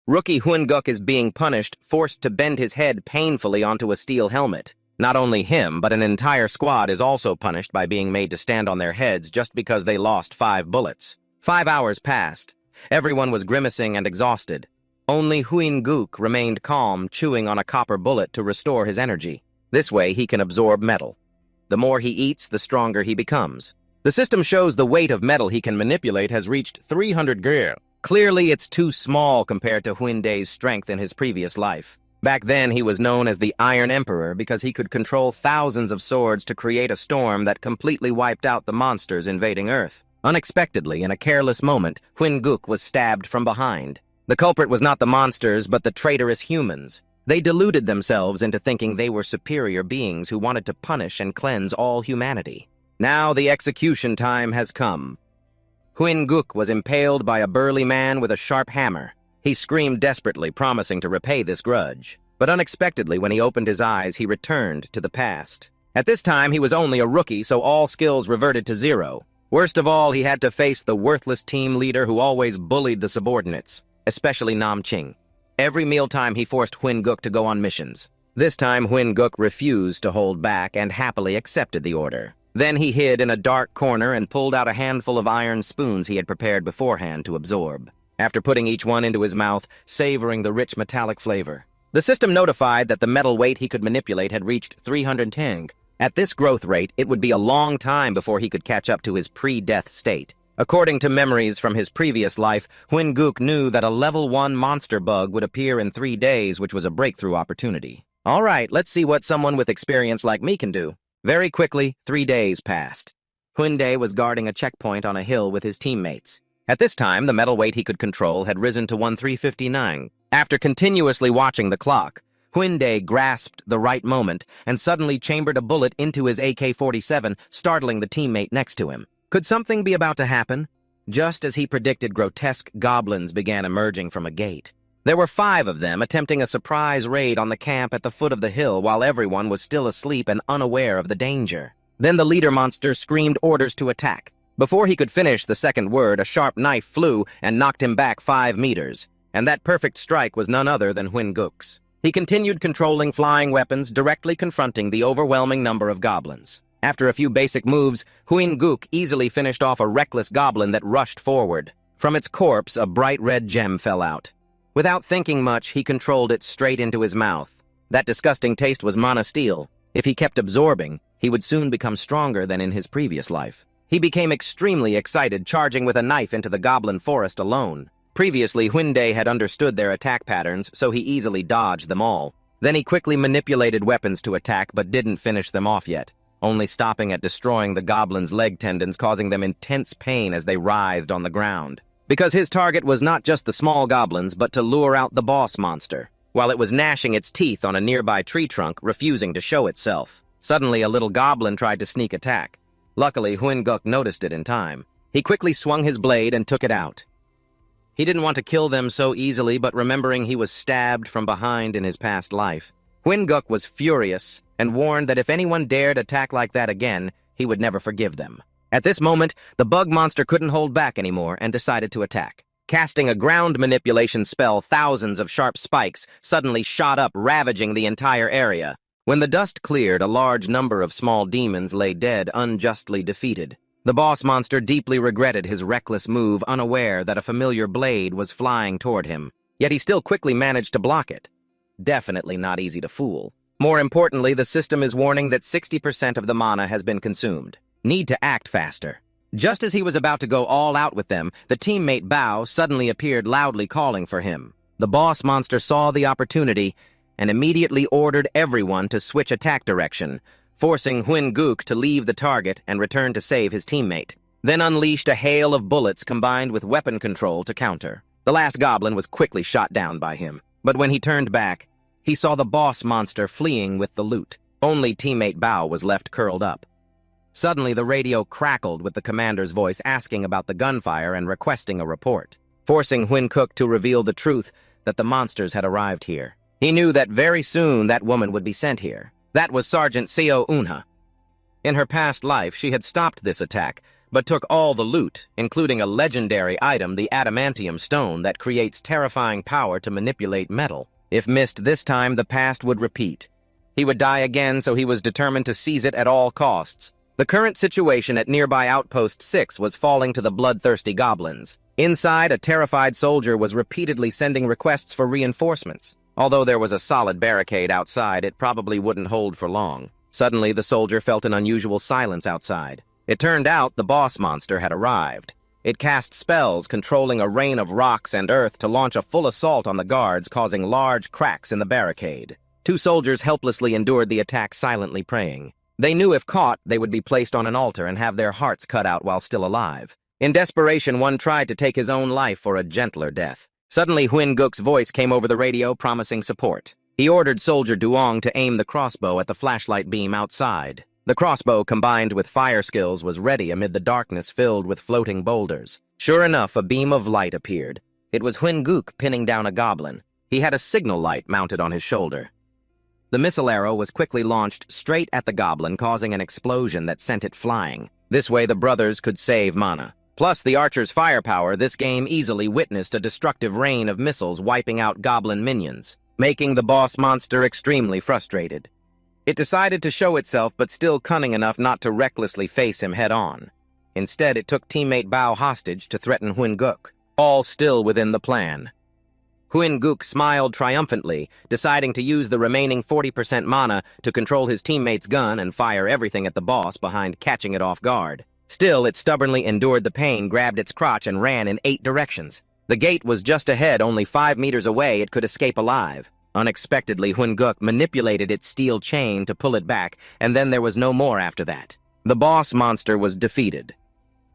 Rookie Hoon-guk is being punished, forced to bend his head painfully onto a steel helmet. Not only him, but an entire squad is also punished by being made to stand on their heads just because they lost 5 bullets. 5 hours passed. Everyone was grimacing and exhausted. Only Hoon-guk remained calm, chewing on a copper bullet to restore his energy. This way, he can absorb metal. The more he eats, the stronger he becomes. The system shows the weight of metal he can manipulate has reached 300 g. Clearly, it's too small compared to Hyundai's strength in his previous life. Back then, he was known as the Iron Emperor because he could control thousands of swords to create a storm that completely wiped out the monsters invading Earth. Unexpectedly, in a careless moment, Hoon-guk was stabbed from behind. The culprit was not the monsters, but the traitorous humans. They deluded themselves into thinking they were superior beings who wanted to punish and cleanse all humanity. Now the execution time has come. Hoon-guk was impaled by a burly man with a sharp hammer. He screamed desperately, promising to repay this grudge. But unexpectedly, when he opened his eyes, he returned to the past. At this time, he was only a rookie, so all skills reverted to 0. Worst of all, he had to face the worthless team leader who always bullied the subordinates, especially Nam-ching. Every mealtime, he forced Hoon-guk to go on missions. This time, Hoon-guk refused to hold back and happily accepted the order. Then he hid in a dark corner and pulled out a handful of iron spoons he had prepared beforehand to absorb. After putting each one into his mouth, savoring the rich metallic flavor. The system notified that the metal weight he could manipulate had reached 310. At this growth rate, it would be a long time before he could catch up to his pre-death state. According to memories from his previous life, Hoon-guk knew that a level 1 monster bug would appear in 3 days, which was a breakthrough opportunity. All right, let's see what someone with experience like me can do. Very quickly, 3 days passed. Hyundai was guarding a checkpoint on a hill with his teammates. At this time, the metal weight he could control had risen to 1359. After continuously watching the clock, Hyundai grasped the right moment and suddenly chambered a bullet into his AK-47, startling the teammate next to him. Could something be about to happen? Just as he predicted, grotesque goblins began emerging from a gate. There were 5 of them attempting a surprise raid on the camp at the foot of the hill while everyone was still asleep and unaware of the danger. Then the leader monster screamed orders to attack. Before he could finish the second word, a sharp knife flew and knocked him back 5 meters. And that perfect strike was none other than Hoon-guk's. He continued controlling flying weapons, directly confronting the overwhelming number of goblins. After a few basic moves, Hoon-guk easily finished off a reckless goblin that rushed forward. From its corpse, a bright red gem fell out. Without thinking much, he controlled it straight into his mouth. That disgusting taste was mana steel. If he kept absorbing, he would soon become stronger than in his previous life. He became extremely excited, charging with a knife into the goblin forest alone. Previously, Hyundai had understood their attack patterns, so he easily dodged them all. Then he quickly manipulated weapons to attack, but didn't finish them off yet, only stopping at destroying the goblin's leg tendons, causing them intense pain as they writhed on the ground. Because his target was not just the small goblins, but to lure out the boss monster, while it was gnashing its teeth on a nearby tree trunk, refusing to show itself. Suddenly, a little goblin tried to sneak attack. Luckily, Hoon-guk noticed it in time. He quickly swung his blade and took it out. He didn't want to kill them so easily, but remembering he was stabbed from behind in his past life, Hoon-guk was furious and warned that if anyone dared attack like that again, he would never forgive them. At this moment, the bug monster couldn't hold back anymore and decided to attack. Casting a ground manipulation spell, thousands of sharp spikes suddenly shot up, ravaging the entire area. When the dust cleared, a large number of small demons lay dead, unjustly defeated. The boss monster deeply regretted his reckless move, unaware that a familiar blade was flying toward him. Yet he still quickly managed to block it. Definitely not easy to fool. More importantly, the system is warning that 60% of the mana has been consumed. Need to act faster. Just as he was about to go all out with them, the teammate Bao suddenly appeared, loudly calling for him. The boss monster saw the opportunity and immediately ordered everyone to switch attack direction, forcing Hoon-guk to leave the target and return to save his teammate. Then unleashed a hail of bullets combined with weapon control to counter. The last goblin was quickly shot down by him, but when he turned back, he saw the boss monster fleeing with the loot. Only teammate Bao was left curled up. Suddenly, the radio crackled with the commander's voice asking about the gunfire and requesting a report, forcing Hoon-guk to reveal the truth that the monsters had arrived here. He knew that very soon that woman would be sent here. That was Sergeant Seo Unha. In her past life, she had stopped this attack, but took all the loot, including a legendary item, the adamantium stone that creates terrifying power to manipulate metal. If missed this time, the past would repeat. He would die again, so he was determined to seize it at all costs. The current situation at nearby Outpost 6 was falling to the bloodthirsty goblins. Inside, a terrified soldier was repeatedly sending requests for reinforcements. Although there was a solid barricade outside, it probably wouldn't hold for long. Suddenly, the soldier felt an unusual silence outside. It turned out the boss monster had arrived. It cast spells controlling a rain of rocks and earth to launch a full assault on the guards, causing large cracks in the barricade. Two soldiers helplessly endured the attack, silently praying. They knew if caught, they would be placed on an altar and have their hearts cut out while still alive. In desperation, one tried to take his own life for a gentler death. Suddenly, Huyn Guk's voice came over the radio, promising support. He ordered Soldier Duong to aim the crossbow at the flashlight beam outside. The crossbow, combined with fire skills, was ready amid the darkness filled with floating boulders. Sure enough, a beam of light appeared. It was Huyn Guk pinning down a goblin. He had a signal light mounted on his shoulder. The missile arrow was quickly launched straight at the goblin, causing an explosion that sent it flying. This way, the brothers could save mana. Plus the archer's firepower, this game easily witnessed a destructive rain of missiles wiping out goblin minions, making the boss monster extremely frustrated. It decided to show itself, but still cunning enough not to recklessly face him head-on. Instead, it took teammate Bao hostage to threaten Huyn Guk, all still within the plan. Huyn Guk smiled triumphantly, deciding to use the remaining 40% mana to control his teammate's gun and fire everything at the boss behind, catching it off guard. Still, it stubbornly endured the pain, grabbed its crotch, and ran in 8 directions. The gate was just ahead, only 5 meters away. It could escape alive. Unexpectedly, Huyn Guk manipulated its steel chain to pull it back, and then there was no more after that. The boss monster was defeated.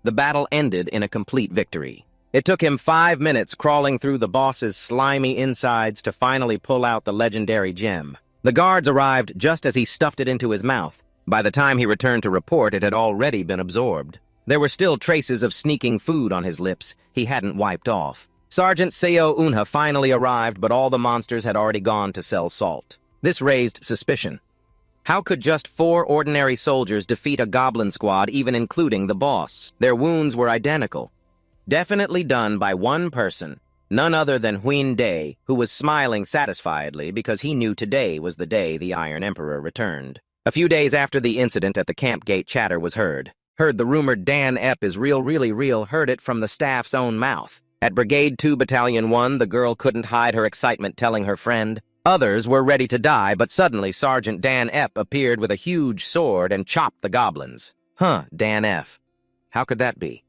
The battle ended in a complete victory. It took him 5 minutes crawling through the boss's slimy insides to finally pull out the legendary gem. The guards arrived just as he stuffed it into his mouth. By the time he returned to report, it had already been absorbed. There were still traces of sneaking food on his lips he hadn't wiped off. Sergeant Seo Unha finally arrived, but all the monsters had already gone to sell salt. This raised suspicion. How could just 4 ordinary soldiers defeat a goblin squad, even including the boss? Their wounds were identical. Definitely done by one person, none other than Huyn Dae, who was smiling satisfiedly because he knew today was the day the Iron Emperor returned. A few days after the incident at the camp gate, chatter was heard. Heard the rumored Dan Ep is real, really real, heard it from the staff's own mouth. At Brigade 2 Battalion 1, the girl couldn't hide her excitement, telling her friend. Others were ready to die, but suddenly Sergeant Dan Ep appeared with a huge sword and chopped the goblins. Dan F. How could that be?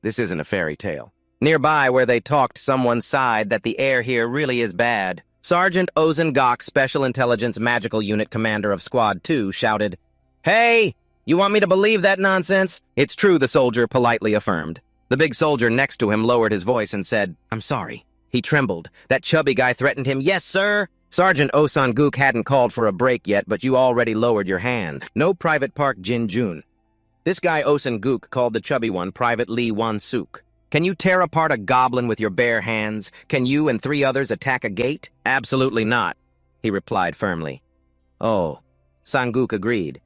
This isn't a fairy tale. Nearby, where they talked, someone sighed that the air here really is bad. Sergeant Ozen Gok, Special Intelligence Magical Unit Commander of Squad 2, shouted, "Hey! You want me to believe that nonsense?" "It's true," the soldier politely affirmed. The big soldier next to him lowered his voice and said, "I'm sorry." He trembled. That chubby guy threatened him. "Yes, sir." Sergeant Osan Guk hadn't called for a break yet, but you already lowered your hand. No, Private Park Jin Jun. This guy Osan Guk called the chubby one Private Lee Wan Suk. "Can you tear apart a goblin with your bare hands? Can you and 3 others attack a gate?" "Absolutely not," he replied firmly. "Oh," Sanguk agreed.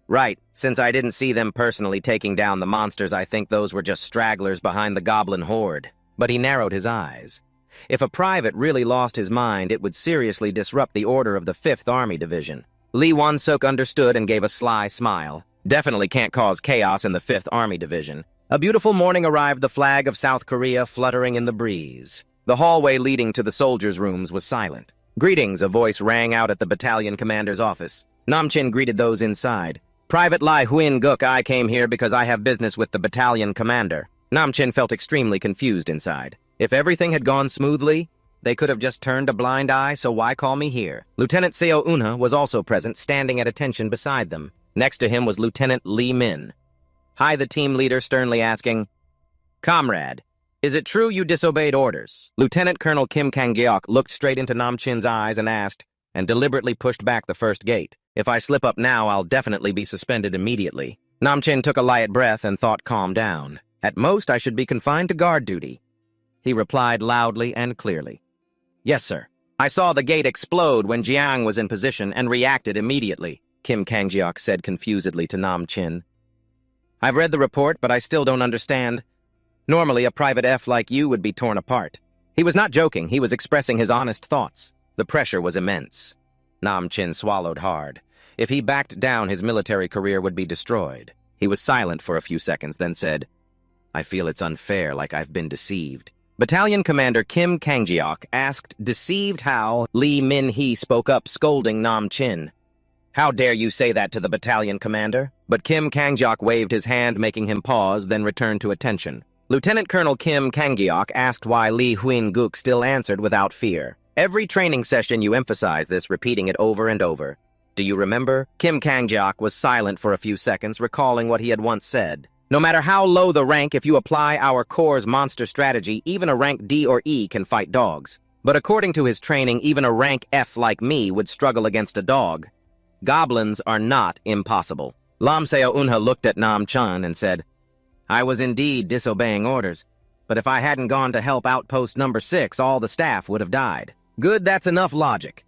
"Right, since I didn't see them personally taking down the monsters, I think those were just stragglers behind the goblin horde." But he narrowed his eyes. If a private really lost his mind, it would seriously disrupt the order of the 5th Army Division. Lee Won-suk understood and gave a sly smile. Definitely can't cause chaos in the 5th Army Division. A beautiful morning arrived, the flag of South Korea fluttering in the breeze. The hallway leading to the soldiers' rooms was silent. "Greetings," a voice rang out at the battalion commander's office. Namchin greeted those inside. "Private Lai Huyn Guk, I came here because I have business with the battalion commander." Namchin felt extremely confused inside. If everything had gone smoothly, they could have just turned a blind eye, so why call me here? Lieutenant Seo Unha was also present, standing at attention beside them. Next to him was Lieutenant Lee Min. Hi, the team leader sternly asking, "Comrade, is it true you disobeyed orders?" Lieutenant Colonel Kim Kang-gyok looked straight into Namchin's eyes and asked, and deliberately pushed back the first gate. "If I slip up now, I'll definitely be suspended immediately." Namchin took a light breath and thought, calm down. "At most, I should be confined to guard duty." He replied loudly and clearly. "Yes, sir. I saw the gate explode when Jiang was in position and reacted immediately," Kim Kang-gyok said confusedly to Namchin. I've read the report, but I still don't understand. Normally, a private F like you would be torn apart. He was not joking, he was expressing his honest thoughts. The pressure was immense. Nam Chin swallowed hard. If he backed down, his military career would be destroyed. He was silent for a few seconds, then said, I feel it's unfair, like I've been deceived. Battalion Commander Kim Kang-jeok asked, deceived how? Lee Min-hee spoke up, scolding Nam Chin. How dare you say that to the battalion commander? But Kim Kang-jeok waved his hand, making him pause, then returned to attention. Lieutenant Colonel Kim Kang-geok asked why Lee Hyun-guk still answered without fear. Every training session you emphasize this, repeating it over and over. Do you remember? Kim Kang-jeok was silent for a few seconds, recalling what he had once said. No matter how low the rank, if you apply our Corps' monster strategy, even a rank D or E can fight dogs. But according to his training, even a rank F like me would struggle against a dog. Goblins are not impossible. Lam Seo-eunha looked at Nam Chin and said, I was indeed disobeying orders, but if I hadn't gone to help Outpost Number 6, all the staff would have died. Good, that's enough logic.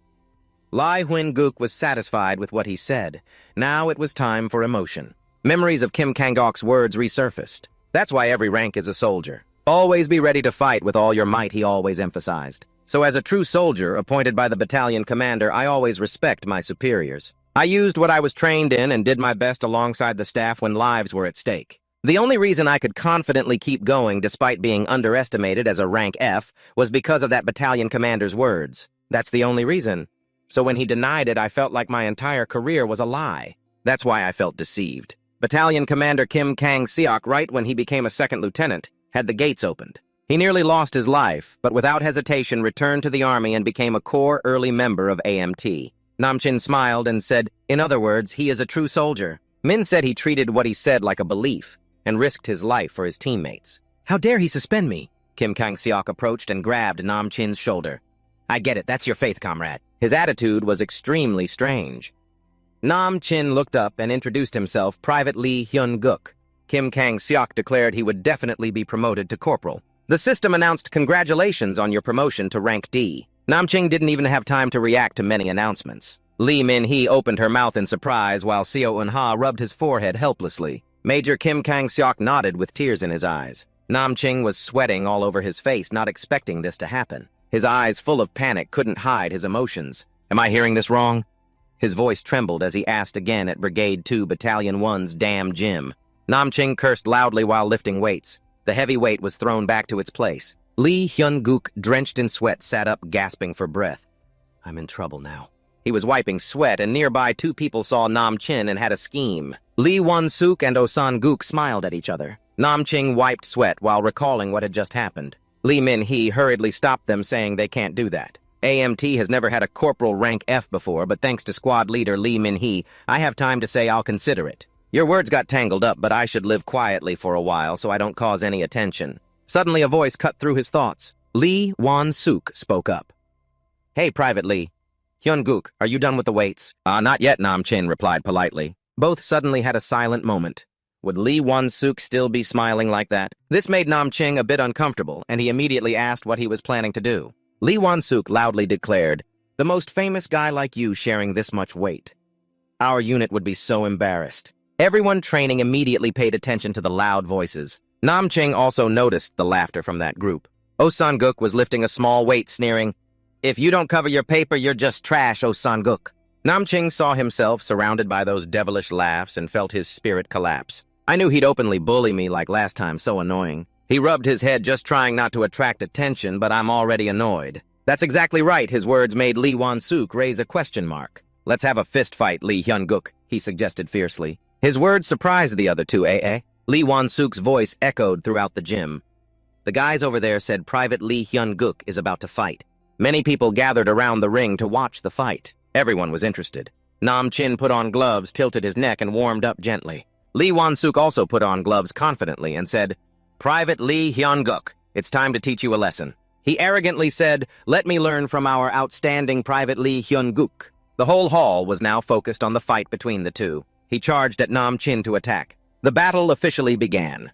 Lee Hyun-guk was satisfied with what he said. Now it was time for emotion. Memories of Kim Kang-geok's words resurfaced. That's why every rank is a soldier. Always be ready to fight with all your might, he always emphasized. So as a true soldier, appointed by the battalion commander, I always respect my superiors. I used what I was trained in and did my best alongside the staff when lives were at stake. The only reason I could confidently keep going despite being underestimated as a rank F was because of that battalion commander's words. That's the only reason. So when he denied it, I felt like my entire career was a lie. That's why I felt deceived. Battalion Commander Kim Kang-seok, right when he became a second lieutenant, had the gates opened. He nearly lost his life, but without hesitation returned to the army and became a core early member of AMT. Nam Chin smiled and said, in other words, he is a true soldier. Min said he treated what he said like a belief and risked his life for his teammates. How dare he suspend me? Kim Kang-seok approached and grabbed Nam Chin's shoulder. I get it, that's your faith, comrade. His attitude was extremely strange. Nam Chin looked up and introduced himself, Private Lee Hyun-guk. Kim Kang-seok declared he would definitely be promoted to corporal. The system announced congratulations on your promotion to rank D. Nam Chin didn't even have time to react to many announcements. Lee Min-hee opened her mouth in surprise while Seo-eunha rubbed his forehead helplessly. Major Kim Kang-seok nodded with tears in his eyes. Nam Chin was sweating all over his face, not expecting this to happen. His eyes, full of panic, couldn't hide his emotions. Am I hearing this wrong? His voice trembled as he asked again at Brigade 2, Battalion 1's damn gym. Nam Chin cursed loudly while lifting weights. The heavy weight was thrown back to its place. Lee Hyun-guk, drenched in sweat, sat up, gasping for breath. I'm in trouble now. He was wiping sweat, and nearby 2 people saw Nam Chin and had a scheme. Lee Won-suk and Oh-san-guk smiled at each other. Nam Chin wiped sweat while recalling what had just happened. Lee Min-hee hurriedly stopped them, saying they can't do that. AMT has never had a corporal rank F before, but thanks to squad leader Lee Min-hee, I have time to say I'll consider it. Your words got tangled up, but I should live quietly for a while so I don't cause any attention. Suddenly a voice cut through his thoughts. Lee Won-suk spoke up. Hey, Private Lee. Hyun-guk, are you done with the weights? Not yet, Nam Chin replied politely. Both suddenly had a silent moment. Would Lee Won-suk still be smiling like that? This made Nam Chin a bit uncomfortable, and he immediately asked what he was planning to do. Lee Won-suk loudly declared, the most famous guy like you sharing this much weight. Our unit would be so embarrassed. Everyone training immediately paid attention to the loud voices. Nam Chin also noticed the laughter from that group. Oh-san-guk was lifting a small weight, sneering, if you don't cover your paper, you're just trash, Oh-san-guk. Nam Chin saw himself surrounded by those devilish laughs and felt his spirit collapse. I knew he'd openly bully me like last time, so annoying. He rubbed his head, just trying not to attract attention, but I'm already annoyed. That's exactly right, his words made Lee Won-suk raise a question mark. Let's have a fist fight, Lee Hyun-guk, he suggested fiercely. His words surprised the other two, Lee Won-suk's voice echoed throughout the gym. The guys over there said Private Lee Hyun-guk is about to fight. Many people gathered around the ring to watch the fight. Everyone was interested. Nam Chin put on gloves, tilted his neck, and warmed up gently. Lee Won-suk also put on gloves confidently and said, Private Lee Hyun-guk, it's time to teach you a lesson. He arrogantly said, let me learn from our outstanding Private Lee Hyun-guk. The whole hall was now focused on the fight between the two. He charged at Nam Chin to attack. The battle officially began.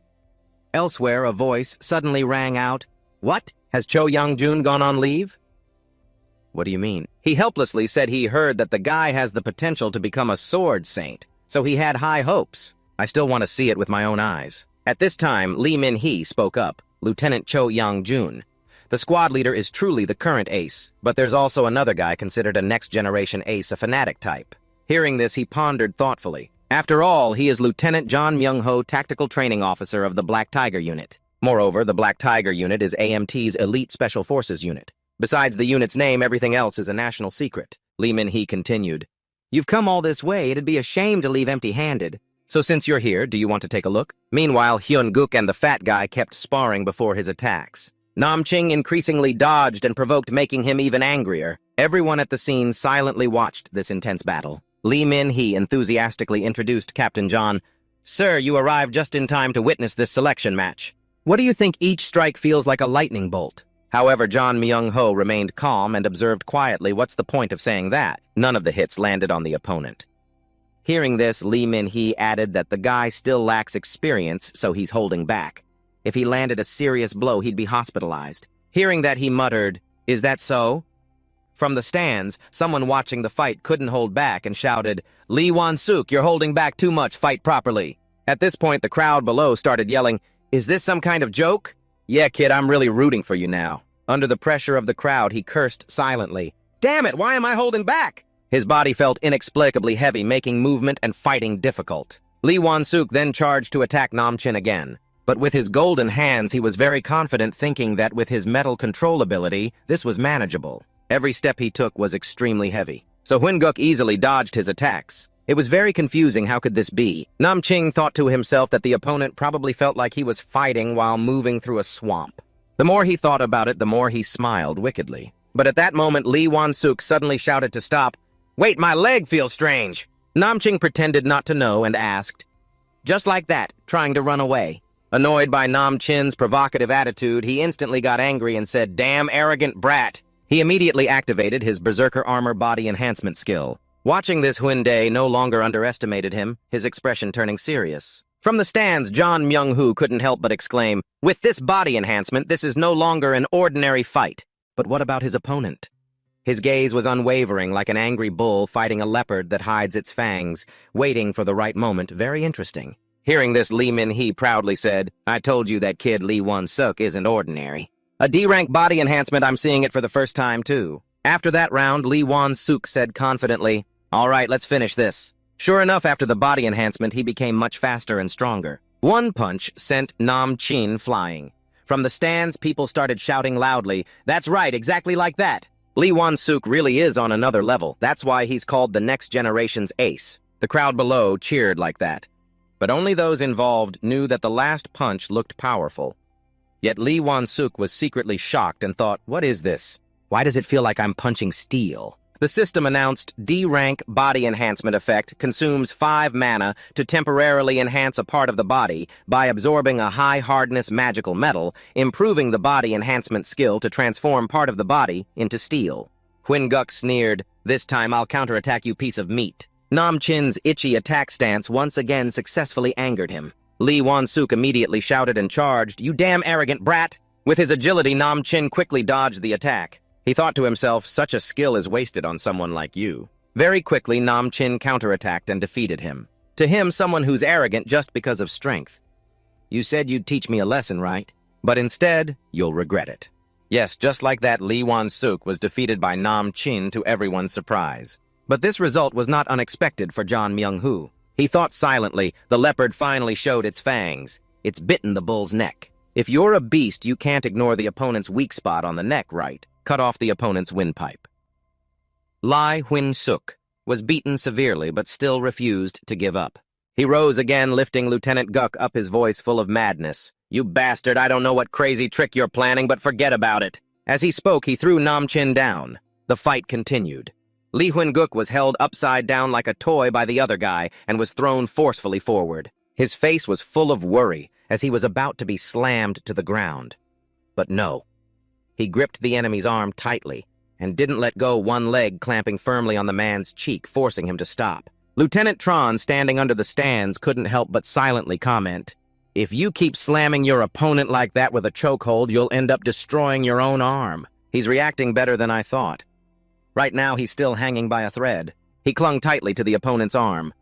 Elsewhere, a voice suddenly rang out, What? Has Cho Young-jun gone on leave? What do you mean? He helplessly said he heard that the guy has the potential to become a sword saint, so he had high hopes. I still want to see it with my own eyes. At this time, Lee Min-hee spoke up, Lieutenant Cho Young-jun. The squad leader is truly the current ace, but there's also another guy considered a next-generation ace, a fanatic type. Hearing this, he pondered thoughtfully. After all, he is Lieutenant John Myung-ho, Tactical Training Officer of the Black Tiger Unit. Moreover, the Black Tiger Unit is AMT's Elite Special Forces Unit. Besides the unit's name, everything else is a national secret. Lee Min-hee continued. You've come all this way, it'd be a shame to leave empty-handed. So since you're here, do you want to take a look? Meanwhile, Hyun-guk and the fat guy kept sparring before his attacks. Nam-ching increasingly dodged and provoked, making him even angrier. Everyone at the scene silently watched this intense battle. Lee Min-hee enthusiastically introduced Captain John. Sir, you arrived just in time to witness this selection match. What do you think? Each strike feels like a lightning bolt. However, John Myung-ho remained calm and observed quietly. What's the point of saying that? None of the hits landed on the opponent. Hearing this, Lee Min-hee added that the guy still lacks experience, so he's holding back. If he landed a serious blow, he'd be hospitalized. Hearing that, he muttered, Is that so? From the stands, someone watching the fight couldn't hold back and shouted, Lee Won-suk, you're holding back too much, fight properly. At this point, the crowd below started yelling, Is this some kind of joke? Yeah, kid, I'm really rooting for you now. Under the pressure of the crowd, he cursed silently. Damn it, why am I holding back? His body felt inexplicably heavy, making movement and fighting difficult. Lee Won-suk then charged to attack Nam-chin again. But with his golden hands, he was very confident, thinking that with his metal control ability, this was manageable. Every step he took was extremely heavy. So Hyun-guk easily dodged his attacks. It was very confusing. How could this be? Nam-ching thought to himself that the opponent probably felt like he was fighting while moving through a swamp. The more he thought about it, the more he smiled wickedly. But at that moment, Lee Won-suk suddenly shouted to stop. Wait, my leg feels strange. Nam-ching pretended not to know and asked, just like that, trying to run away. Annoyed by Nam-chin's provocative attitude, he instantly got angry and said, Damn arrogant brat. He immediately activated his Berserker Armor Body Enhancement skill. Watching this, Hyun-dae no longer underestimated him, his expression turning serious. From the stands, John Myung-hoo couldn't help but exclaim, With this body enhancement, this is no longer an ordinary fight. But what about his opponent? His gaze was unwavering, like an angry bull fighting a leopard that hides its fangs, waiting for the right moment. Very interesting. Hearing this, Lee Min-hee proudly said, I told you that kid Lee Won-suk isn't ordinary. A D-rank body enhancement, I'm seeing it for the first time, too. After that round, Lee Won-suk said confidently, All right, let's finish this. Sure enough, after the body enhancement, he became much faster and stronger. One punch sent Nam-chin flying. From the stands, people started shouting loudly, That's right, exactly like that. Lee Won-suk really is on another level. That's why he's called the next generation's ace. The crowd below cheered like that. But only those involved knew that the last punch looked powerful. Yet Lee Won-suk was secretly shocked and thought, What is this? Why does it feel like I'm punching steel? The system announced D-rank body enhancement effect consumes 5 mana to temporarily enhance a part of the body by absorbing a high-hardness magical metal, improving the body enhancement skill to transform part of the body into steel. Hyun-guk sneered, This time I'll counterattack, you piece of meat. Nam-chin's itchy attack stance once again successfully angered him. Lee Won-suk immediately shouted and charged, You damn arrogant brat! With his agility, Nam-chin quickly dodged the attack. He thought to himself, Such a skill is wasted on someone like you. Very quickly, Nam-chin counterattacked and defeated him. To him, someone who's arrogant just because of strength. You said you'd teach me a lesson, right? But instead, you'll regret it. Yes, just like that, Lee Won-suk was defeated by Nam-chin to everyone's surprise. But this result was not unexpected for John Myung-hoo. He thought silently. The leopard finally showed its fangs. It's bitten the bull's neck. If you're a beast, you can't ignore the opponent's weak spot on the neck, right? Cut off the opponent's windpipe. Lee Hyun-suk was beaten severely but still refused to give up. He rose again, lifting Lieutenant Guk up, his voice full of madness. You bastard, I don't know what crazy trick you're planning, but forget about it. As he spoke, he threw Nam-chin down. The fight continued. Lee Hyun-guk was held upside down like a toy by the other guy and was thrown forcefully forward. His face was full of worry as he was about to be slammed to the ground. But no. He gripped the enemy's arm tightly and didn't let go, one leg clamping firmly on the man's cheek, forcing him to stop. Lieutenant Tron, standing under the stands, couldn't help but silently comment, If you keep slamming your opponent like that with a chokehold, you'll end up destroying your own arm. He's reacting better than I thought. Right now, he's still hanging by a thread. He clung tightly to the opponent's arm.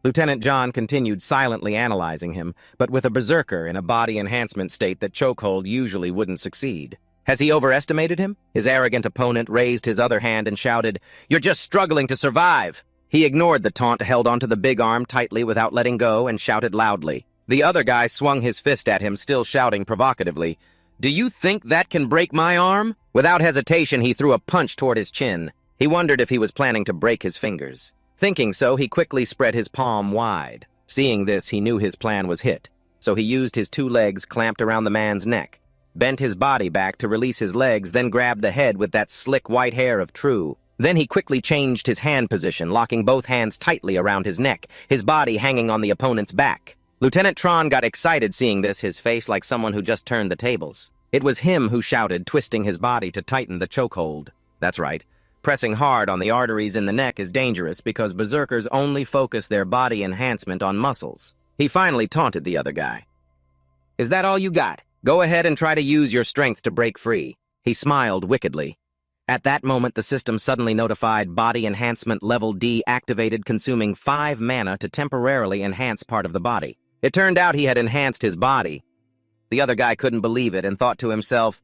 Lieutenant John continued silently analyzing him, but with a berserker in a body enhancement state that chokehold usually wouldn't succeed. Has he overestimated him? His arrogant opponent raised his other hand and shouted, "You're just struggling to survive!" He ignored the taunt, held onto the big arm tightly without letting go, and shouted loudly. The other guy swung his fist at him, still shouting provocatively, "Do you think that can break my arm?" Without hesitation, he threw a punch toward his chin. He wondered if he was planning to break his fingers. Thinking so, he quickly spread his palm wide. Seeing this, he knew his plan was hit, so he used his two legs clamped around the man's neck, bent his body back to release his legs, then grabbed the head with that slick white hair of True. Then he quickly changed his hand position, locking both hands tightly around his neck, his body hanging on the opponent's back. Lieutenant Tron got excited seeing this, his face like someone who just turned the tables. It was him who shouted, twisting his body to tighten the chokehold. That's right. Pressing hard on the arteries in the neck is dangerous because berserkers only focus their body enhancement on muscles. He finally taunted the other guy. "Is that all you got? Go ahead and try to use your strength to break free." He smiled wickedly. At that moment, the system suddenly notified Body Enhancement Level D activated, consuming 5 mana to temporarily enhance part of the body. It turned out he had enhanced his body. The other guy couldn't believe it and thought to himself,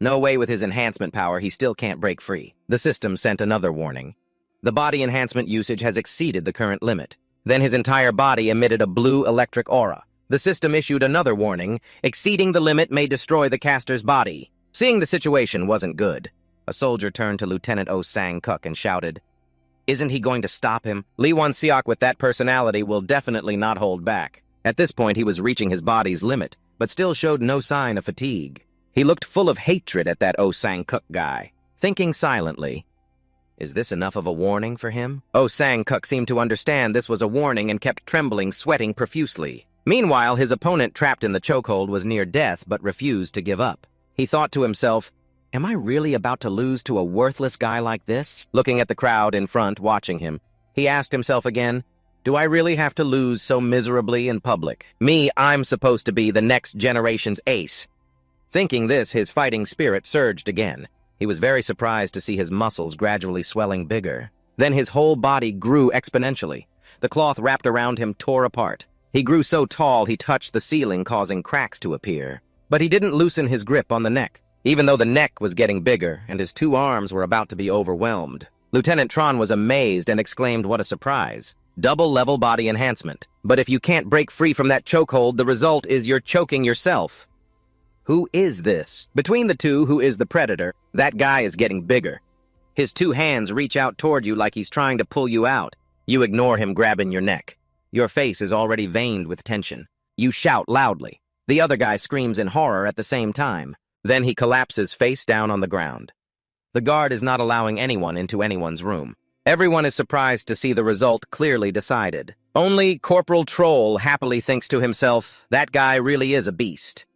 "No way, with his enhancement power, he still can't break free." The system sent another warning. The body enhancement usage has exceeded the current limit. Then his entire body emitted a blue electric aura. The system issued another warning. Exceeding the limit may destroy the caster's body. Seeing the situation wasn't good, a soldier turned to Lieutenant Oh Sang-kuk and shouted, "Isn't he going to stop him? Lee Won-seok with that personality will definitely not hold back." At this point, he was reaching his body's limit, but still showed no sign of fatigue. He looked full of hatred at that Oh Sang-kuk guy, thinking silently, "Is this enough of a warning for him?" Oh Sang-kuk seemed to understand this was a warning and kept trembling, sweating profusely. Meanwhile, his opponent, trapped in the chokehold, was near death but refused to give up. He thought to himself, "Am I really about to lose to a worthless guy like this?" Looking at the crowd in front watching him, he asked himself again, "Do I really have to lose so miserably in public? Me, I'm supposed to be the next generation's ace." Thinking this, his fighting spirit surged again. He was very surprised to see his muscles gradually swelling bigger. Then his whole body grew exponentially. The cloth wrapped around him tore apart. He grew so tall he touched the ceiling, causing cracks to appear. But he didn't loosen his grip on the neck, even though the neck was getting bigger and his 2 arms were about to be overwhelmed. Lieutenant Tron was amazed and exclaimed, "What a surprise. Double-level body enhancement. But if you can't break free from that chokehold, the result is you're choking yourself." Who is this? Between the two, who is the predator? That guy is getting bigger. His 2 hands reach out toward you like he's trying to pull you out. You ignore him grabbing your neck. Your face is already veined with tension. You shout loudly. The other guy screams in horror at the same time. Then he collapses face down on the ground. The guard is not allowing anyone into anyone's room. Everyone is surprised to see the result clearly decided. Only Corporal Troll happily thinks to himself, "That guy really is a beast."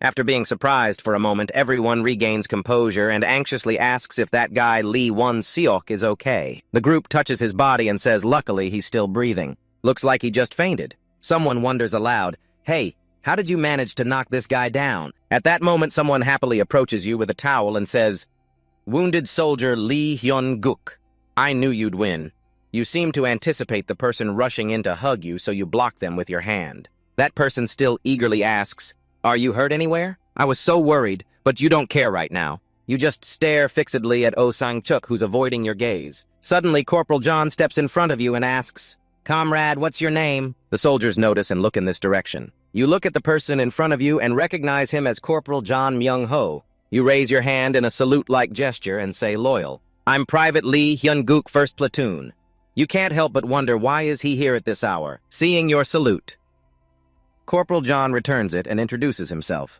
After being surprised for a moment, everyone regains composure and anxiously asks if that guy Lee Won-seok is okay. The group touches his body and says luckily he's still breathing. Looks like he just fainted. Someone wonders aloud, "Hey, how did you manage to knock this guy down?" At that moment, someone happily approaches you with a towel and says, "Wounded soldier Lee Hyun-guk, I knew you'd win." You seem to anticipate the person rushing in to hug you, so you block them with your hand. That person still eagerly asks, "Are you hurt anywhere? I was so worried, but you don't care right now." You just stare fixedly at Oh Sang-chuk, who's avoiding your gaze. Suddenly, Corporal John steps in front of you and asks, "Comrade, what's your name?" The soldiers notice and look in this direction. You look at the person in front of you and recognize him as Corporal John Myung-ho. You raise your hand in a salute-like gesture and say loyal. "I'm Private Lee Hyun-guk, 1st Platoon." You can't help but wonder, why is he here at this hour? Seeing your salute, Corporal John returns it and introduces himself.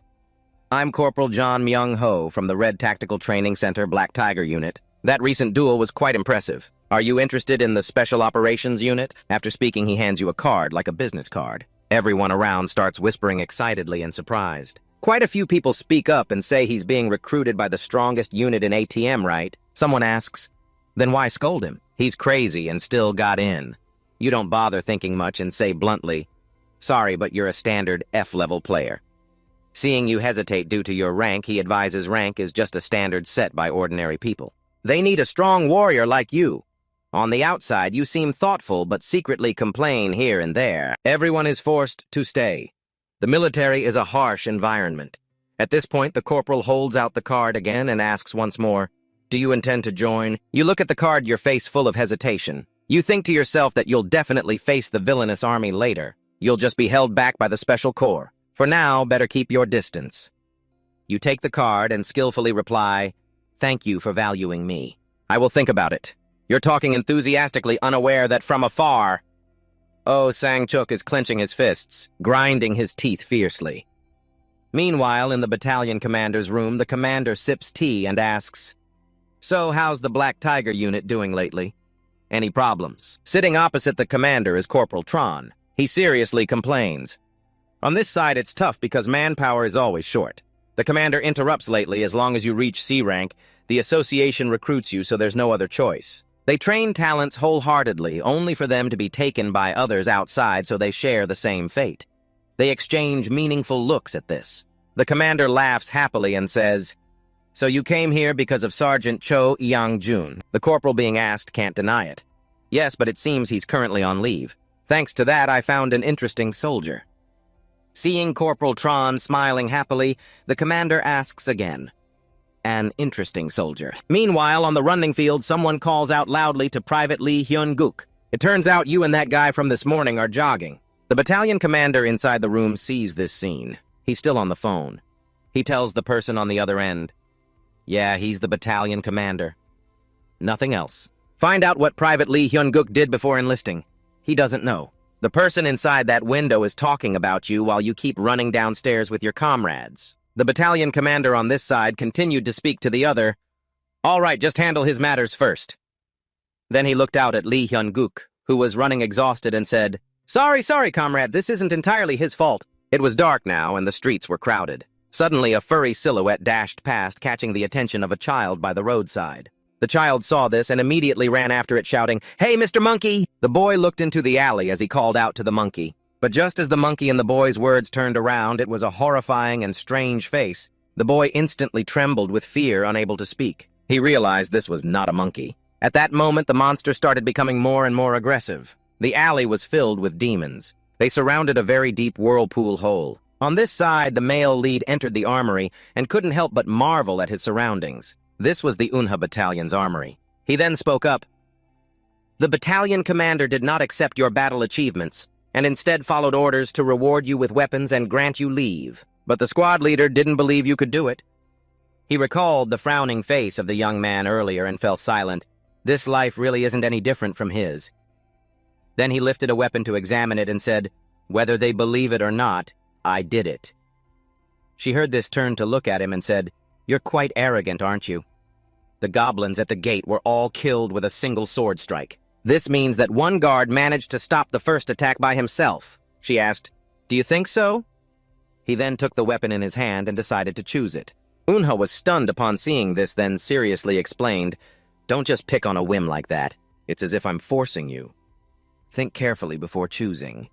"I'm Corporal John Myung-ho from the Red Tactical Training Center Black Tiger Unit. That recent duel was quite impressive. Are you interested in the Special Operations Unit?" After speaking, he hands you a card, like a business card. Everyone around starts whispering excitedly and surprised. Quite a few people speak up and say he's being recruited by the strongest unit in ATM, right? Someone asks, "Then why scold him? He's crazy and still got in." You don't bother thinking much and say bluntly, "Sorry, but you're a standard F-level player." Seeing you hesitate due to your rank, he advises rank is just a standard set by ordinary people. They need a strong warrior like you. On the outside, you seem thoughtful but secretly complain here and there. Everyone is forced to stay. The military is a harsh environment. At this point, the corporal holds out the card again and asks once more, "Do you intend to join?" You look at the card, your face full of hesitation. You think to yourself that you'll definitely face the villainous army later. You'll just be held back by the Special Corps. For now, better keep your distance. You take the card and skillfully reply, "Thank you for valuing me. I will think about it." You're talking enthusiastically, unaware that from afar... Oh, Sang-chuk is clenching his fists, grinding his teeth fiercely. Meanwhile, in the battalion commander's room, the commander sips tea and asks, "So, how's the Black Tiger unit doing lately? Any problems?" Sitting opposite the commander is Corporal Tron. He seriously complains. On this side, it's tough because manpower is always short. The commander interrupts lately. As long as you reach C-rank, the association recruits you, so there's no other choice. They train talents wholeheartedly, only for them to be taken by others outside so they share the same fate. They exchange meaningful looks at this. The commander laughs happily and says, "So you came here because of Sergeant Cho Yang-jun." The corporal being asked can't deny it. "Yes, but it seems he's currently on leave. Thanks to that, I found an interesting soldier." Seeing Corporal Tron smiling happily, the commander asks again, "An interesting soldier." Meanwhile, on the running field, someone calls out loudly to Private Lee Hyun-guk. "It turns out you and that guy from this morning are jogging." The battalion commander inside the room sees this scene. He's still on the phone. He tells the person on the other end, "Yeah, he's the battalion commander. Nothing else. Find out what Private Lee Hyun-guk did before enlisting. He doesn't know. The person inside that window is talking about you while you keep running downstairs with your comrades." The battalion commander on this side continued to speak to the other. "All right, just handle his matters first." Then he looked out at Lee Hyun-guk, who was running exhausted, and said, Sorry, comrade, this isn't entirely his fault." It was dark now, and the streets were crowded. Suddenly, a furry silhouette dashed past, catching the attention of a child by the roadside. The child saw this and immediately ran after it, shouting, "Hey, Mr. Monkey!" The boy looked into the alley as he called out to the monkey. But just as the monkey and the boy's words turned around, it was a horrifying and strange face. The boy instantly trembled with fear, unable to speak. He realized this was not a monkey. At that moment, the monster started becoming more and more aggressive. The alley was filled with demons. They surrounded a very deep whirlpool hole. On this side, the male lead entered the armory and couldn't help but marvel at his surroundings. This was the Unha Battalion's armory. He then spoke up. "The battalion commander did not accept your battle achievements, and instead followed orders to reward you with weapons and grant you leave. But the squad leader didn't believe you could do it." He recalled the frowning face of the young man earlier and fell silent. This life really isn't any different from his. Then he lifted a weapon to examine it and said, "Whether they believe it or not, I did it." She heard this, turned to look at him and said, "You're quite arrogant, aren't you?" The goblins at the gate were all killed with a single sword strike. This means that one guard managed to stop the first attack by himself. She asked, "Do you think so?" He then took the weapon in his hand and decided to choose it. Unha was stunned upon seeing this, then seriously explained, "Don't just pick on a whim like that. It's as if I'm forcing you. Think carefully before choosing."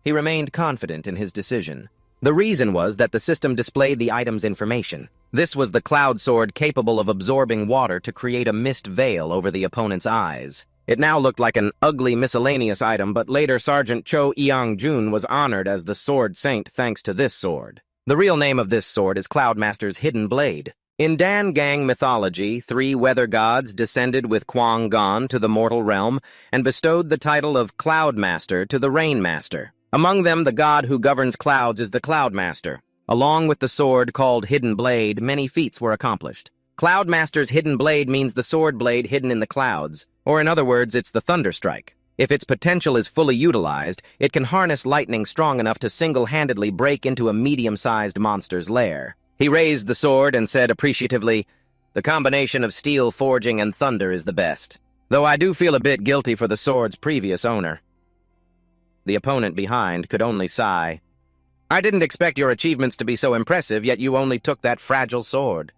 He remained confident in his decision. The reason was that the system displayed the item's information. This was the cloud sword capable of absorbing water to create a mist veil over the opponent's eyes. It now looked like an ugly miscellaneous item, but later Sergeant Cho Yang-jun was honored as the Sword Saint thanks to this sword. The real name of this sword is Cloudmaster's Hidden Blade. In Dan Gang mythology, 3 weather gods descended with Kwang Gon to the mortal realm and bestowed the title of Cloudmaster to the Rainmaster. Among them, the god who governs clouds is the Cloudmaster. Along with the sword called Hidden Blade, many feats were accomplished. Cloudmaster's Hidden Blade means the sword blade hidden in the clouds, or in other words, it's the Thunderstrike. If its potential is fully utilized, it can harness lightning strong enough to single-handedly break into a medium-sized monster's lair. He raised the sword and said appreciatively, "The combination of steel forging and thunder is the best, though I do feel a bit guilty for the sword's previous owner." The opponent behind could only sigh. "I didn't expect your achievements to be so impressive, yet you only took that fragile sword."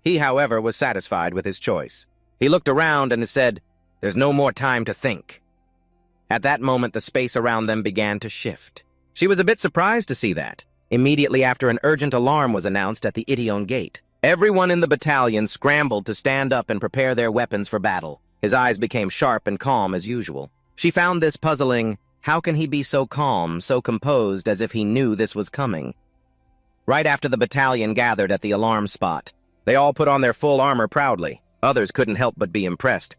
He, however, was satisfied with his choice. He looked around and said, "There's no more time to think." At that moment, the space around them began to shift. She was a bit surprised to see that. Immediately after, an urgent alarm was announced at the Ideon gate. Everyone in the battalion scrambled to stand up and prepare their weapons for battle. His eyes became sharp and calm as usual. She found this puzzling. How can he be so calm, so composed, as if he knew this was coming? Right after the battalion gathered at the alarm spot, they all put on their full armor proudly. Others couldn't help but be impressed.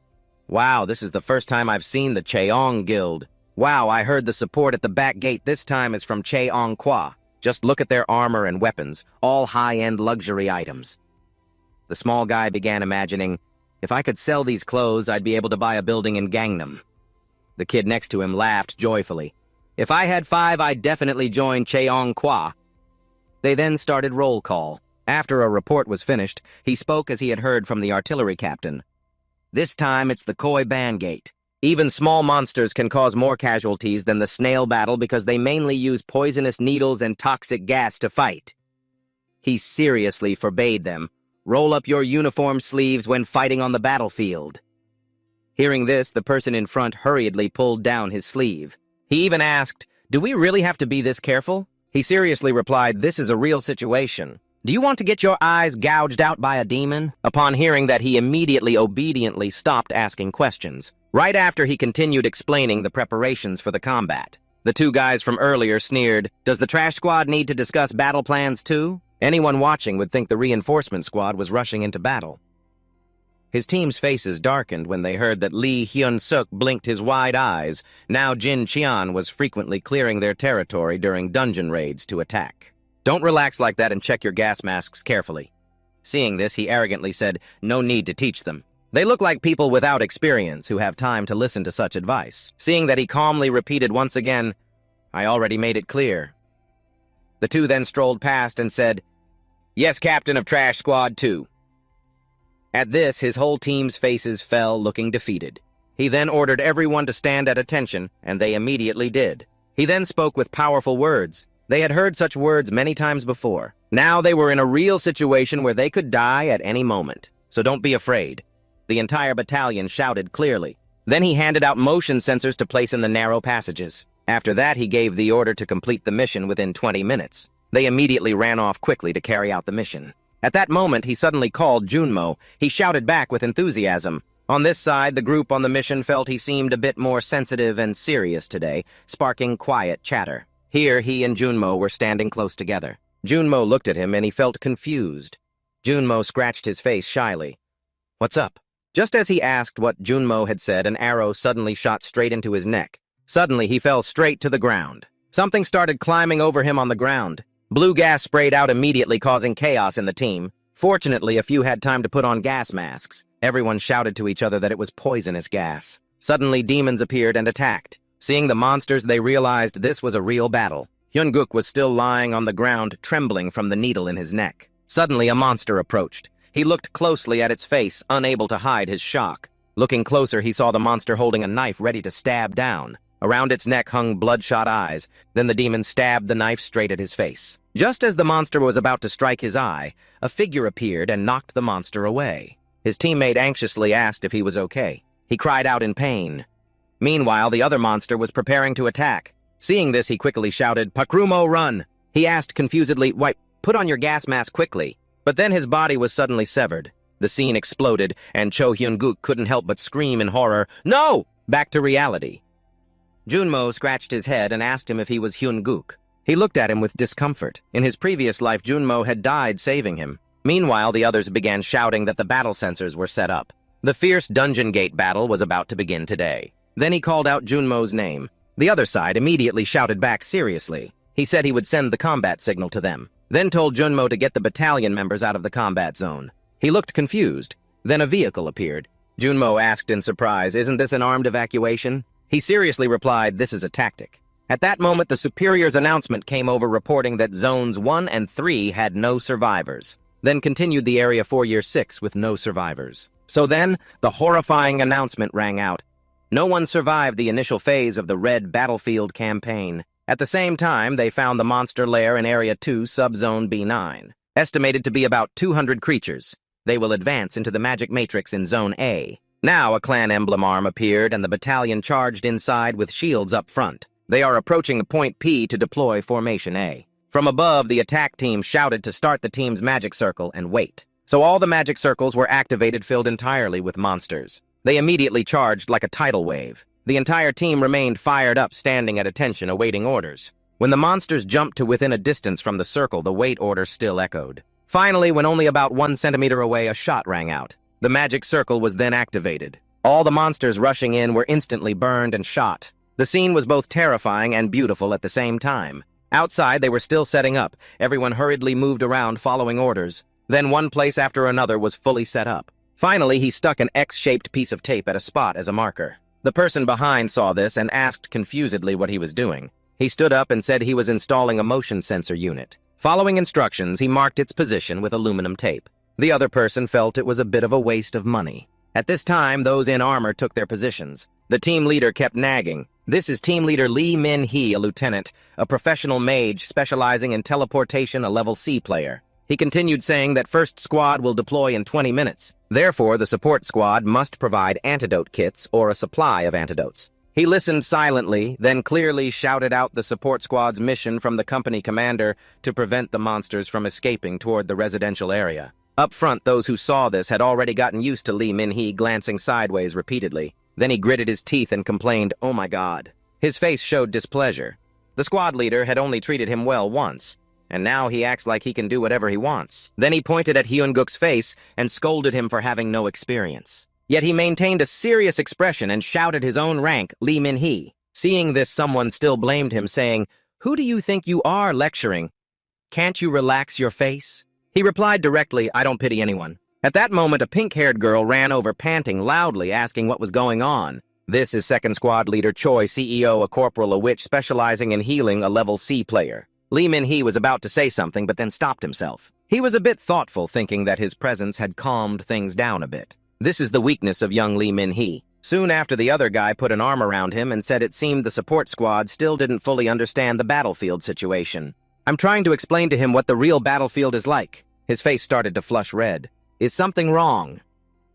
Wow, this is the first time I've seen the Cheong Guild. Wow, I heard the support at the back gate this time is from Cheong Kwa. Just look at their armor and weapons, all high-end luxury items. The small guy began imagining, if I could sell these clothes, I'd be able to buy a building in Gangnam. The kid next to him laughed joyfully. If I had 5, I'd definitely join Cheong Kwa. They then started roll call. After a report was finished, he spoke as he had heard from the artillery captain. This time it's the Koi Ban Gate. Even small monsters can cause more casualties than the snail battle because they mainly use poisonous needles and toxic gas to fight. He seriously forbade them. Roll up your uniform sleeves when fighting on the battlefield. Hearing this, the person in front hurriedly pulled down his sleeve. He even asked, "Do we really have to be this careful?" He seriously replied, "This is a real situation. Do you want to get your eyes gouged out by a demon?" Upon hearing that, he immediately obediently stopped asking questions. Right after, he continued explaining the preparations for the combat. The 2 guys from earlier sneered, "Does the trash squad need to discuss battle plans too?" Anyone watching would think the reinforcement squad was rushing into battle. His team's faces darkened when they heard that Lee Hyun-suk blinked his wide eyes. Now Jin Cheon was frequently clearing their territory during dungeon raids to attack. "Don't relax like that and check your gas masks carefully." Seeing this, he arrogantly said, "No need to teach them. They look like people without experience who have time to listen to such advice." Seeing that, he calmly repeated once again, "I already made it clear." The 2 then strolled past and said, "Yes, Captain of Trash Squad 2. At this, his whole team's faces fell, looking defeated. He then ordered everyone to stand at attention, and they immediately did. He then spoke with powerful words. They had heard such words many times before. Now they were in a real situation where they could die at any moment. So don't be afraid. The entire battalion shouted clearly. Then he handed out motion sensors to place in the narrow passages. After that, he gave the order to complete the mission within 20 minutes. They immediately ran off quickly to carry out the mission. At that moment, he suddenly called Junmo. He shouted back with enthusiasm. On this side, the group on the mission felt he seemed a bit more sensitive and serious today, sparking quiet chatter. Here, he and Junmo were standing close together. Junmo looked at him and he felt confused. Junmo scratched his face shyly. "What's up?" Just as he asked what Junmo had said, an arrow suddenly shot straight into his neck. Suddenly, he fell straight to the ground. Something started climbing over him on the ground. Blue gas sprayed out immediately, causing chaos in the team. Fortunately, a few had time to put on gas masks. Everyone shouted to each other that it was poisonous gas. Suddenly, demons appeared and attacked. Seeing the monsters, they realized this was a real battle. Hyun-guk was still lying on the ground, trembling from the needle in his neck. Suddenly, a monster approached. He looked closely at its face, unable to hide his shock. Looking closer, he saw the monster holding a knife ready to stab down. Around its neck hung bloodshot eyes. Then the demon stabbed the knife straight at his face. Just as the monster was about to strike his eye, a figure appeared and knocked the monster away. His teammate anxiously asked if he was okay. He cried out in pain. Meanwhile, the other monster was preparing to attack. Seeing this, he quickly shouted, "Pakrumo, run!" He asked confusedly, "Why, put on your gas mask quickly." But then his body was suddenly severed. The scene exploded, and Cho Hyun-guk couldn't help but scream in horror, "No!" Back to reality. Junmo scratched his head and asked him if he was Hyun-guk. He looked at him with discomfort. In his previous life, Junmo had died saving him. Meanwhile, the others began shouting that the battle sensors were set up. The fierce dungeon gate battle was about to begin today. Then he called out Junmo's name. The other side immediately shouted back seriously. He said he would send the combat signal to them, then told Junmo to get the battalion members out of the combat zone. He looked confused. Then a vehicle appeared. Junmo asked in surprise, "Isn't this an armed evacuation?" He seriously replied, "This is a tactic." At that moment, the superior's announcement came over reporting that Zones 1 and 3 had no survivors. Then continued the Area 4 Year 6 with no survivors. So then, the horrifying announcement rang out. No one survived the initial phase of the Red Battlefield campaign. At the same time, they found the monster lair in Area 2, Subzone B9, estimated to be about 200 creatures. They will advance into the Magic Matrix in Zone A. Now a clan emblem arm appeared and the battalion charged inside with shields up front. They are approaching Point P to deploy Formation A. From above, the attack team shouted to start the team's magic circle and wait. So all the magic circles were activated, filled entirely with monsters. They immediately charged like a tidal wave. The entire team remained fired up, standing at attention, awaiting orders. When the monsters jumped to within a distance from the circle, the wait order still echoed. Finally, when only about 1 centimeter away, a shot rang out. The magic circle was then activated. All the monsters rushing in were instantly burned and shot. The scene was both terrifying and beautiful at the same time. Outside, they were still setting up. Everyone hurriedly moved around, following orders. Then one place after another was fully set up. Finally, he stuck an X-shaped piece of tape at a spot as a marker. The person behind saw this and asked confusedly what he was doing. He stood up and said he was installing a motion sensor unit. Following instructions, he marked its position with aluminum tape. The other person felt it was a bit of a waste of money. At this time, those in armor took their positions. The team leader kept nagging. This is Team Leader Lee Min-hee, a lieutenant, a professional mage specializing in teleportation, a level C player. He continued saying that first squad will deploy in 20 minutes. Therefore, the support squad must provide antidote kits or a supply of antidotes. He listened silently, then clearly shouted out the support squad's mission from the company commander to prevent the monsters from escaping toward the residential area. Up front, those who saw this had already gotten used to Lee Min-hee glancing sideways repeatedly. Then he gritted his teeth and complained, "Oh my God." His face showed displeasure. The squad leader had only treated him well once, and now he acts like he can do whatever he wants. Then he pointed at Hyun-guk's face and scolded him for having no experience. Yet he maintained a serious expression and shouted his own rank, Lee Min-hee. Seeing this, someone still blamed him, saying, "Who do you think you are lecturing? Can't you relax your face?" He replied directly, "I don't pity anyone." At that moment, a pink-haired girl ran over panting loudly, asking what was going on. This is second squad leader Choi, CEO, a corporal, a witch specializing in healing, a level C player. Lee Min-hee was about to say something, but then stopped himself. He was a bit thoughtful, thinking that his presence had calmed things down a bit. This is the weakness of young Lee Min-hee. Soon after, the other guy put an arm around him and said it seemed the support squad still didn't fully understand the battlefield situation. "I'm trying to explain to him what the real battlefield is like." His face started to flush red. "Is something wrong?"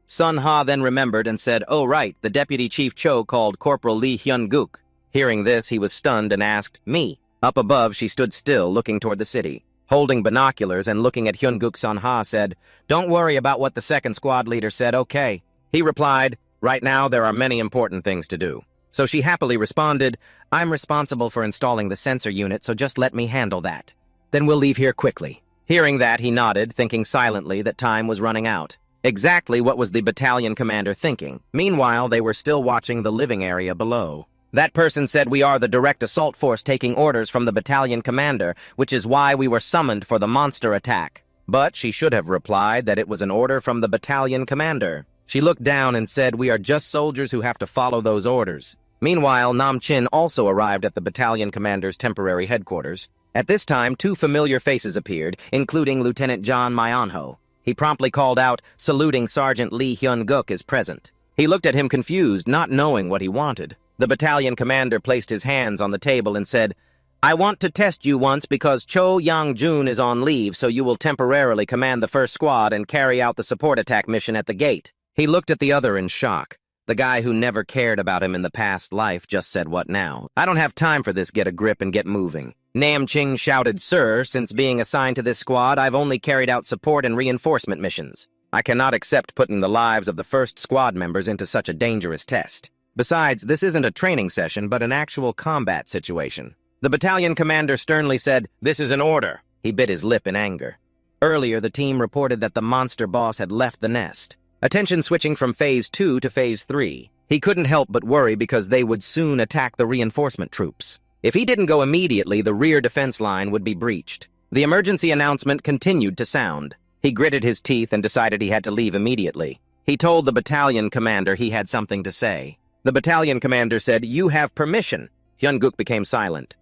Sun Ha then remembered and said, "Oh right, the Deputy Chief Cho called Corporal Lee Hyun-guk." Hearing this, he was stunned and asked, "Me?" Up above, she stood still, looking toward the city. Holding binoculars and looking at Hyun-guk, Sun Ha said, "Don't worry about what the second squad leader said, okay?" He replied, "Right now there are many important things to do." So she happily responded, "I'm responsible for installing the sensor unit, so just let me handle that. Then we'll leave here quickly." Hearing that, he nodded, thinking silently that time was running out. Exactly what was the battalion commander thinking? Meanwhile, they were still watching the living area below. That person said, "We are the direct assault force taking orders from the battalion commander, which is why we were summoned for the monster attack." But she should have replied that it was an order from the battalion commander. She looked down and said, "We are just soldiers who have to follow those orders." Meanwhile, Nam Chin also arrived at the battalion commander's temporary headquarters. At this time, 2 familiar faces appeared, including Lieutenant John Myanho. He promptly called out, saluting Sergeant Lee Hyun-guk as present. He looked at him confused, not knowing what he wanted. The battalion commander placed his hands on the table and said, "I want to test you once because Cho Yang-jun is on leave, so you will temporarily command the first squad and carry out the support attack mission at the gate." He looked at the other in shock. The guy who never cared about him in the past life just said, "What now? I don't have time for this, get a grip and get moving." Nam Ching shouted, "Sir, since being assigned to this squad, I've only carried out support and reinforcement missions. I cannot accept putting the lives of the first squad members into such a dangerous test. Besides, this isn't a training session, but an actual combat situation." The battalion commander sternly said, "This is an order." He bit his lip in anger. Earlier, the team reported that the monster boss had left the nest. Attention switching from Phase 2 to Phase 3. He couldn't help but worry because they would soon attack the reinforcement troops. If he didn't go immediately, the rear defense line would be breached. The emergency announcement continued to sound. He gritted his teeth and decided he had to leave immediately. He told the battalion commander he had something to say. The battalion commander said, "You have permission." Hyun-guk became silent.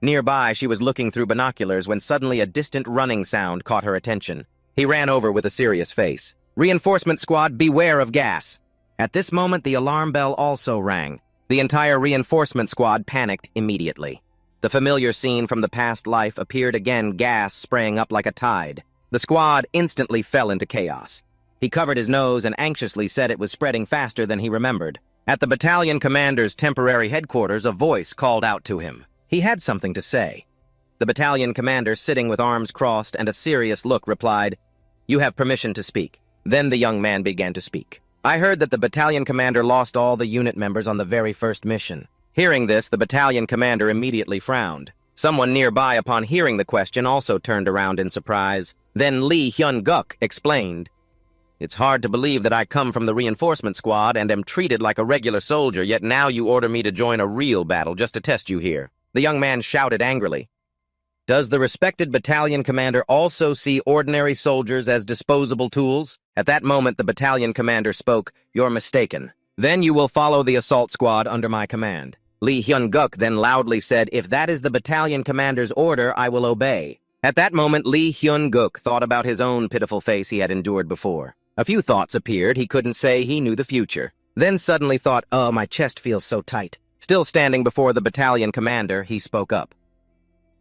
Nearby, she was looking through binoculars when suddenly a distant running sound caught her attention. He ran over with a serious face. "Reinforcement squad, beware of gas." At this moment, the alarm bell also rang. The entire reinforcement squad panicked immediately. The familiar scene from the past life appeared again, gas spraying up like a tide. The squad instantly fell into chaos. He covered his nose and anxiously said it was spreading faster than he remembered. At the battalion commander's temporary headquarters, a voice called out to him. He had something to say. The battalion commander, sitting with arms crossed and a serious look, replied, "You have permission to speak." Then the young man began to speak. I heard that the battalion commander lost all the unit members on the very first mission. Hearing this, the battalion commander immediately frowned. Someone nearby, upon hearing the question, also turned around in surprise. Then Lee Hyun-guk explained, "It's hard to believe that I come from the reinforcement squad and am treated like a regular soldier, yet now you order me to join a real battle just to test you here." The young man shouted angrily. "Does the respected battalion commander also see ordinary soldiers as disposable tools?" At that moment, the battalion commander spoke, "You're mistaken. Then you will follow the assault squad under my command." Lee Hyun-guk then loudly said, "If that is the battalion commander's order, I will obey." At that moment, Lee Hyun-guk thought about his own pitiful face he had endured before. A few thoughts appeared. He couldn't say he knew the future. Then suddenly thought, "Oh, my chest feels so tight." Still standing before the battalion commander, he spoke up.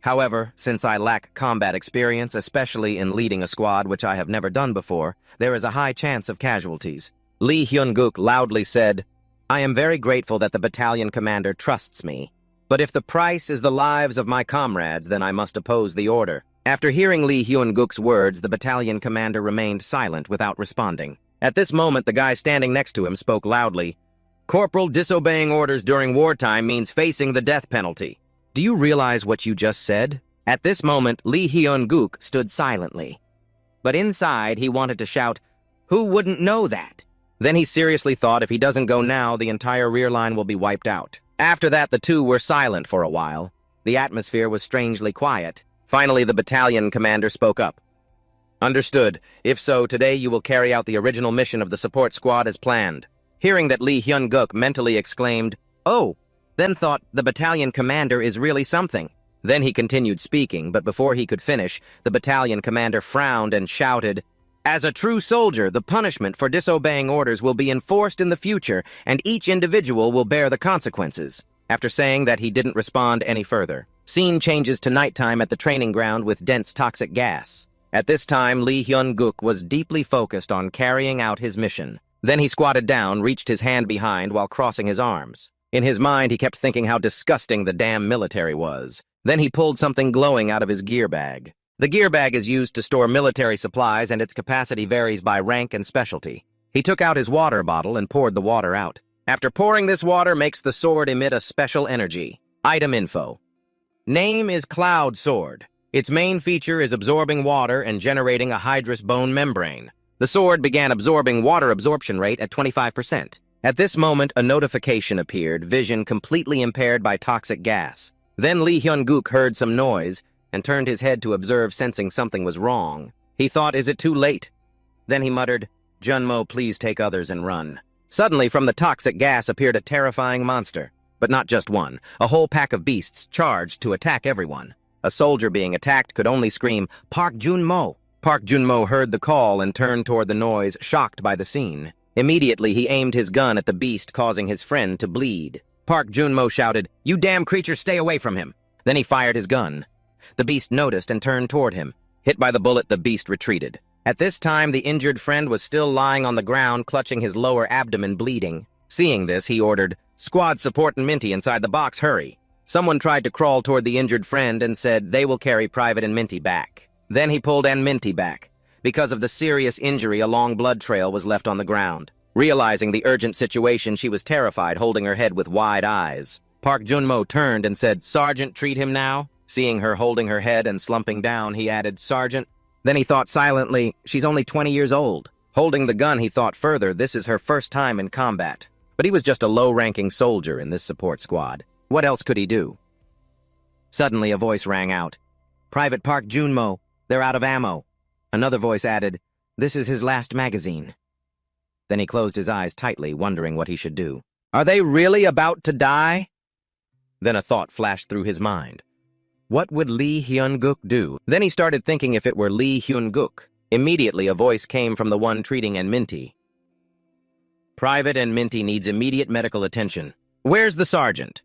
"However, since I lack combat experience, especially in leading a squad which I have never done before, there is a high chance of casualties." Lee Hyun-guk loudly said, "I am very grateful that the battalion commander trusts me. But if the price is the lives of my comrades, then I must oppose the order." After hearing Lee Hyun-guk's words, the battalion commander remained silent without responding. At this moment, the guy standing next to him spoke loudly. "Corporal, disobeying orders during wartime means facing the death penalty. Do you realize what you just said?" At this moment, Lee Hyun-guk stood silently. But inside, he wanted to shout, "Who wouldn't know that?" Then he seriously thought, if he doesn't go now, the entire rear line will be wiped out. After that, the two were silent for a while. The atmosphere was strangely quiet. Finally, the battalion commander spoke up. "Understood. If so, today you will carry out the original mission of the support squad as planned." Hearing that, Lee Hyun-guk mentally exclaimed, "Oh," then thought, the battalion commander is really something. Then he continued speaking, but before he could finish, the battalion commander frowned and shouted, "As a true soldier, the punishment for disobeying orders will be enforced in the future, and each individual will bear the consequences." After saying that, he didn't respond any further. Scene changes to nighttime at the training ground with dense toxic gas. At this time, Lee Hyun-guk was deeply focused on carrying out his mission. Then he squatted down, reached his hand behind while crossing his arms. In his mind, he kept thinking how disgusting the damn military was. Then he pulled something glowing out of his gear bag. The gear bag is used to store military supplies, and its capacity varies by rank and specialty. He took out his water bottle and poured the water out. After pouring this water, makes the sword emit a special energy. Item info. Name is Cloud Sword. Its main feature is absorbing water and generating a hydrous bone membrane. The sword began absorbing water absorption rate at 25%. At this moment, a notification appeared, vision completely impaired by toxic gas. Then Lee Hyun-guk heard some noise and turned his head to observe, sensing something was wrong. He thought, is it too late? Then he muttered, "Junmo, please take others and run." Suddenly, from the toxic gas appeared a terrifying monster. But not just one. A whole pack of beasts charged to attack everyone. A soldier being attacked could only scream, "Park Junmo." Park Junmo heard the call and turned toward the noise, shocked by the scene. Immediately, he aimed his gun at the beast, causing his friend to bleed. Park Junmo shouted, "You damn creature, stay away from him." Then he fired his gun. The beast noticed and turned toward him. Hit by the bullet, the beast retreated. At this time, the injured friend was still lying on the ground, clutching his lower abdomen, bleeding. Seeing this, he ordered, "Squad support and Minty inside the box, hurry." Someone tried to crawl toward the injured friend and said they will carry Private and Minty back. Then he pulled Ann Minty back. Because of the serious injury, a long blood trail was left on the ground. Realizing the urgent situation, she was terrified, holding her head with wide eyes. Park Junmo turned and said, "Sergeant, treat him now." Seeing her holding her head and slumping down, he added, "Sergeant." Then he thought silently, she's only 20 years old. Holding the gun, he thought further, this is her first time in combat. But he was just a low-ranking soldier in this support squad. What else could he do? Suddenly, a voice rang out. "Private Park Junmo, they're out of ammo." Another voice added, "This is his last magazine." Then he closed his eyes tightly, wondering what he should do. Are they really about to die? Then a thought flashed through his mind. What would Lee Hyun-guk do? Then he started thinking if it were Lee Hyun-guk. Immediately, a voice came from the one treating Ann Minty. "Private Ann Minty needs immediate medical attention. Where's the sergeant?"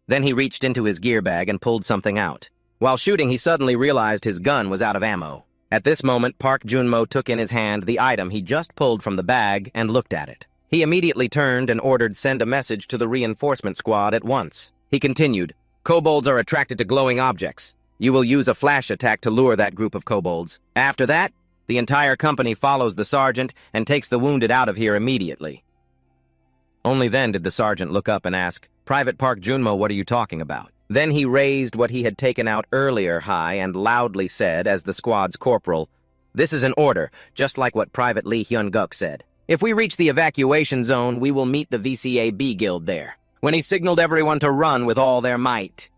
Then he reached into his gear bag and pulled something out. While shooting, he suddenly realized his gun was out of ammo. At this moment, Park Junmo took in his hand the item he just pulled from the bag and looked at it. He immediately turned and ordered send a message to the reinforcement squad at once. He continued, "Kobolds are attracted to glowing objects. You will use a flash attack to lure that group of kobolds. After that, The entire company follows the sergeant and takes the wounded out of here immediately. Only then did the sergeant look up and ask, "Private Park Junmo, what are you talking about?" Then he raised what he had taken out earlier high and loudly said, as the squad's corporal, "This is an order, just like what Private Lee Hyun-guk said. If we reach the evacuation zone, we will meet the VCAB guild there," when he signaled everyone to run with all their might.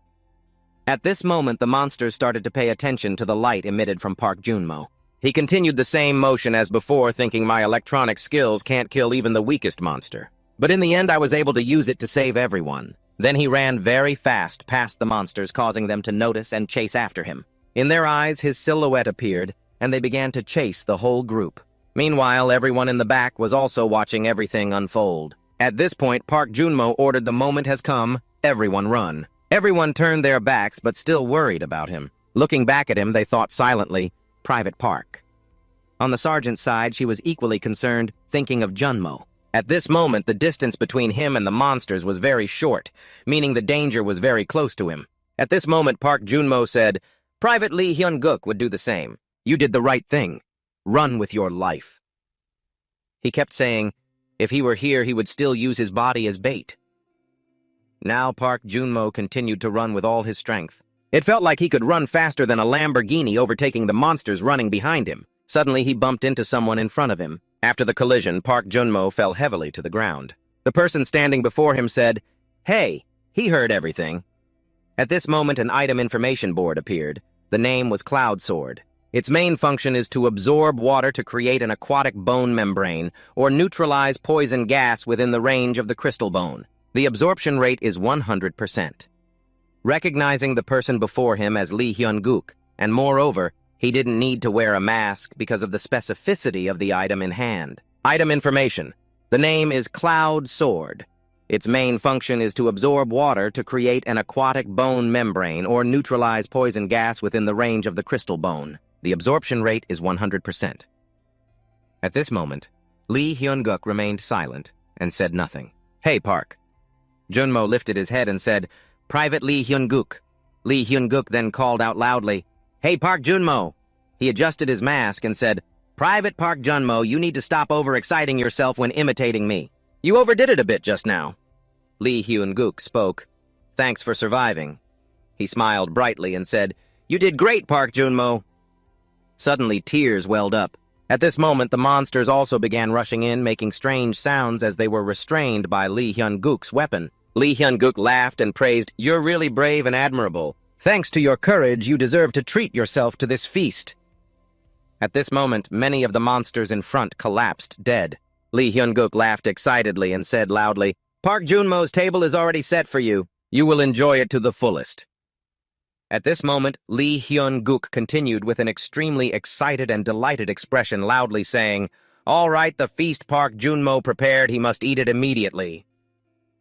At this moment, the monsters started to pay attention to the light emitted from Park Junmo. He continued the same motion as before, thinking my electronic skills can't kill even the weakest monster. But in the end, I was able to use it to save everyone. Then he ran very fast past the monsters, causing them to notice and chase after him. In their eyes, his silhouette appeared, and they began to chase the whole group. Meanwhile, everyone in the back was also watching everything unfold. At this point, Park Junmo ordered, "The moment has come, everyone run." Everyone turned their backs, but still worried about him. Looking back at him, they thought silently, "Private Park." On the sergeant's side, she was equally concerned, thinking of Junmo. At this moment, the distance between him and the monsters was very short, meaning the danger was very close to him. At this moment, Park Junmo said, "Private Lee Hyun-guk would do the same. You did the right thing. Run with your life." He kept saying, if he were here, he would still use his body as bait. Now Park Junmo continued to run with all his strength. It felt like he could run faster than a Lamborghini, overtaking the monsters running behind him. Suddenly, he bumped into someone in front of him. After the collision, Park Junmo fell heavily to the ground. The person standing before him said, "Hey, he heard everything." At this moment, an item information board appeared. The name was Cloud Sword. Its main function is to absorb water to create an aquatic bone membrane or neutralize poison gas within the range of the crystal bone. The absorption rate is 100%. Recognizing the person before him as Lee Hyun-guk, and moreover, he didn't need to wear a mask because of the specificity of the item in hand. Item information. The name is Cloud Sword. Its main function is to absorb water to create an aquatic bone membrane or neutralize poison gas within the range of the crystal bone. The absorption rate is 100%. At this moment, Lee Hyun-guk remained silent and said nothing. "Hey, Park." Junmo lifted his head and said, "Private Lee Hyun-guk." Lee Hyun-guk then called out loudly, "Hey, Park Junmo." He adjusted his mask and said, "Private Park Junmo, you need to stop overexciting yourself when imitating me. You overdid it a bit just now." Lee Hyun-guk spoke, "Thanks for surviving." He smiled brightly and said, "You did great, Park Junmo." Suddenly, tears welled up. At this moment, the monsters also began rushing in, making strange sounds as they were restrained by Lee Hyun-guk's weapon. Lee Hyun-guk laughed and praised, "You're really brave and admirable. Thanks to your courage, you deserve to treat yourself to this feast." At this moment, many of the monsters in front collapsed dead. Lee Hyun-guk laughed excitedly and said loudly, "Park Junmo's table is already set for you. You will enjoy it to the fullest." At this moment, Lee Hyun-guk continued with an extremely excited and delighted expression, loudly saying, "All right, the feast Park Junmo prepared, he must eat it immediately."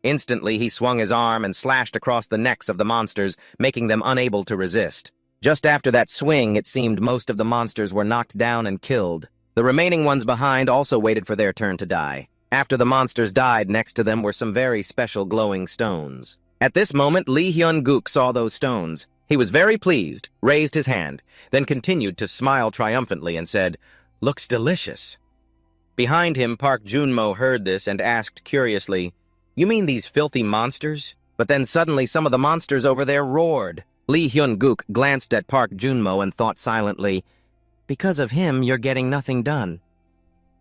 Instantly, he swung his arm and slashed across the necks of the monsters, making them unable to resist. Just after that swing, it seemed most of the monsters were knocked down and killed. The remaining ones behind also waited for their turn to die. After the monsters died, next to them were some very special glowing stones. At this moment, Lee Hyun-guk saw those stones. He was very pleased, raised his hand, then continued to smile triumphantly and said, "Looks delicious." Behind him, Park Junmo heard this and asked curiously, "You mean these filthy monsters?" But then suddenly some of the monsters over there roared. Lee Hyun-guk glanced at Park Junmo and thought silently, "Because of him, you're getting nothing done."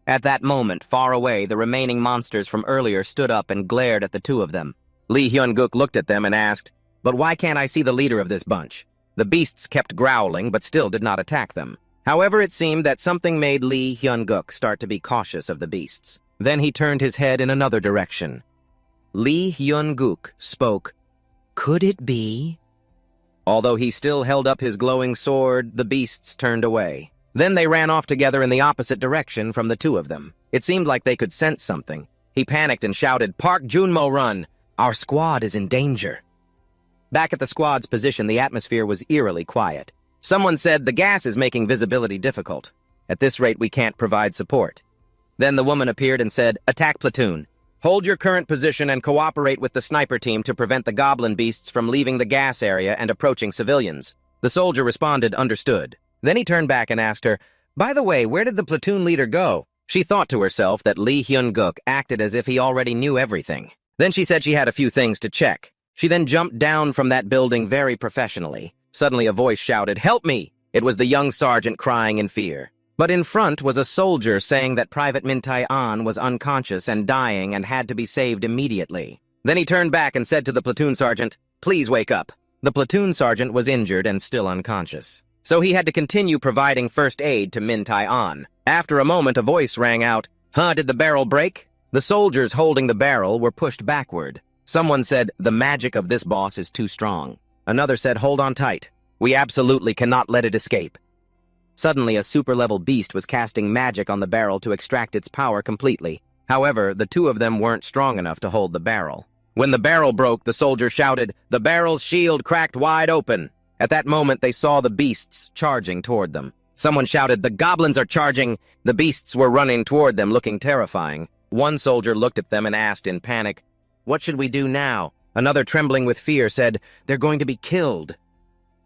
At that moment, far away, the remaining monsters from earlier stood up and glared at the two of them. Lee Hyun-guk looked at them and asked, "But why can't I see the leader of this bunch?" The beasts kept growling, but still did not attack them. However, it seemed that something made Lee Hyun-guk start to be cautious of the beasts. Then he turned his head in another direction. Lee Hyun-guk spoke, "Could it be?" Although he still held up his glowing sword, the beasts turned away. Then they ran off together in the opposite direction from the two of them. It seemed like they could sense something. He panicked and shouted, "Park Junmo, run! Our squad is in danger." Back at the squad's position, the atmosphere was eerily quiet. Someone said, "The gas is making visibility difficult. At this rate, we can't provide support." Then the woman appeared and said, "Attack platoon. Hold your current position and cooperate with the sniper team to prevent the goblin beasts from leaving the gas area and approaching civilians." The soldier responded, "Understood." Then he turned back and asked her, By the way, where did the platoon leader go? She thought to herself that Lee Hyun-guk acted as if he already knew everything. Then she said she had a few things to check. She then jumped down from that building very professionally. Suddenly a voice shouted, "Help me!" It was the young sergeant crying in fear. But in front was a soldier saying that Private Min Tai-an was unconscious and dying and had to be saved immediately. Then he turned back and said to the platoon sergeant, "Please wake up." The platoon sergeant was injured and still unconscious, so he had to continue providing first aid to Min Tai-an. After a moment, a voice rang out, "Huh, did the barrel break?" The soldiers holding the barrel were pushed backward. Someone said, "The magic of this boss is too strong." Another said, "Hold on tight. We absolutely cannot let it escape." Suddenly, a super-level beast was casting magic on the barrel to extract its power completely. However, the two of them weren't strong enough to hold the barrel. When the barrel broke, the soldier shouted, "The barrel's shield cracked wide open." At that moment, they saw the beasts charging toward them. Someone shouted, "The goblins are charging!" The beasts were running toward them, looking terrifying. One soldier looked at them and asked in panic, "What should we do now?" Another, trembling with fear, said, "They're going to be killed."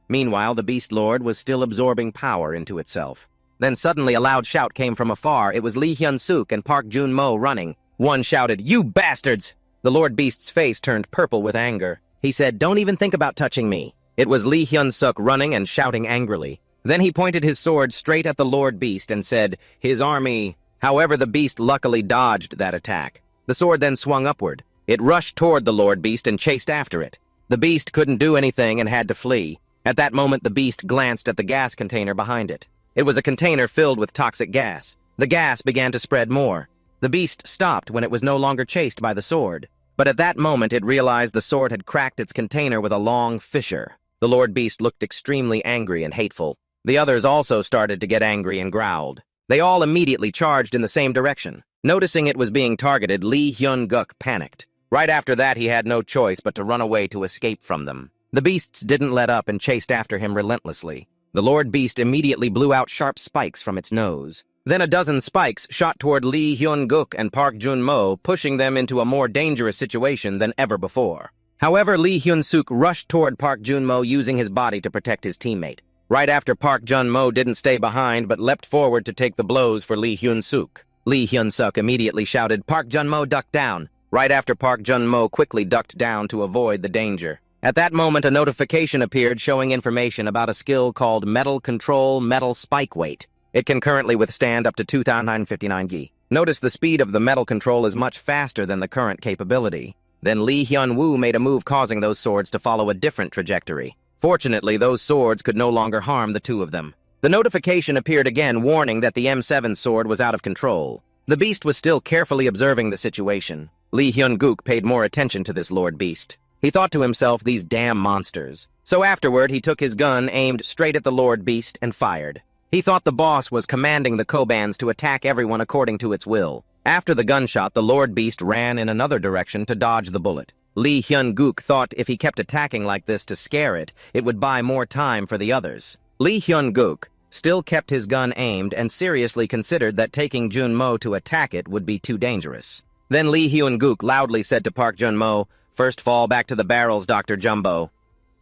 Meanwhile, the Beast Lord was still absorbing power into itself. Then suddenly a loud shout came from afar. It was Lee Hyun-suk and Park Jun-mo running. One shouted, "You bastards!" The Lord Beast's face turned purple with anger. He said, "Don't even think about touching me." It was Lee Hyun-suk running and shouting angrily. Then he pointed his sword straight at the Lord Beast and said, "His army." However, the beast luckily dodged that attack. The sword then swung upward. It rushed toward the Lord Beast and chased after it. The beast couldn't do anything and had to flee. At that moment, the beast glanced at the gas container behind it. It was a container filled with toxic gas. The gas began to spread more. The beast stopped when it was no longer chased by the sword. But at that moment, it realized the sword had cracked its container with a long fissure. The Lord Beast looked extremely angry and hateful. The others also started to get angry and growled. They all immediately charged in the same direction. Noticing it was being targeted, Lee Hyun-guk panicked. Right after that, he had no choice but to run away to escape from them. The beasts didn't let up and chased after him relentlessly. The Lord Beast immediately blew out sharp spikes from its nose. Then a dozen spikes shot toward Lee Hyun-guk and Park Jun-mo, pushing them into a more dangerous situation than ever before. However, Lee Hyun-suk rushed toward Park Jun-mo using his body to protect his teammate. Right after, Park Jun-mo didn't stay behind but leapt forward to take the blows for Lee Hyun-suk. Lee Hyun-suk immediately shouted, "Park Jun-mo, duck down." Right after, Park Jun-mo quickly ducked down to avoid the danger. At that moment, a notification appeared showing information about a skill called Metal Control Metal Spike Weight. It can currently withstand up to 2,959 Gi. Notice the speed of the metal control is much faster than the current capability. Then Lee Hyun-woo made a move causing those swords to follow a different trajectory. Fortunately, those swords could no longer harm the two of them. The notification appeared again, warning that the M7 sword was out of control. The beast was still carefully observing the situation. Lee Hyun-guk paid more attention to this Lord Beast. He thought to himself, "These damn monsters." So afterward, he took his gun, aimed straight at the Lord Beast, and fired. He thought the boss was commanding the Kobans to attack everyone according to its will. After the gunshot, the Lord Beast ran in another direction to dodge the bullet. Lee Hyun-guk thought if he kept attacking like this to scare it, it would buy more time for the others. Lee Hyun-guk still kept his gun aimed and seriously considered that taking Jun-mo to attack it would be too dangerous. Then Lee Hyun-guk loudly said to Park Jun-mo, "First fall back to the barrels, Dr. Jumbo."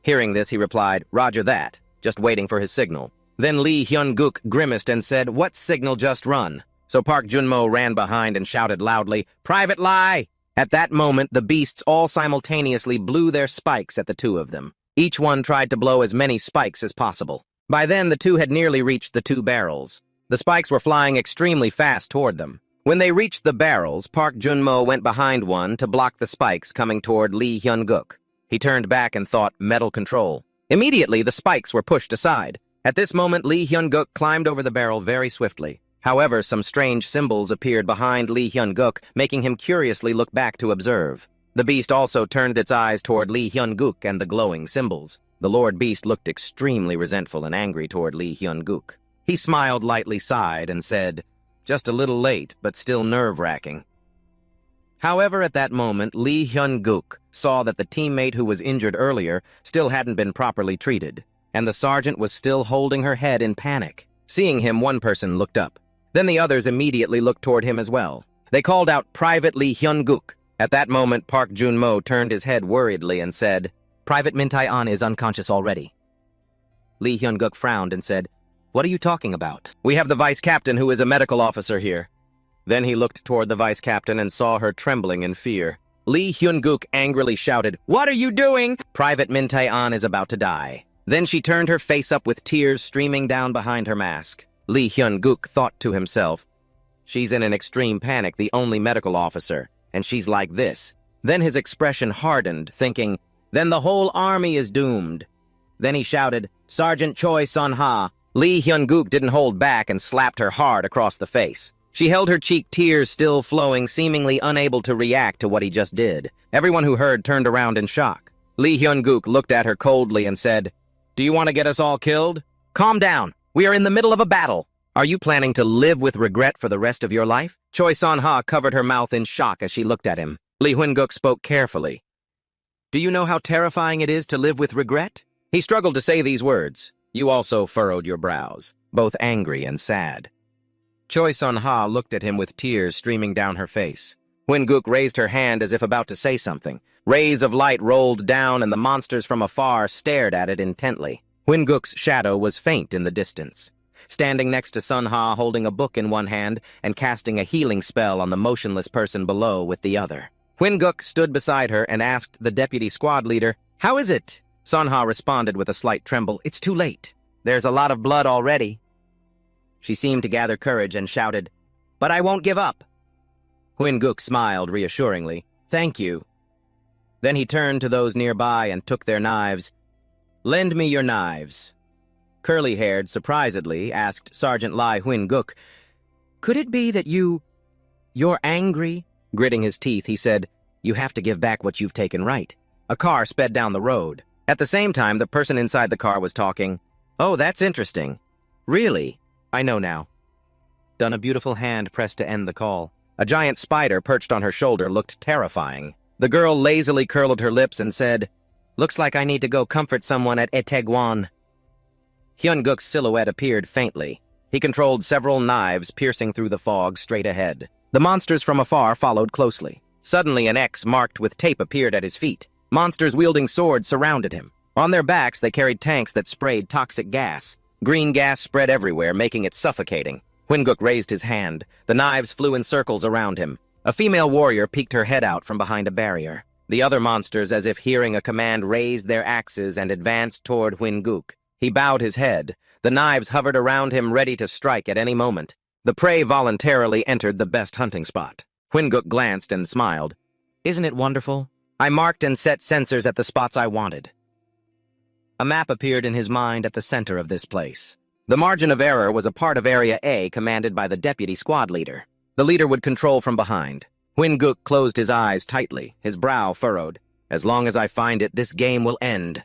Hearing this, he replied, "Roger that," just waiting for his signal. Then Lee Hyun-guk grimaced and said, "What signal just run?" So Park Jun-mo ran behind and shouted loudly, "Private Lie!" At that moment, the beasts all simultaneously blew their spikes at the two of them. Each one tried to blow as many spikes as possible. By then, the two had nearly reached the two barrels. The spikes were flying extremely fast toward them. When they reached the barrels, Park Jun-mo went behind one to block the spikes coming toward Lee Hyun-guk. He turned back and thought, "Metal control." Immediately, the spikes were pushed aside. At this moment, Lee Hyun-guk climbed over the barrel very swiftly. However, some strange symbols appeared behind Lee Hyun-guk, making him curiously look back to observe. The beast also turned its eyes toward Lee Hyun-guk and the glowing symbols. The Lord Beast looked extremely resentful and angry toward Lee Hyun-guk. He smiled, lightly sighed, and said, "Just a little late, but still nerve-wracking." However, at that moment, Lee Hyun-guk saw that the teammate who was injured earlier still hadn't been properly treated, and the sergeant was still holding her head in panic. Seeing him, one person looked up. Then the others immediately looked toward him as well. They called out, "Private Lee Hyun-guk." At that moment, Park Jun-mo turned his head worriedly and said, "Private Min Tai-an is unconscious already." Lee Hyun-guk frowned and said, What are you talking about? We have the vice captain who is a medical officer here. Then he looked toward the vice captain and saw her trembling in fear. Lee Hyun-guk angrily shouted, "What are you doing? Private Min Tae-an is about to die." Then she turned her face up with tears streaming down behind her mask. Lee Hyun-guk thought to himself, "She's in an extreme panic, the only medical officer, and she's like this." Then his expression hardened, thinking, "Then the whole army is doomed." Then he shouted, "Sergeant Choi Sun-ha." Lee Hyun-guk didn't hold back and slapped her hard across the face. She held her cheek, tears still flowing, seemingly unable to react to what he just did. Everyone who heard turned around in shock. Lee Hyun-guk looked at her coldly and said, "Do you want to get us all killed? Calm down. We are in the middle of a battle. Are you planning to live with regret for the rest of your life?" Choi Sun-ha covered her mouth in shock as she looked at him. Lee Hyun-guk spoke carefully. "Do you know how terrifying it is to live with regret?" He struggled to say these words. You also furrowed your brows, both angry and sad. Choi Sun-ha looked at him with tears streaming down her face. Hyun-guk raised her hand as if about to say something. Rays of light rolled down and the monsters from afar stared at it intently. Hyun-guk's shadow was faint in the distance, standing next to Sun-ha holding a book in one hand and casting a healing spell on the motionless person below with the other. Hyun-guk stood beside her and asked the deputy squad leader, "How is it?" Sun-ha responded with a slight tremble, "It's too late. There's a lot of blood already." She seemed to gather courage and shouted, "But I won't give up." Hyun-guk smiled reassuringly, "Thank you." Then he turned to those nearby and took their knives. "Lend me your knives." Curly-haired, surprisedly, asked Sergeant Lee Hyun-guk, "Could it be that you're angry?" Gritting his teeth, he said, "You have to give back what you've taken, right?" A car sped down the road. At the same time, the person inside the car was talking. "Oh, that's interesting. Really? I know now." Done. A beautiful hand pressed to end the call. A giant spider perched on her shoulder looked terrifying. The girl lazily curled her lips and said, "Looks like I need to go comfort someone at Itaewon." Hyun-guk's silhouette appeared faintly. He controlled several knives piercing through the fog straight ahead. The monsters from afar followed closely. Suddenly, an X marked with tape appeared at his feet. Monsters wielding swords surrounded him. On their backs, they carried tanks that sprayed toxic gas. Green gas spread everywhere, making it suffocating. Hyun-guk raised his hand. The knives flew in circles around him. A female warrior peeked her head out from behind a barrier. The other monsters, as if hearing a command, raised their axes and advanced toward Hyun-guk. He bowed his head. The knives hovered around him, ready to strike at any moment. The prey voluntarily entered the best hunting spot. Hyun-guk glanced and smiled. "Isn't it wonderful? I marked and set sensors at the spots I wanted." A map appeared in his mind at the center of this place. The margin of error was a part of Area A commanded by the deputy squad leader. The leader would control from behind. Hyun-guk closed his eyes tightly, his brow furrowed. "As long as I find it, this game will end."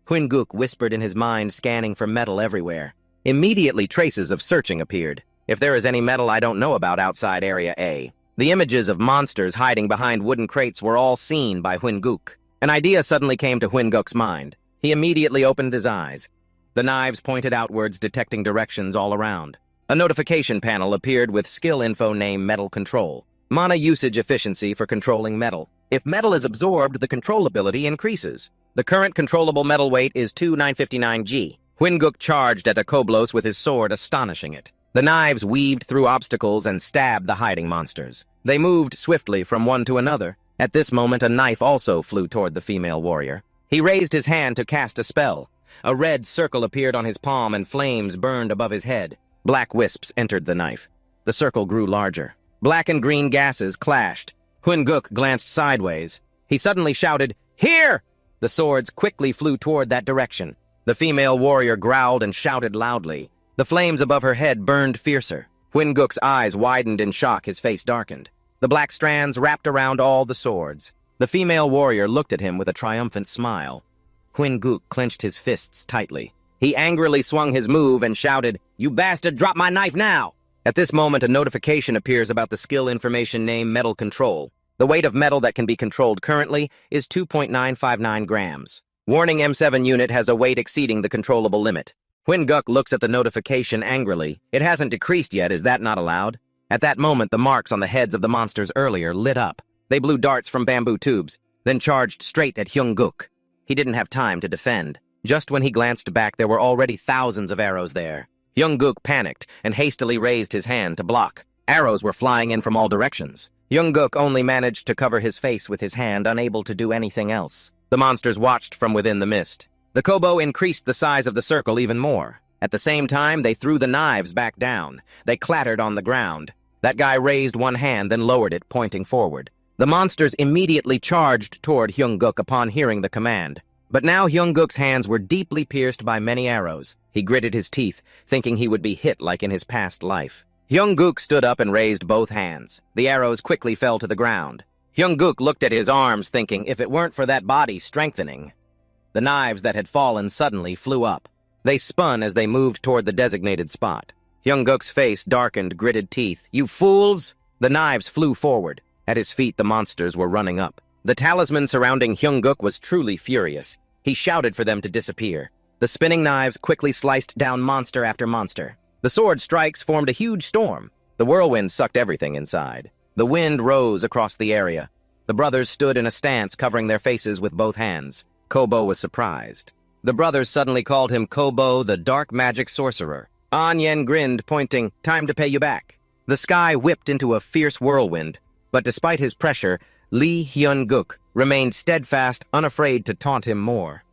Hyun-guk whispered in his mind, scanning for metal everywhere. Immediately, traces of searching appeared. If there is any metal I don't know about outside Area A. The images of monsters hiding behind wooden crates were all seen by Hyun-guk. An idea suddenly came to Hyun-guk's mind. He immediately opened his eyes. The knives pointed outwards, detecting directions all around. A notification panel appeared with skill info name Metal Control. Mana usage efficiency for controlling metal. If metal is absorbed, the control ability increases. The current controllable metal weight is 2959 G. Hyun-guk charged at a Koblos with his sword, astonishing it. The knives weaved through obstacles and stabbed the hiding monsters. They moved swiftly from one to another. At this moment, a knife also flew toward the female warrior. He raised his hand to cast a spell. A red circle appeared on his palm and flames burned above his head. Black wisps entered the knife. The circle grew larger. Black and green gases clashed. Hyun-guk glanced sideways. He suddenly shouted, "Here!" The swords quickly flew toward that direction. The female warrior growled and shouted loudly. The flames above her head burned fiercer. Hyun-guk's eyes widened in shock, his face darkened. The black strands wrapped around all the swords. The female warrior looked at him with a triumphant smile. Hyun-guk clenched his fists tightly. He angrily swung his move and shouted, "You bastard, drop my knife now!" At this moment, a notification appears about the skill information name Metal Control. The weight of metal that can be controlled currently is 2.959 grams. Warning, M7 unit has a weight exceeding the controllable limit. Hyun-guk looks at the notification angrily. It hasn't decreased yet, is that not allowed? At that moment, the marks on the heads of the monsters earlier lit up. They blew darts from bamboo tubes, then charged straight at Hyun-guk. He didn't have time to defend. Just when he glanced back, there were already thousands of arrows there. Hyung-guk panicked and hastily raised his hand to block. Arrows were flying in from all directions. Hyung-guk only managed to cover his face with his hand, unable to do anything else. The monsters watched from within the mist. The kobo increased the size of the circle even more. At the same time, they threw the knives back down. They clattered on the ground. That guy raised one hand, then lowered it, pointing forward. The monsters immediately charged toward Hyung-guk upon hearing the command. But now Hyung-guk's hands were deeply pierced by many arrows. He gritted his teeth, thinking he would be hit like in his past life. Hyung-guk stood up and raised both hands. The arrows quickly fell to the ground. Hyung-guk looked at his arms, thinking if it weren't for that body strengthening. The knives that had fallen suddenly flew up. They spun as they moved toward the designated spot. Hyung-guk's face darkened, gritted teeth. "You fools!" The knives flew forward. At his feet, the monsters were running up. The talisman surrounding Hyung-guk was truly furious. He shouted for them to disappear. The spinning knives quickly sliced down monster after monster. The sword strikes formed a huge storm. The whirlwind sucked everything inside. The wind rose across the area. The brothers stood in a stance, covering their faces with both hands. Kobo was surprised. The brothers suddenly called him Kobo, the dark magic sorcerer. An Yen grinned, pointing, "Time to pay you back." The sky whipped into a fierce whirlwind, but despite his pressure, Lee Hyun-guk remained steadfast, unafraid to taunt him more.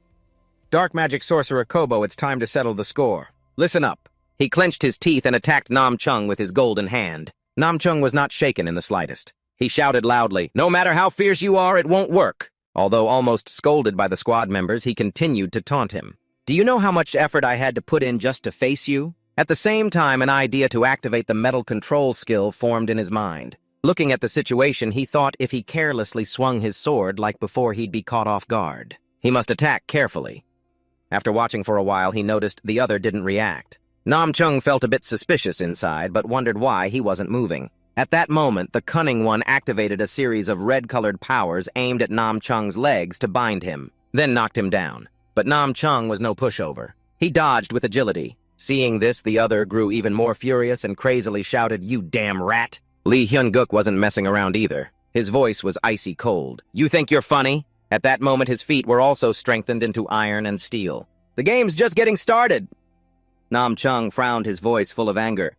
"Dark magic sorcerer Kobo, it's time to settle the score. Listen up." He clenched his teeth and attacked Nam Chung with his golden hand. Nam Chung was not shaken in the slightest. He shouted loudly, "No matter how fierce you are, it won't work." Although almost scolded by the squad members, he continued to taunt him. "Do you know how much effort I had to put in just to face you?" At the same time, an idea to activate the metal control skill formed in his mind. Looking at the situation, he thought if he carelessly swung his sword like before, he'd be caught off guard. He must attack carefully. After watching for a while, he noticed the other didn't react. Nam Chung felt a bit suspicious inside, but wondered why he wasn't moving. At that moment, the cunning one activated a series of red-colored powers aimed at Nam Chung's legs to bind him, then knocked him down. But Nam Chung was no pushover. He dodged with agility. Seeing this, the other grew even more furious and crazily shouted, "You damn rat!" Lee Hyun-guk wasn't messing around either. His voice was icy cold. "You think you're funny?" At that moment, his feet were also strengthened into iron and steel. "The game's just getting started." Nam Chung frowned, his voice full of anger.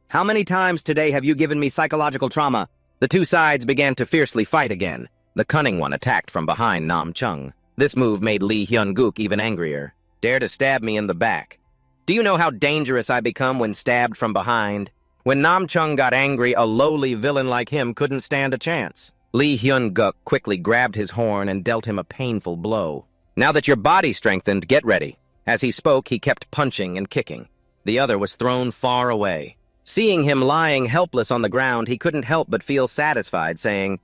"How many times today have you given me psychological trauma?" The two sides began to fiercely fight again. The cunning one attacked from behind Nam Chung. This move made Lee Hyun-guk even angrier. "Dare to stab me in the back. Do you know how dangerous I become when stabbed from behind?" When Nam Chung got angry, a lowly villain like him couldn't stand a chance. Lee Hyun-guk quickly grabbed his horn and dealt him a painful blow. "Now that your body's strengthened, get ready." As he spoke, he kept punching and kicking. The other was thrown far away. Seeing him lying helpless on the ground, he couldn't help but feel satisfied, saying,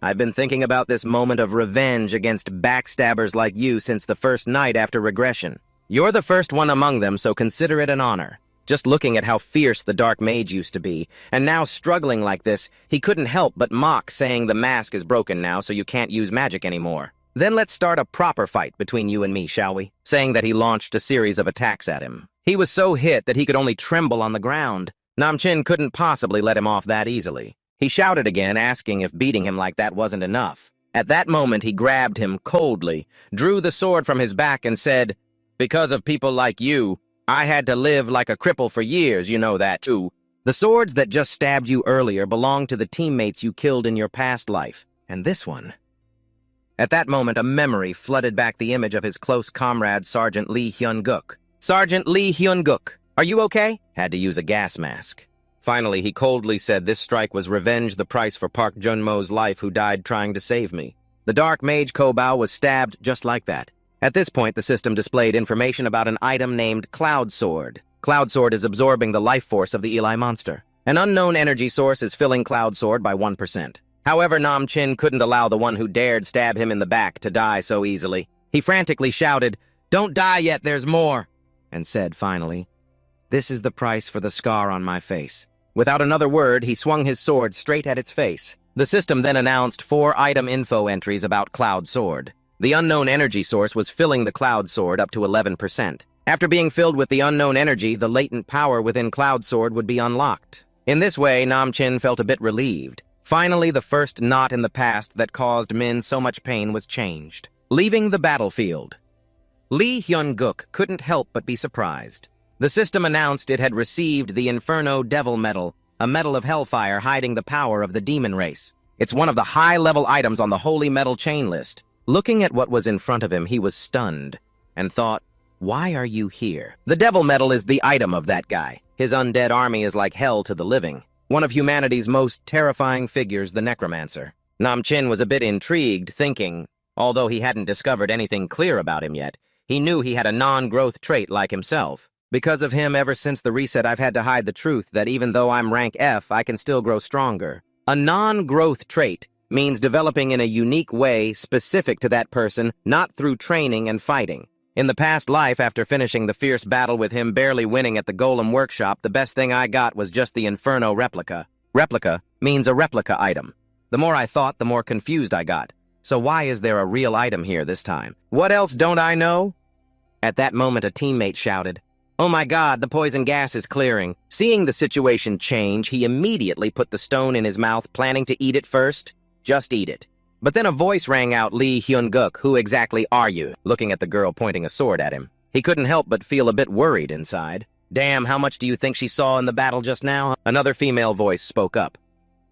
"I've been thinking about this moment of revenge against backstabbers like you since the first night after regression. You're the first one among them, so consider it an honor." Just looking at how fierce the Dark Mage used to be, and now struggling like this, he couldn't help but mock, saying the mask is broken now, so you can't use magic anymore. "Then let's start a proper fight between you and me, shall we?" Saying that, he launched a series of attacks at him. He was so hit that he could only tremble on the ground. Nam Chin couldn't possibly let him off that easily. He shouted again, asking if beating him like that wasn't enough. At that moment, he grabbed him coldly, drew the sword from his back, and said, "Because of people like you, I had to live like a cripple for years, you know that too. The swords that just stabbed you earlier belong to the teammates you killed in your past life, and this one." At that moment, a memory flooded back the image of his close comrade, Sergeant Lee Hyun-guk. "Sergeant Lee Hyun-guk, are you okay?" Had to use a gas mask. Finally, he coldly said this strike was revenge, the price for Park Jun-mo's life, who died trying to save me. The Dark Mage Kobao was stabbed just like that. At this point, the system displayed information about an item named Cloud Sword. Cloud Sword is absorbing the life force of the Eli monster. An unknown energy source is filling Cloud Sword by 1%. However, Nam Chin couldn't allow the one who dared stab him in the back to die so easily. He frantically shouted, "Don't die yet, there's more!" and said finally, "This is the price for the scar on my face." Without another word, he swung his sword straight at its face. The system then announced 4 item info entries about Cloud Sword. The unknown energy source was filling the Cloud Sword up to 11%. After being filled with the unknown energy, the latent power within Cloud Sword would be unlocked. In this way, Nam Chin felt a bit relieved. Finally, the first knot in the past that caused Min so much pain was changed. Leaving the battlefield, Lee Hyun-guk couldn't help but be surprised. The system announced it had received the Inferno Devil Medal, a medal of hellfire hiding the power of the demon race. It's one of the high-level items on the holy medal chain list. Looking at what was in front of him, he was stunned and thought, why are you here? The Devil Medal is the item of that guy. His undead army is like hell to the living. One of humanity's most terrifying figures, the Necromancer. Nam Chin was a bit intrigued, thinking, although he hadn't discovered anything clear about him yet, he knew he had a non-growth trait like himself. Because of him, ever since the reset, I've had to hide the truth that even though I'm rank F, I can still grow stronger. A non-growth trait means developing in a unique way specific to that person, not through training and fighting. In the past life, after finishing the fierce battle with him barely winning at the Golem workshop, the best thing I got was just the Inferno replica. Replica means a replica item. The more I thought, the more confused I got. So why is there a real item here this time? What else don't I know? At that moment, a teammate shouted, "Oh my God, the poison gas is clearing." Seeing the situation change, he immediately put the stone in his mouth, planning to eat it first. Just eat it. But then a voice rang out, "Lee Hyun-guk, who exactly are you?" Looking at the girl pointing a sword at him. He couldn't help but feel a bit worried inside. "Damn, how much do you think she saw in the battle just now?" Another female voice spoke up.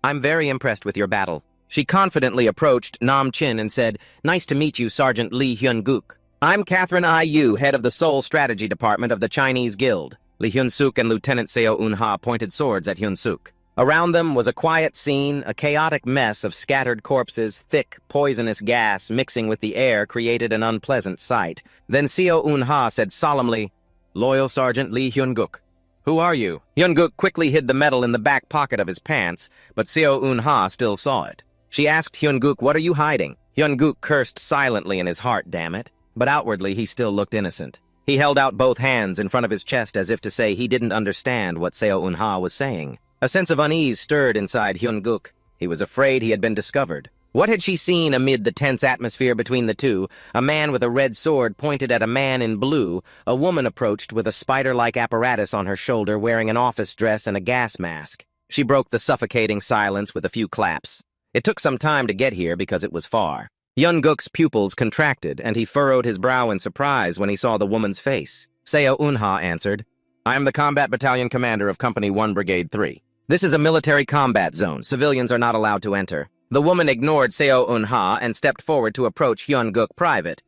"I'm very impressed with your battle." She confidently approached Nam Chin and said, "Nice to meet you, Sergeant Lee Hyun-guk. I'm Catherine I.U., head of the Seoul Strategy Department of the Chinese Guild." Lee Hyun-suk and Lieutenant Seo Eun-ha pointed swords at Hyun-suk. Around them was a quiet scene, a chaotic mess of scattered corpses. Thick, poisonous gas mixing with the air created an unpleasant sight. Then Seo Eun-ha said solemnly, "Loyal Sergeant Lee Hyun-guk. Who are you?" Hyun-guk quickly hid the medal in the back pocket of his pants, but Seo Eun-ha still saw it. She asked Hyun-guk, "What are you hiding?" Hyun-guk cursed silently in his heart, damn it. But outwardly he still looked innocent. He held out both hands in front of his chest as if to say he didn't understand what Seo Eun-ha was saying. A sense of unease stirred inside Hyun-guk. He was afraid he had been discovered. What had she seen amid the tense atmosphere between the two? A man with a red sword pointed at a man in blue. A woman approached with a spider-like apparatus on her shoulder, wearing an office dress and a gas mask. She broke the suffocating silence with a few claps. It took some time to get here because it was far. Hyun-guk's pupils contracted, and he furrowed his brow in surprise when he saw the woman's face. Seo Eun-ha answered, "I am the Combat Battalion Commander of Company 1 Brigade 3. This is a military combat zone. Civilians are not allowed to enter." The woman ignored Seo Eun-ha and stepped forward to approach Hyun-guk private.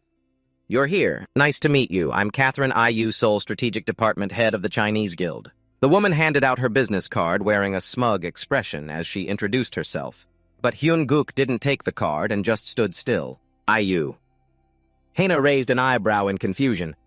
"You're here. Nice to meet you. I'm Catherine I.U., Seoul Strategic Department head of the Chinese Guild." The woman handed out her business card wearing a smug expression as she introduced herself. But Hyun-guk didn't take the card and just stood still. "I.U." Hana raised an eyebrow in confusion.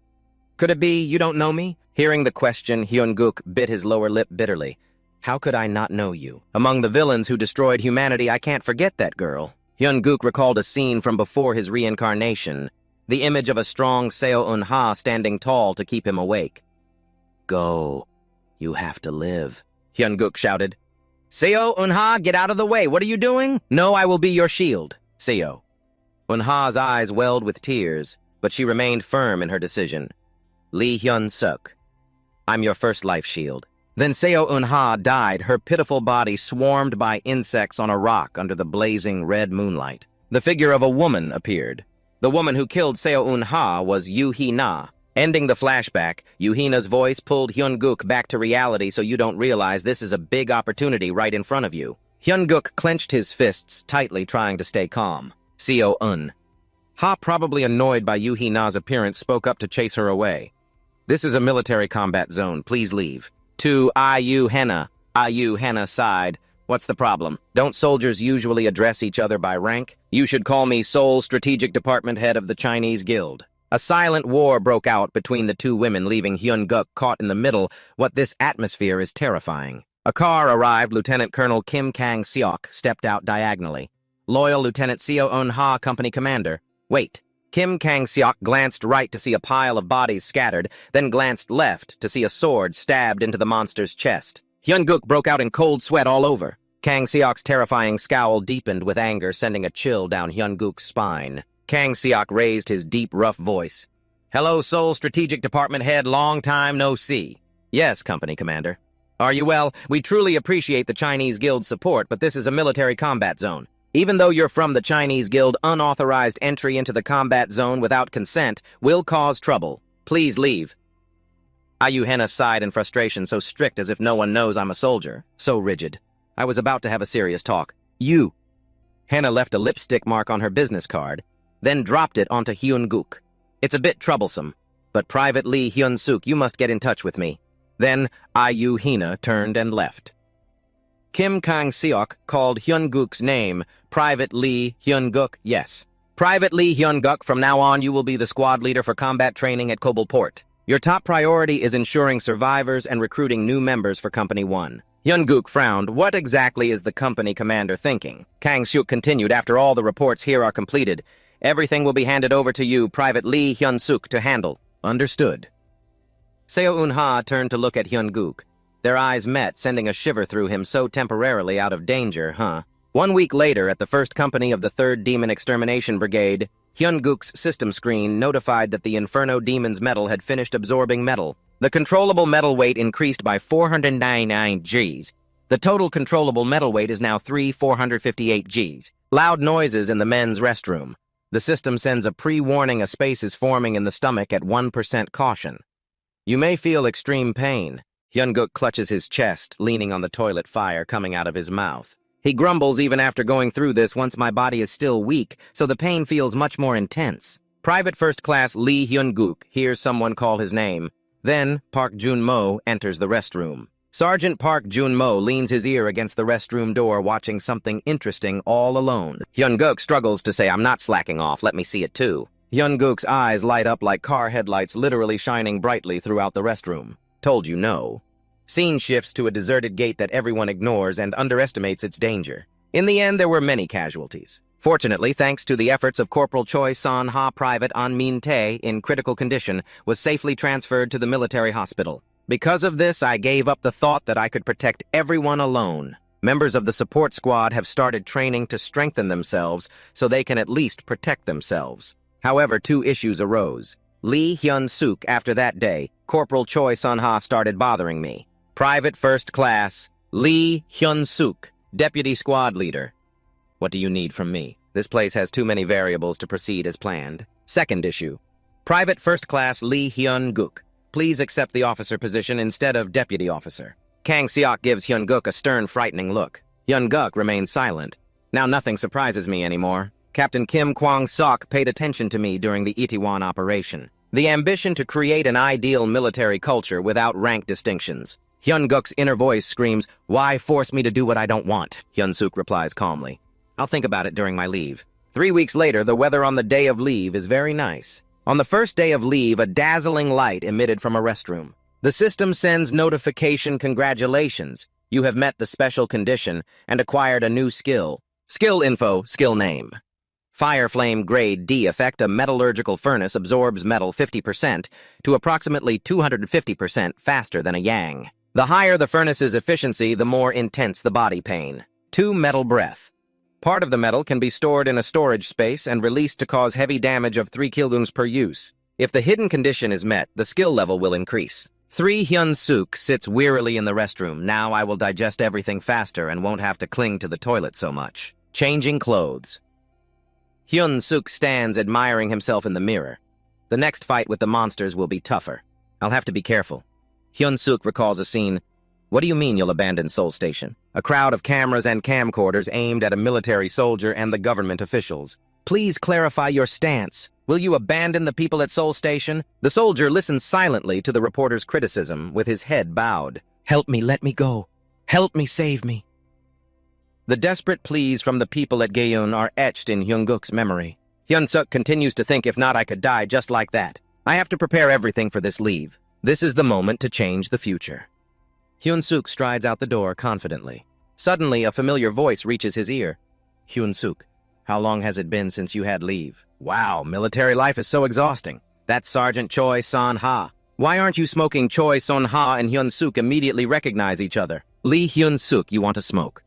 "Could it be you don't know me?" Hearing the question, Hyun-guk bit his lower lip bitterly. "How could I not know you? Among the villains who destroyed humanity, I can't forget that girl." Hyun-guk recalled a scene from before his reincarnation, the image of a strong Seo Eun-ha standing tall to keep him awake. "Go. You have to live," Hyun-guk shouted. "Seo Eun-ha, get out of the way. What are you doing?" "No, I will be your shield." Seo Eun-ha's eyes welled with tears, but she remained firm in her decision. "Lee Hyun-suk, I'm your first life shield." Then Seo Eun-ha died, her pitiful body swarmed by insects on a rock under the blazing red moonlight. The figure of a woman appeared. The woman who killed Seo Eun-ha was Yu-hi-na. Ending the flashback, Yu-hi-na's voice pulled Hyun-guk back to reality so you don't realize this is a big opportunity right in front of you. Hyun-guk clenched his fists tightly, trying to stay calm. Seo Eun-ha, probably annoyed by Yu-hi-na's appearance, spoke up to chase her away. "This is a military combat zone. Please leave." To I.U. Hana. I.U. Hana sighed. "What's the problem? Don't soldiers usually address each other by rank? You should call me Seoul Strategic Department head of the Chinese Guild." A silent war broke out between the two women, leaving Hyun-guk caught in the middle. What this atmosphere is terrifying. A car arrived. Lieutenant Colonel Kim Kang-seok stepped out diagonally. "Loyal Lieutenant Seo Eun-ha, Company Commander." "Wait." Kim Kang-seok glanced right to see a pile of bodies scattered, then glanced left to see a sword stabbed into the monster's chest. Hyun-guk broke out in cold sweat all over. Kang-seok's terrifying scowl deepened with anger, sending a chill down Hyun-guk's spine. Kang-seok raised his deep, rough voice. "Hello, Seoul Strategic Department head, long time no see." "Yes, Company Commander." "Are you well? We truly appreciate the Chinese Guild's support, but this is a military combat zone. Even though you're from the Chinese Guild, unauthorized entry into the combat zone without consent will cause trouble. Please leave." Ayu Henna sighed in frustration, so strict as if no one knows I'm a soldier. So rigid. I was about to have a serious talk. You. Henna left a lipstick mark on her business card, then dropped it onto Hyun-guk. It's a bit troublesome, but Private Lee Hyun-suk, you must get in touch with me. Then Ayu Hina turned and left. Kim Kang-seok called Hyun-guk's name, Private Lee Hyun-guk, yes. Private Lee Hyun-guk, from now on you will be the squad leader for combat training at Kobol Port. Your top priority is ensuring survivors and recruiting new members for Company 1. Hyun-guk frowned. What exactly is the company commander thinking? Kang-seok continued, after all the reports here are completed, everything will be handed over to you, Private Lee Hyun-suk, to handle. Understood. Seo Eun-ha turned to look at Hyun-guk. Their eyes met, sending a shiver through him, so temporarily out of danger, huh? 1 week later, at the 1st Company of the 3rd Demon Extermination Brigade, Hyun-guk's system screen notified that the Inferno Demon's metal had finished absorbing metal. The controllable metal weight increased by 499 Gs. The total controllable metal weight is now 458 Gs. Loud noises in the men's restroom. The system sends a pre-warning a space is forming in the stomach at 1% caution. You may feel extreme pain. Hyun-guk clutches his chest, leaning on the toilet, fire coming out of his mouth. He grumbles, even after going through this, once my body is still weak, so the pain feels much more intense. Private First Class Lee Hyun-guk hears someone call his name. Then, Park Jun-mo enters the restroom. Sergeant Park Jun-mo leans his ear against the restroom door, watching something interesting all alone. Hyun-guk struggles to say, I'm not slacking off, let me see it too. Hyun-guk's eyes light up like car headlights, literally shining brightly throughout the restroom. Told you no. Scene shifts to a deserted gate that everyone ignores and underestimates its danger. In the end, there were many casualties. Fortunately, thanks to the efforts of Corporal Choi Son-ha, Private An Min-tae, in critical condition, was safely transferred to the military hospital. Because of this, I gave up the thought that I could protect everyone alone. Members of the support squad have started training to strengthen themselves so they can at least protect themselves. However, 2 issues arose. Lee Hyun-suk, after that day, Corporal Choi Son-ha started bothering me. Private First Class, Lee Hyun-suk, Deputy Squad Leader. What do you need from me? This place has too many variables to proceed as planned. Second issue. Private First Class Lee Hyun-guk, please accept the officer position instead of deputy officer. Kang-seok gives Hyun-guk a stern, frightening look. Hyun-guk remains silent. Now nothing surprises me anymore. Captain Kim Kwang-sok paid attention to me during the Itaewon operation. The ambition to create an ideal military culture without rank distinctions. Hyun-guk's inner voice screams, why force me to do what I don't want? Hyun-suk replies calmly, I'll think about it during my leave. 3 weeks later, the weather on the day of leave is very nice. On the first day of leave, a dazzling light emitted from a restroom. The system sends notification, congratulations. You have met the special condition and acquired a new skill. Skill info, skill name. Fire Flame Grade D effect, a metallurgical furnace absorbs metal 50% to approximately 250% faster than a yang. The higher the furnace's efficiency, the more intense the body pain. 2 metal breath. Part of the metal can be stored in a storage space and released to cause heavy damage of 3 kilograms per use. If the hidden condition is met, the skill level will increase. 3 Hyun-suk sits wearily in the restroom. Now I will digest everything faster and won't have to cling to the toilet so much. Changing clothes. Hyun-suk stands admiring himself in the mirror. The next fight with the monsters will be tougher. I'll have to be careful. Hyun-suk recalls a scene. What do you mean you'll abandon Seoul Station? A crowd of cameras and camcorders aimed at a military soldier and the government officials. Please clarify your stance. Will you abandon the people at Seoul Station? The soldier listens silently to the reporter's criticism, with his head bowed. Help me, let me go. Help me, save me. The desperate pleas from the people at Gaeun are etched in Hyun-guk's memory. Hyun-suk continues to think, if not, I could die just like that. I have to prepare everything for this leave. This is the moment to change the future. Hyun-suk strides out the door confidently. Suddenly, a familiar voice reaches his ear. Hyun-suk, how long has it been since you had leave? Wow, military life is so exhausting. That's Sergeant Choi Son-ha. Why aren't you smoking? Choi Son-ha and Hyun-suk immediately recognize each other. Lee Hyun-suk, you want to smoke?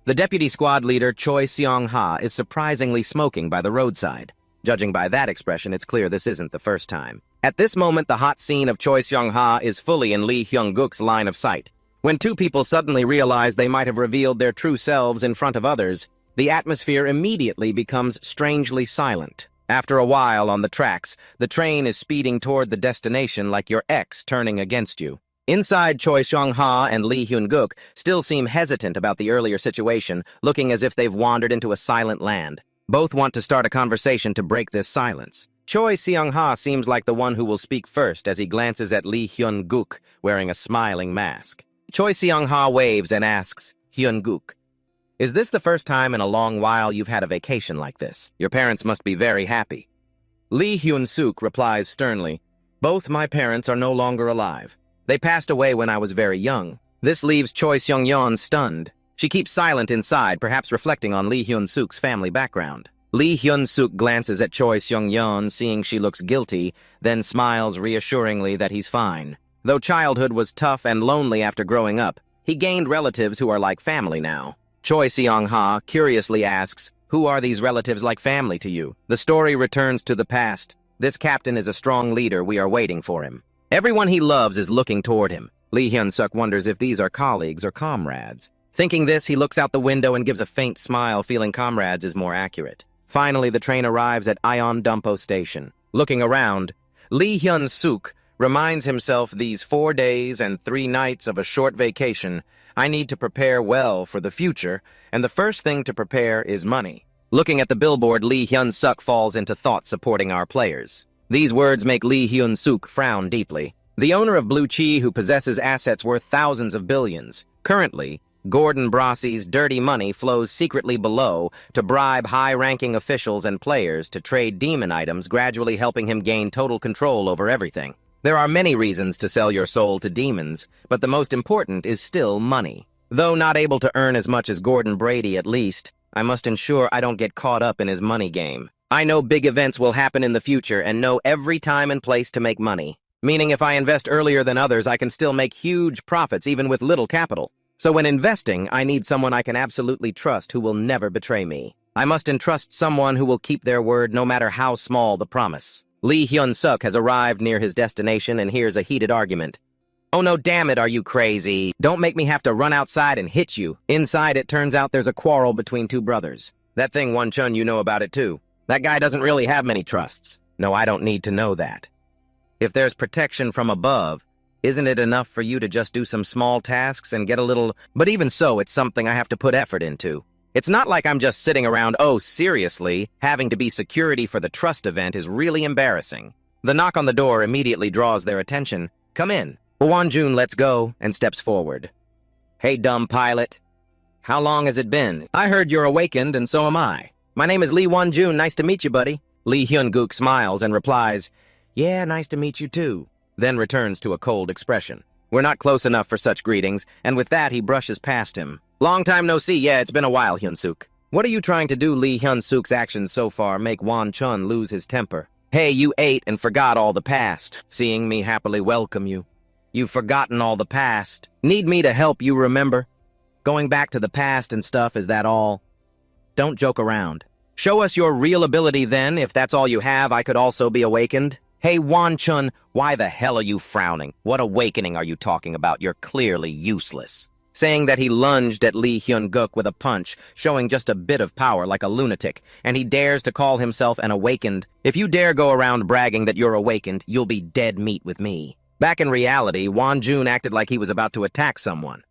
The deputy squad leader, Choi Seong-ha, is surprisingly smoking by the roadside. Judging by that expression, it's clear this isn't the first time. At this moment, the hot scene of Choi Seong-ha is fully in Lee Hyun-guk's line of sight. When 2 people suddenly realize they might have revealed their true selves in front of others, the atmosphere immediately becomes strangely silent. After a while on the tracks, the train is speeding toward the destination like your ex turning against you. Inside, Choi Seong-ha and Lee Hyun-guk still seem hesitant about the earlier situation, looking as if they've wandered into a silent land. Both want to start a conversation to break this silence. Choi Seong-ha seems like the one who will speak first as he glances at Lee Hyun-guk, wearing a smiling mask. Choi Seong-ha waves and asks, Hyun-guk, is this the first time in a long while you've had a vacation like this? Your parents must be very happy. Lee Hyun-suk replies sternly, both my parents are no longer alive. They passed away when I was very young. This leaves Choi Seong-yeon stunned. She keeps silent inside, perhaps reflecting on Lee Hyun-suk's family background. Lee Hyun-suk glances at Choi Seong-yeon, seeing she looks guilty, then smiles reassuringly that he's fine. Though childhood was tough and lonely after growing up, he gained relatives who are like family now. Choi Seong-ha curiously asks, who are these relatives like family to you? The story returns to the past. This captain is a strong leader. We are waiting for him. Everyone he loves is looking toward him. Lee Hyun-suk wonders if these are colleagues or comrades. Thinking this, he looks out the window and gives a faint smile, feeling comrades is more accurate. Finally, the train arrives at Yeon-dumpo Station. Looking around, Lee Hyun-suk reminds himself these 4 days and 3 nights of a short vacation, I need to prepare well for the future, and the first thing to prepare is money. Looking at the billboard, Lee Hyun-suk falls into thought supporting our players. These words make Lee Hyun-suk frown deeply. The owner of Blue Chi who possesses assets worth thousands of billions. Currently, Gordon Brossi's dirty money flows secretly below to bribe high-ranking officials and players to trade demon items, gradually helping him gain total control over everything. There are many reasons to sell your soul to demons, but the most important is still money. Though not able to earn as much as Gordon Brady at least, I must ensure I don't get caught up in his money game. I know big events will happen in the future and know every time and place to make money. Meaning if I invest earlier than others, I can still make huge profits even with little capital. So when investing, I need someone I can absolutely trust who will never betray me. I must entrust someone who will keep their word no matter how small the promise. Lee Hyun-suk has arrived near his destination and hears a heated argument. Oh no, damn it, are you crazy? Don't make me have to run outside and hit you. Inside, it turns out there's a quarrel between 2 brothers. That thing, Won-chun, you know about it too. That guy doesn't really have many trusts. No, I don't need to know that. If there's protection from above, isn't it enough for you to just do some small tasks and get a little... But even so, it's something I have to put effort into. It's not like I'm just sitting around, oh, seriously, having to be security for the trust event is really embarrassing. The knock on the door immediately draws their attention. Come in. Won-jun lets go and steps forward. Hey, dumb pilot. How long has it been? I heard you're awakened, and so am I. My name is Lee Won-jun. Nice to meet you, buddy. Lee Hyun-guk smiles and replies, yeah, nice to meet you too. Then returns to a cold expression. We're not close enough for such greetings, and with that he brushes past him. Long time no see. Yeah, it's been a while, Hyun-suk. What are you trying to do? Lee Hyun-suk's actions so far make Won-chun lose his temper. Hey, you ate and forgot all the past, seeing me happily welcome you. You've forgotten all the past. Need me to help you remember? Going back to the past and stuff, is that all? Don't joke around. Show us your real ability then. If that's all you have, I could also be awakened. Hey, Won-chun, why the hell are you frowning? What awakening are you talking about? You're clearly useless. Saying that he lunged at Lee Hyun-guk with a punch, showing just a bit of power like a lunatic, and he dares to call himself an awakened. If you dare go around bragging that you're awakened, you'll be dead meat with me. Back in reality, Won-jun acted like he was about to attack someone.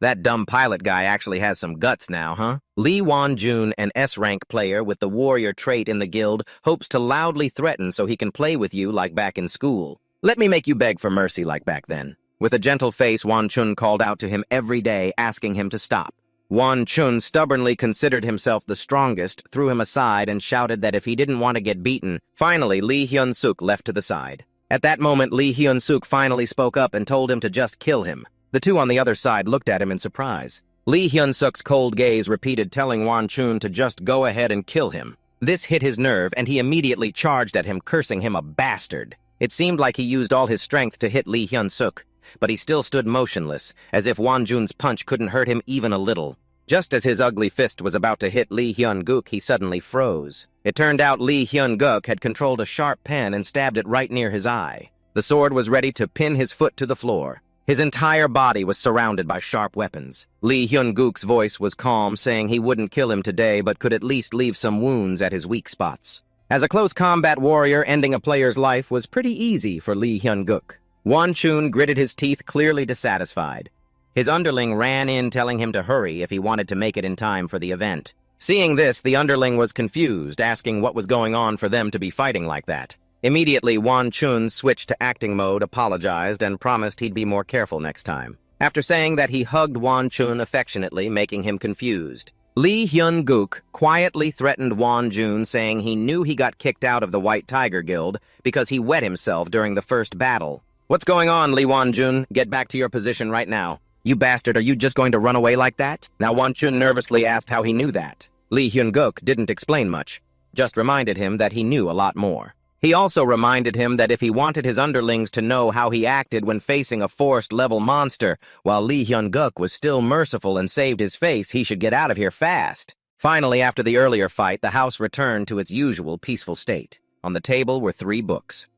That dumb pilot guy actually has some guts now, huh? Lee Won-jun, an S-rank player with the warrior trait in the guild, hopes to loudly threaten so he can play with you like back in school. Let me make you beg for mercy like back then. With a gentle face, Won-chun called out to him every day, asking him to stop. Won-chun stubbornly considered himself the strongest, threw him aside, and shouted that if he didn't want to get beaten, finally Lee Hyun-suk left to the side. At that moment, Lee Hyun-suk finally spoke up and told him to just kill him. The 2 on the other side looked at him in surprise. Lee Hyun-suk's cold gaze repeated telling Won-chun to just go ahead and kill him. This hit his nerve, and he immediately charged at him, cursing him a bastard. It seemed like he used all his strength to hit Lee Hyun-suk, but he still stood motionless, as if Won-jun's punch couldn't hurt him even a little. Just as his ugly fist was about to hit Lee Hyun-guk, he suddenly froze. It turned out Lee Hyun-guk had controlled a sharp pen and stabbed it right near his eye. The sword was ready to pin his foot to the floor. His entire body was surrounded by sharp weapons. Lee Hyun-guk's voice was calm, saying he wouldn't kill him today but could at least leave some wounds at his weak spots. As a close combat warrior, ending a player's life was pretty easy for Lee Hyun-guk. Won Chun gritted his teeth, clearly dissatisfied. His underling ran in telling him to hurry if he wanted to make it in time for the event. Seeing this, the underling was confused, asking what was going on for them to be fighting like that. Immediately, Won Chun switched to acting mode, apologized, and promised he'd be more careful next time. After saying that, he hugged Won Chun affectionately, making him confused. Lee Hyun-guk quietly threatened Won Chun, saying he knew he got kicked out of the White Tiger Guild because he wet himself during the first battle. "What's going on, Lee Won Chun? Get back to your position right now. You bastard, are you just going to run away like that?" Now Won Chun nervously asked how he knew that. Lee Hyun-guk didn't explain much, just reminded him that he knew a lot more. He also reminded him that if he wanted his underlings to know how he acted when facing a forest-level monster, while Lee Hyun-guk was still merciful and saved his face, he should get out of here fast. Finally, after the earlier fight, the house returned to its usual peaceful state. On the table were 3 books.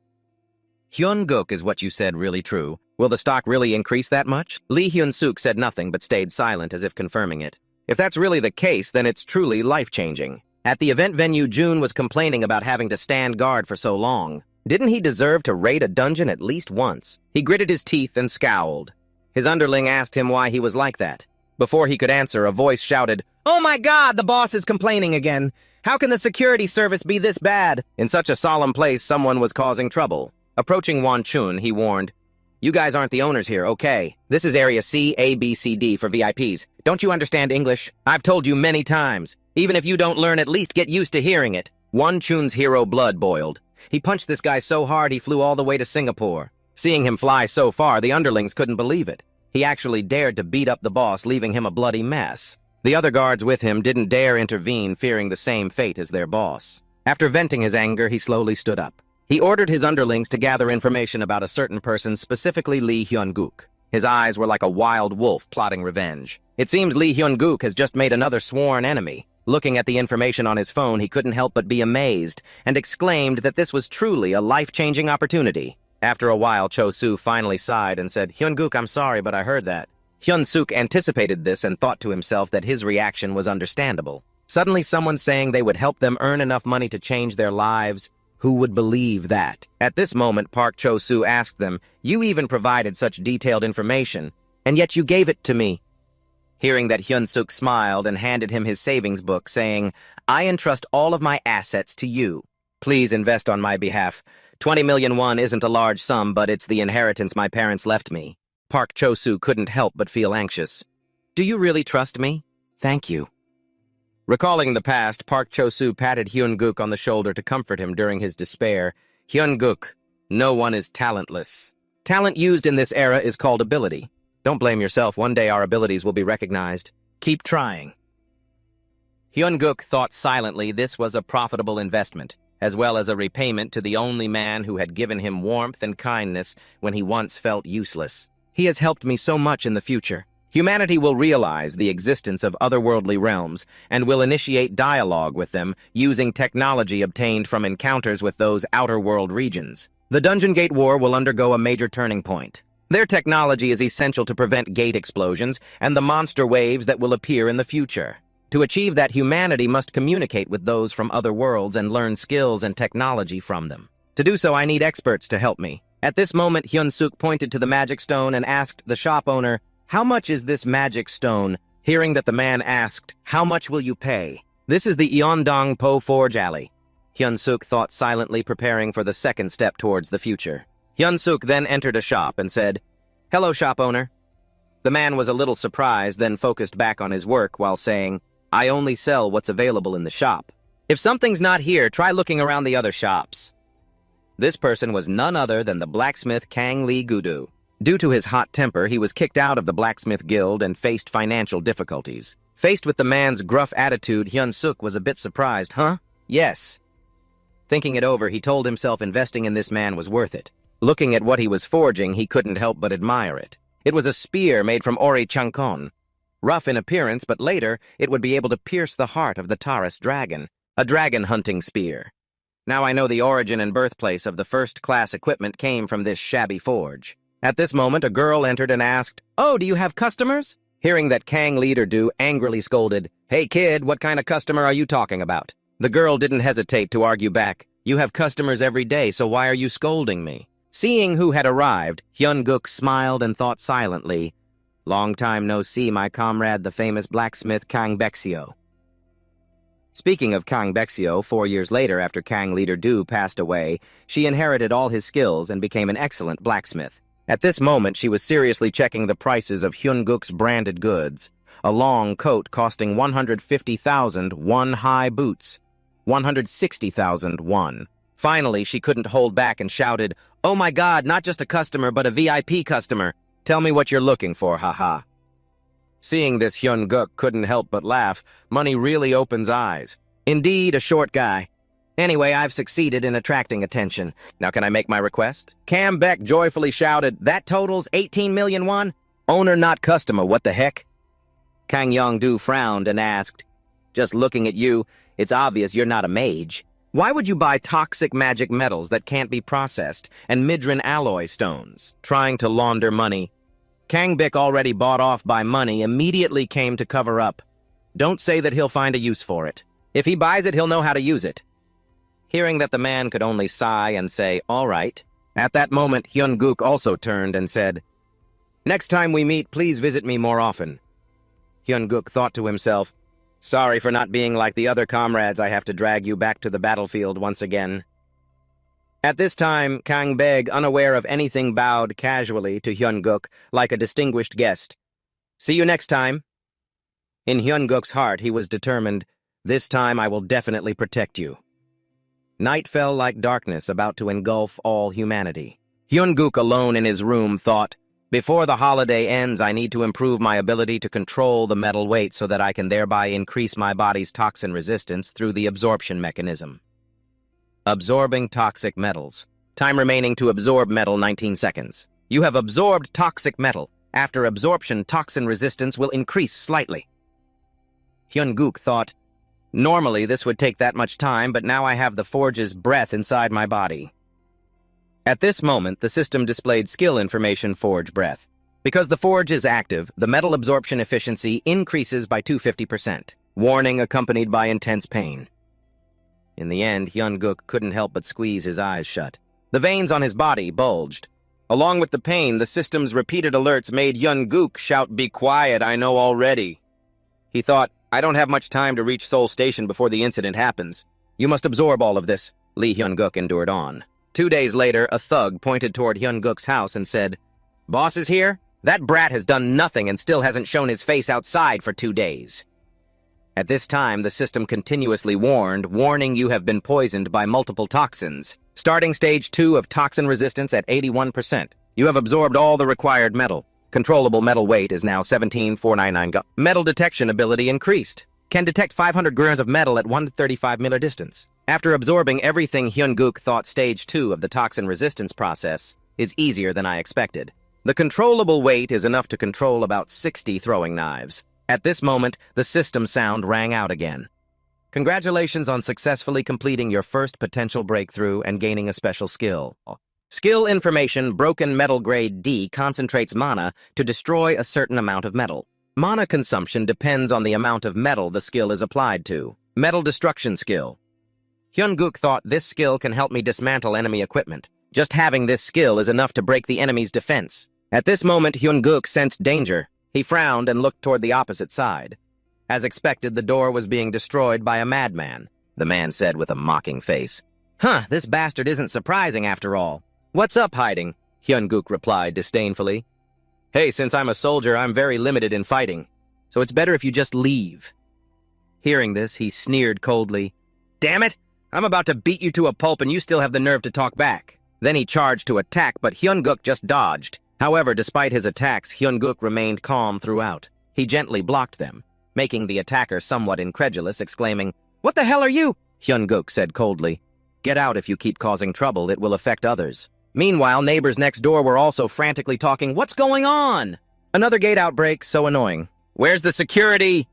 "Hyun-guk, is what you said really true? Will the stock really increase that much?" Lee Hyun-suk said nothing but stayed silent as if confirming it. If that's really the case, then it's truly life-changing. At the event venue, June was complaining about having to stand guard for so long. Didn't he deserve to raid a dungeon at least once? He gritted his teeth and scowled. His underling asked him why he was like that. Before he could answer, a voice shouted, "Oh my God, the boss is complaining again! How can the security service be this bad?" In such a solemn place, someone was causing trouble. Approaching Won Chun, he warned, "You guys aren't the owners here, okay? This is Area C, A, B, C, D for VIPs. Don't you understand English? I've told you many times. Even if you don't learn, at least get used to hearing it." Won Chun's hero blood boiled. He punched this guy so hard he flew all the way to Singapore. Seeing him fly so far, the underlings couldn't believe it. He actually dared to beat up the boss, leaving him a bloody mess. The other guards with him didn't dare intervene, fearing the same fate as their boss. After venting his anger, he slowly stood up. He ordered his underlings to gather information about a certain person, specifically Lee Hyun-guk. His eyes were like a wild wolf plotting revenge. It seems Lee Hyun-guk has just made another sworn enemy. Looking at the information on his phone, he couldn't help but be amazed and exclaimed that this was truly a life-changing opportunity. After a while, Cho-soo finally sighed and said, "Hyun-guk, I'm sorry, but I heard that." Hyun-suk anticipated this and thought to himself that his reaction was understandable. Suddenly, someone saying they would help them earn enough money to change their lives. Who would believe that? At this moment, Park Cho-soo asked them, "You even provided such detailed information, and yet you gave it to me." Hearing that, Hyun-suk smiled and handed him his savings book, saying, "I entrust all of my assets to you. Please invest on my behalf. 20 million won isn't a large sum, but it's the inheritance my parents left me." Park Cho-soo couldn't help but feel anxious. "Do you really trust me? Thank you." Recalling the past, Park Cho-soo patted Hyun-guk on the shoulder to comfort him during his despair. "Hyun-guk, no one is talentless. Talent used in this era is called ability. Don't blame yourself. One day our abilities will be recognized. Keep trying." Hyun-guk thought silently this was a profitable investment, as well as a repayment to the only man who had given him warmth and kindness when he once felt useless. He has helped me so much in the future. Humanity will realize the existence of otherworldly realms and will initiate dialogue with them using technology obtained from encounters with those outer world regions. The Dungeon Gate War will undergo a major turning point. Their technology is essential to prevent gate explosions and the monster waves that will appear in the future. To achieve that, humanity must communicate with those from other worlds and learn skills and technology from them. To do so, I need experts to help me. At this moment, Hyun-suk pointed to the magic stone and asked the shop owner, "How much is this magic stone?" Hearing that the man asked, "How much will you pay?" "This is the Yeondong Po Forge Alley." Hyun-suk thought silently, preparing for the second step towards the future. Hyun-suk then entered a shop and said, "Hello, shop owner." The man was a little surprised, then focused back on his work while saying, "I only sell what's available in the shop. If something's not here, try looking around the other shops." This person was none other than the blacksmith Kang Lee Gudu. Due to his hot temper, he was kicked out of the blacksmith guild and faced financial difficulties. Faced with the man's gruff attitude, Hyun-suk was a bit surprised. "Huh? Yes." Thinking it over, he told himself investing in this man was worth it. Looking at what he was forging, he couldn't help but admire it. It was a spear made from ori chankon. Rough in appearance, but later it would be able to pierce the heart of the Taurus dragon, a dragon-hunting spear. Now I know the origin and birthplace of the first-class equipment came from this shabby forge. At this moment, a girl entered and asked, "Oh, do you have customers?" Hearing that, Kang Leader-do angrily scolded, "Hey kid, what kind of customer are you talking about?" The girl didn't hesitate to argue back. You have customers every day, so why are you scolding me? Seeing who had arrived, Hyun-guk smiled and thought silently, long time no see, my comrade, the famous blacksmith Kang Baekseo. Speaking of Kang Baekseo, 4 years later after Kang leader Du passed away, she inherited all his skills and became an excellent blacksmith. At this moment, she was seriously checking the prices of Hyun-guk's branded goods. A long coat costing 150,000 won, high boots 160,000 won. Finally, she couldn't hold back and shouted, "Oh my God, not just a customer, but a VIP customer. Tell me what you're looking for, haha." Seeing this, Hyun-guk couldn't help but laugh. Money really opens eyes. Indeed, a short guy. Anyway, I've succeeded in attracting attention. Now can I make my request? Cam Beck joyfully shouted, "That totals 18 million won? Owner, not customer, what the heck?" Kang Yong-do frowned and asked, "Just looking at you, it's obvious you're not a mage. Why would you buy toxic magic metals that can't be processed and midran alloy stones, trying to launder money?" Kang Bik, already bought off by money, immediately came to cover up. "Don't say that he'll find a use for it. If he buys it, he'll know how to use it." Hearing that the man could only sigh and say, "All right." At that moment, Hyun-guk also turned and said, "Next time we meet, please visit me more often." Hyun-guk thought to himself, "Sorry for not being like the other comrades, I have to drag you back to the battlefield once again." At this time, Kang Beg, unaware of anything, bowed casually to Hyun-guk like a distinguished guest. "See you next time." In Hyun-guk's heart, he was determined, "This time I will definitely protect you." Night fell like darkness about to engulf all humanity. Hyun-guk, alone in his room, thought, "Before the holiday ends, I need to improve my ability to control the metal weight so that I can thereby increase my body's toxin resistance through the absorption mechanism." Absorbing toxic metals. Time remaining to absorb metal, 19 seconds. You have absorbed toxic metal. After absorption, toxin resistance will increase slightly. Hyun-guk thought, "Normally this would take that much time, but now I have the forge's breath inside my body." At this moment, the system displayed skill information Forge Breath. Because the forge is active, the metal absorption efficiency increases by 250%. Warning accompanied by intense pain. In the end, Hyun-guk couldn't help but squeeze his eyes shut. The veins on his body bulged. Along with the pain, the system's repeated alerts made Hyun-guk shout, "Be quiet, I know already." He thought, "I don't have much time to reach Seoul Station before the incident happens. You must absorb all of this." Lee Hyun-guk endured on. 2 days later, a thug pointed toward Hyun-guk's house and said, "Boss is here? That brat has done nothing and still hasn't shown his face outside for 2 days." At this time, the system continuously warned, "Warning, you have been poisoned by multiple toxins. Starting stage 2 of toxin resistance at 81%. You have absorbed all the required metal. Controllable metal weight is now 17,499 g. Metal detection ability increased. Can detect 500 grams of metal at 135 meter distance." After absorbing everything, Hyun-guk thought stage 2 of the toxin resistance process is easier than I expected. The controllable weight is enough to control about 60 throwing knives. At this moment, the system sound rang out again. Congratulations on successfully completing your first potential breakthrough and gaining a special skill. Skill information, Broken Metal Grade D concentrates mana to destroy a certain amount of metal. Mana consumption depends on the amount of metal the skill is applied to. Metal Destruction Skill. Hyun-guk thought, "This skill can help me dismantle enemy equipment. Just having this skill is enough to break the enemy's defense." At this moment, Hyun-guk sensed danger. He frowned and looked toward the opposite side. As expected, the door was being destroyed by a madman, the man said with a mocking face. "Huh, this bastard isn't surprising after all. What's up, hiding?" Hyun-guk replied disdainfully. "Hey, since I'm a soldier, I'm very limited in fighting, so it's better if you just leave." Hearing this, he sneered coldly. "Damn it! I'm about to beat you to a pulp and you still have the nerve to talk back." Then he charged to attack, but Hyun-guk just dodged. However, despite his attacks, Hyun-guk remained calm throughout. He gently blocked them, making the attacker somewhat incredulous, exclaiming, "What the hell are you?" Hyun-guk said coldly, "Get out if you keep causing trouble, it will affect others." Meanwhile, neighbors next door were also frantically talking, "What's going on?" Another gate outbreak, so annoying. "Where's the security?"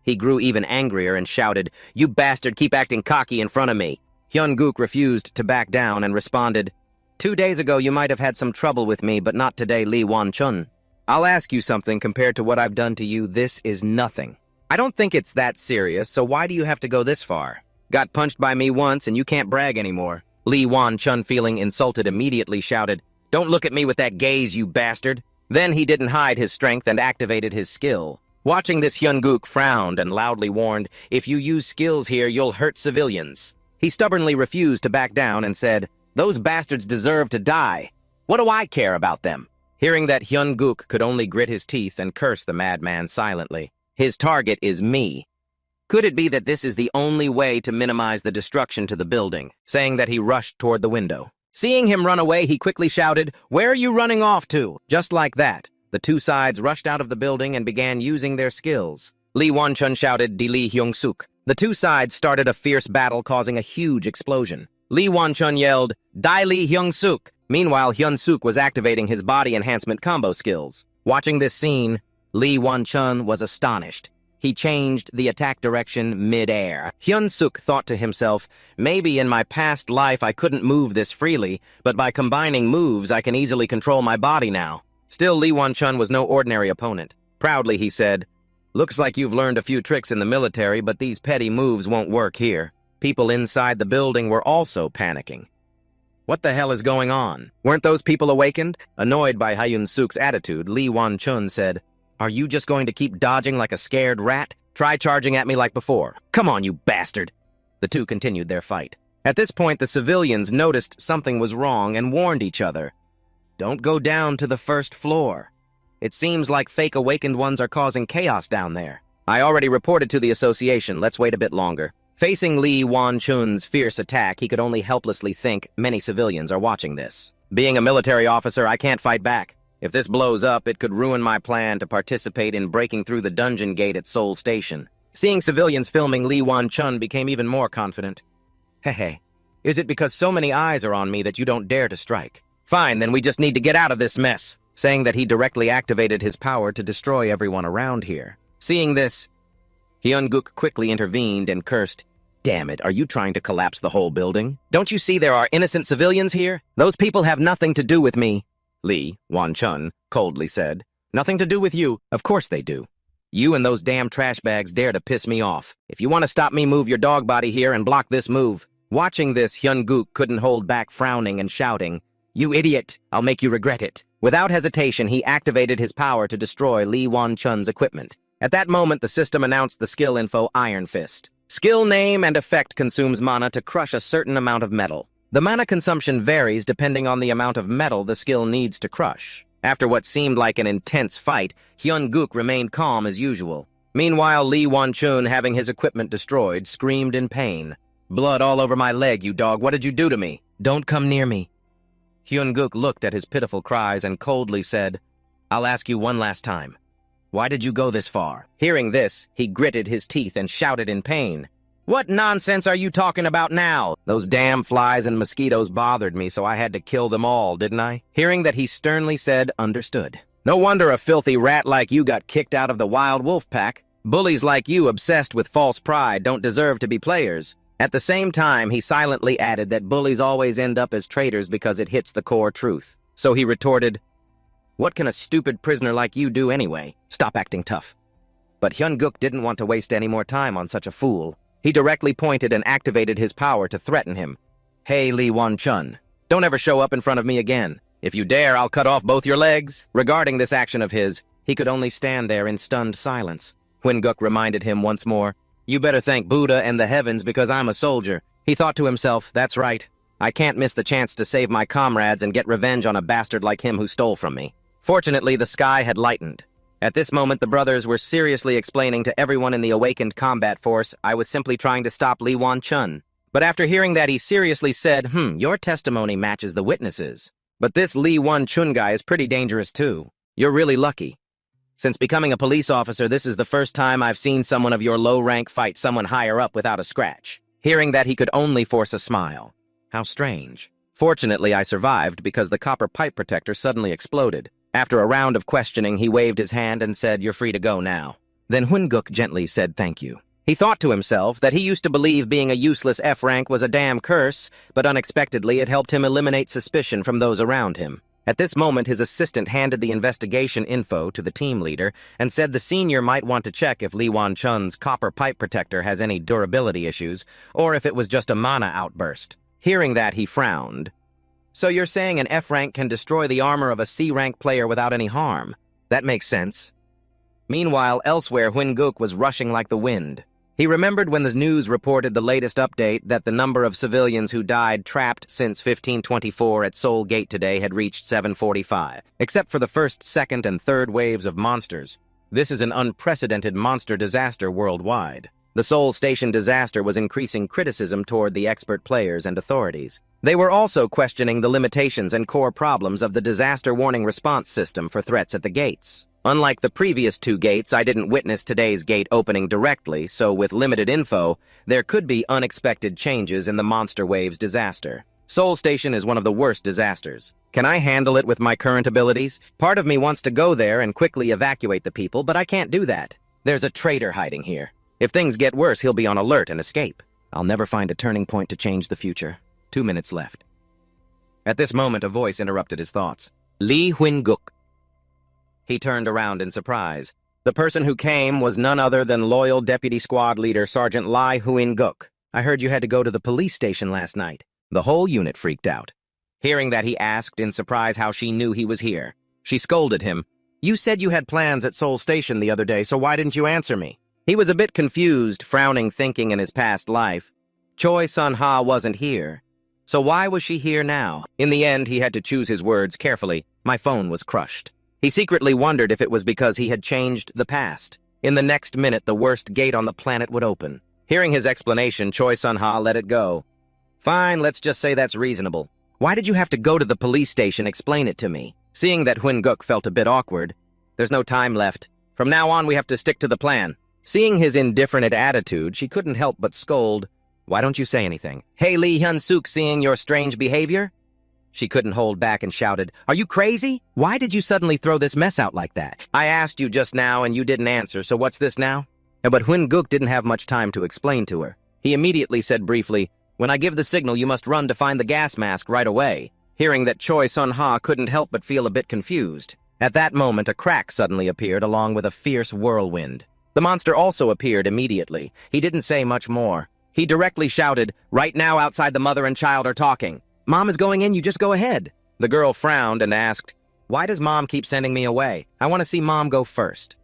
He grew even angrier and shouted, "You bastard, keep acting cocky in front of me." Hyun-guk refused to back down and responded, 2 days ago you might have had some trouble with me, but not today, Lee Won-chun. I'll ask you something. Compared to what I've done to you, this is nothing. I don't think it's that serious, so why do you have to go this far? Got punched by me once and you can't brag anymore. Lee Wan-chun, feeling insulted, immediately shouted, "Don't look at me with that gaze, you bastard." Then he didn't hide his strength and activated his skill. Watching this, Hyun-guk frowned and loudly warned, "If you use skills here, you'll hurt civilians." He stubbornly refused to back down and said, "Those bastards deserve to die. What do I care about them?" Hearing that, Hyun-guk could only grit his teeth and curse the madman silently. "His target is me." Could it be that this is the only way to minimize the destruction to the building? Saying that, he rushed toward the window. Seeing him run away, he quickly shouted, "Where are you running off to?" Just like that, the two sides rushed out of the building and began using their skills. Lee Wan-chun shouted, "Di Lee Hyung-suk." The two sides started a fierce battle, causing a huge explosion. Lee Wan-chun yelled, "Dai Lee Hyung-suk." Meanwhile, Hyun-suk was activating his body enhancement combo skills. Watching this scene, Lee Wan-chun was astonished. He changed the attack direction mid-air. Hyun-suk thought to himself, "Maybe in my past life I couldn't move this freely, but by combining moves I can easily control my body now." Still, Lee Wan-chun was no ordinary opponent. Proudly, he said, "Looks like you've learned a few tricks in the military, but these petty moves won't work here." People inside the building were also panicking. What the hell is going on? Weren't those people awakened? Annoyed by Hyun-suk's attitude, Lee Wan-chun said, "Are you just going to keep dodging like a scared rat? Try charging at me like before. Come on, you bastard!" The two continued their fight. At this point, the civilians noticed something was wrong and warned each other, "Don't go down to the first floor. It seems like fake awakened ones are causing chaos down there." "I already reported to the association. Let's wait a bit longer." Facing Lee Wan-chun's fierce attack, he could only helplessly think many civilians are watching this. Being a military officer, I can't fight back. If this blows up, it could ruin my plan to participate in breaking through the dungeon gate at Seoul Station. Seeing civilians filming, Lee Wan-chun became even more confident. "Hey, is it because so many eyes are on me that you don't dare to strike? Fine, then we just need to get out of this mess." Saying that, he directly activated his power to destroy everyone around here. Seeing this, Hyun-guk quickly intervened and cursed, "Damn it, are you trying to collapse the whole building? Don't you see there are innocent civilians here? Those people have nothing to do with me." Lee Wan-chun coldly said, "Nothing to do with you? Of course they do. You and those damn trash bags dare to piss me off. If you want to stop me, move your dog body here and block this move." Watching this, Hyun-guk couldn't hold back frowning and shouting, "You idiot! I'll make you regret it." Without hesitation, he activated his power to destroy Lee Wan-chun's equipment. At that moment, the system announced the skill info Iron Fist. Skill name and effect consumes mana to crush a certain amount of metal. The mana consumption varies depending on the amount of metal the skill needs to crush. After what seemed like an intense fight, Hyun-guk remained calm as usual. Meanwhile, Lee Wan-chun, having his equipment destroyed, screamed in pain. "Blood all over my leg, you dog. What did you do to me? Don't come near me." Hyun-guk looked at his pitiful cries and coldly said, "I'll ask you one last time. Why did you go this far?" Hearing this, he gritted his teeth and shouted in pain, "What nonsense are you talking about now? Those damn flies and mosquitoes bothered me, so I had to kill them all, didn't I?" Hearing that, he sternly said, "Understood. No wonder a filthy rat like you got kicked out of the wild wolf pack. Bullies like you, obsessed with false pride, don't deserve to be players." At the same time, he silently added that bullies always end up as traitors because it hits the core truth. So he retorted, "What can a stupid prisoner like you do anyway? Stop acting tough." But Hyun-guk didn't want to waste any more time on such a fool. He directly pointed and activated his power to threaten him. "Hey, Lee Wan-chun, don't ever show up in front of me again. If you dare, I'll cut off both your legs." Regarding this action of his, he could only stand there in stunned silence. Hyun-guk reminded him once more, "You better thank Buddha and the heavens because I'm a soldier." He thought to himself, "That's right. I can't miss the chance to save my comrades and get revenge on a bastard like him who stole from me." Fortunately, the sky had lightened. At this moment, the brothers were seriously explaining to everyone in the awakened combat force, "I was simply trying to stop Lee Wan-chun." But after hearing that, he seriously said, "Your testimony matches the witnesses. But this Lee Wan-chun guy is pretty dangerous too. You're really lucky. Since becoming a police officer, this is the first time I've seen someone of your low rank fight someone higher up without a scratch." Hearing that, he could only force a smile. How strange. Fortunately, I survived because the copper pipe protector suddenly exploded. After a round of questioning, he waved his hand and said, "You're free to go now." Then Hyun-guk gently said thank you. He thought to himself that he used to believe being a useless F rank was a damn curse, but unexpectedly it helped him eliminate suspicion from those around him. At this moment, his assistant handed the investigation info to the team leader and said the senior might want to check if Lee Wan-chun's copper pipe protector has any durability issues, or if it was just a mana outburst. Hearing that, he frowned. So you're saying an F-rank can destroy the armor of a C-rank player without any harm? That makes sense. Meanwhile, elsewhere, Huynh-guk was rushing like the wind. He remembered when the news reported the latest update that the number of civilians who died trapped since 1524 at Seoul Gate today had reached 745, except for the first, second, and third waves of monsters. This is an unprecedented monster disaster worldwide. The Seoul Station disaster was increasing criticism toward the expert players and authorities. They were also questioning the limitations and core problems of the disaster warning response system for threats at the gates. Unlike the previous two gates, I didn't witness today's gate opening directly, so with limited info, there could be unexpected changes in the Monster Waves disaster. Seoul Station is one of the worst disasters. Can I handle it with my current abilities? Part of me wants to go there and quickly evacuate the people, but I can't do that. There's a traitor hiding here. If things get worse, he'll be on alert and escape. I'll never find a turning point to change the future. 2 minutes left. At this moment, a voice interrupted his thoughts. Lee Huynh-guk. He turned around in surprise. The person who came was none other than loyal Deputy Squad Leader Sergeant Lee Huynh-guk. I heard you had to go to the police station last night. The whole unit freaked out. Hearing that, he asked in surprise how she knew he was here. She scolded him. You said you had plans at Seoul Station the other day, so why didn't you answer me? He was a bit confused, frowning, thinking in his past life. Choi Sun-ha wasn't here. So why was she here now? In the end, he had to choose his words carefully. My phone was crushed. He secretly wondered if it was because he had changed the past. In the next minute, the worst gate on the planet would open. Hearing his explanation, Choi Sun-ha let it go. Fine, let's just say that's reasonable. Why did you have to go to the police station? Explain it to me. Seeing that Huynh-guk felt a bit awkward. There's no time left. From now on, we have to stick to the plan. Seeing his indifferent attitude, she couldn't help but scold. Why don't you say anything? Hey, Lee Hyun-suk, seeing your strange behavior? She couldn't hold back and shouted, Are you crazy? Why did you suddenly throw this mess out like that? I asked you just now and you didn't answer, so what's this now? But Huynh-guk didn't have much time to explain to her. He immediately said briefly, When I give the signal, you must run to find the gas mask right away. Hearing that Choi Sun-ha couldn't help but feel a bit confused. At that moment, a crack suddenly appeared along with a fierce whirlwind. The monster also appeared immediately. He didn't say much more. He directly shouted, Right now outside the mother and child are talking. Mom is going in, you just go ahead. The girl frowned and asked, Why does Mom keep sending me away? I want to see Mom go first.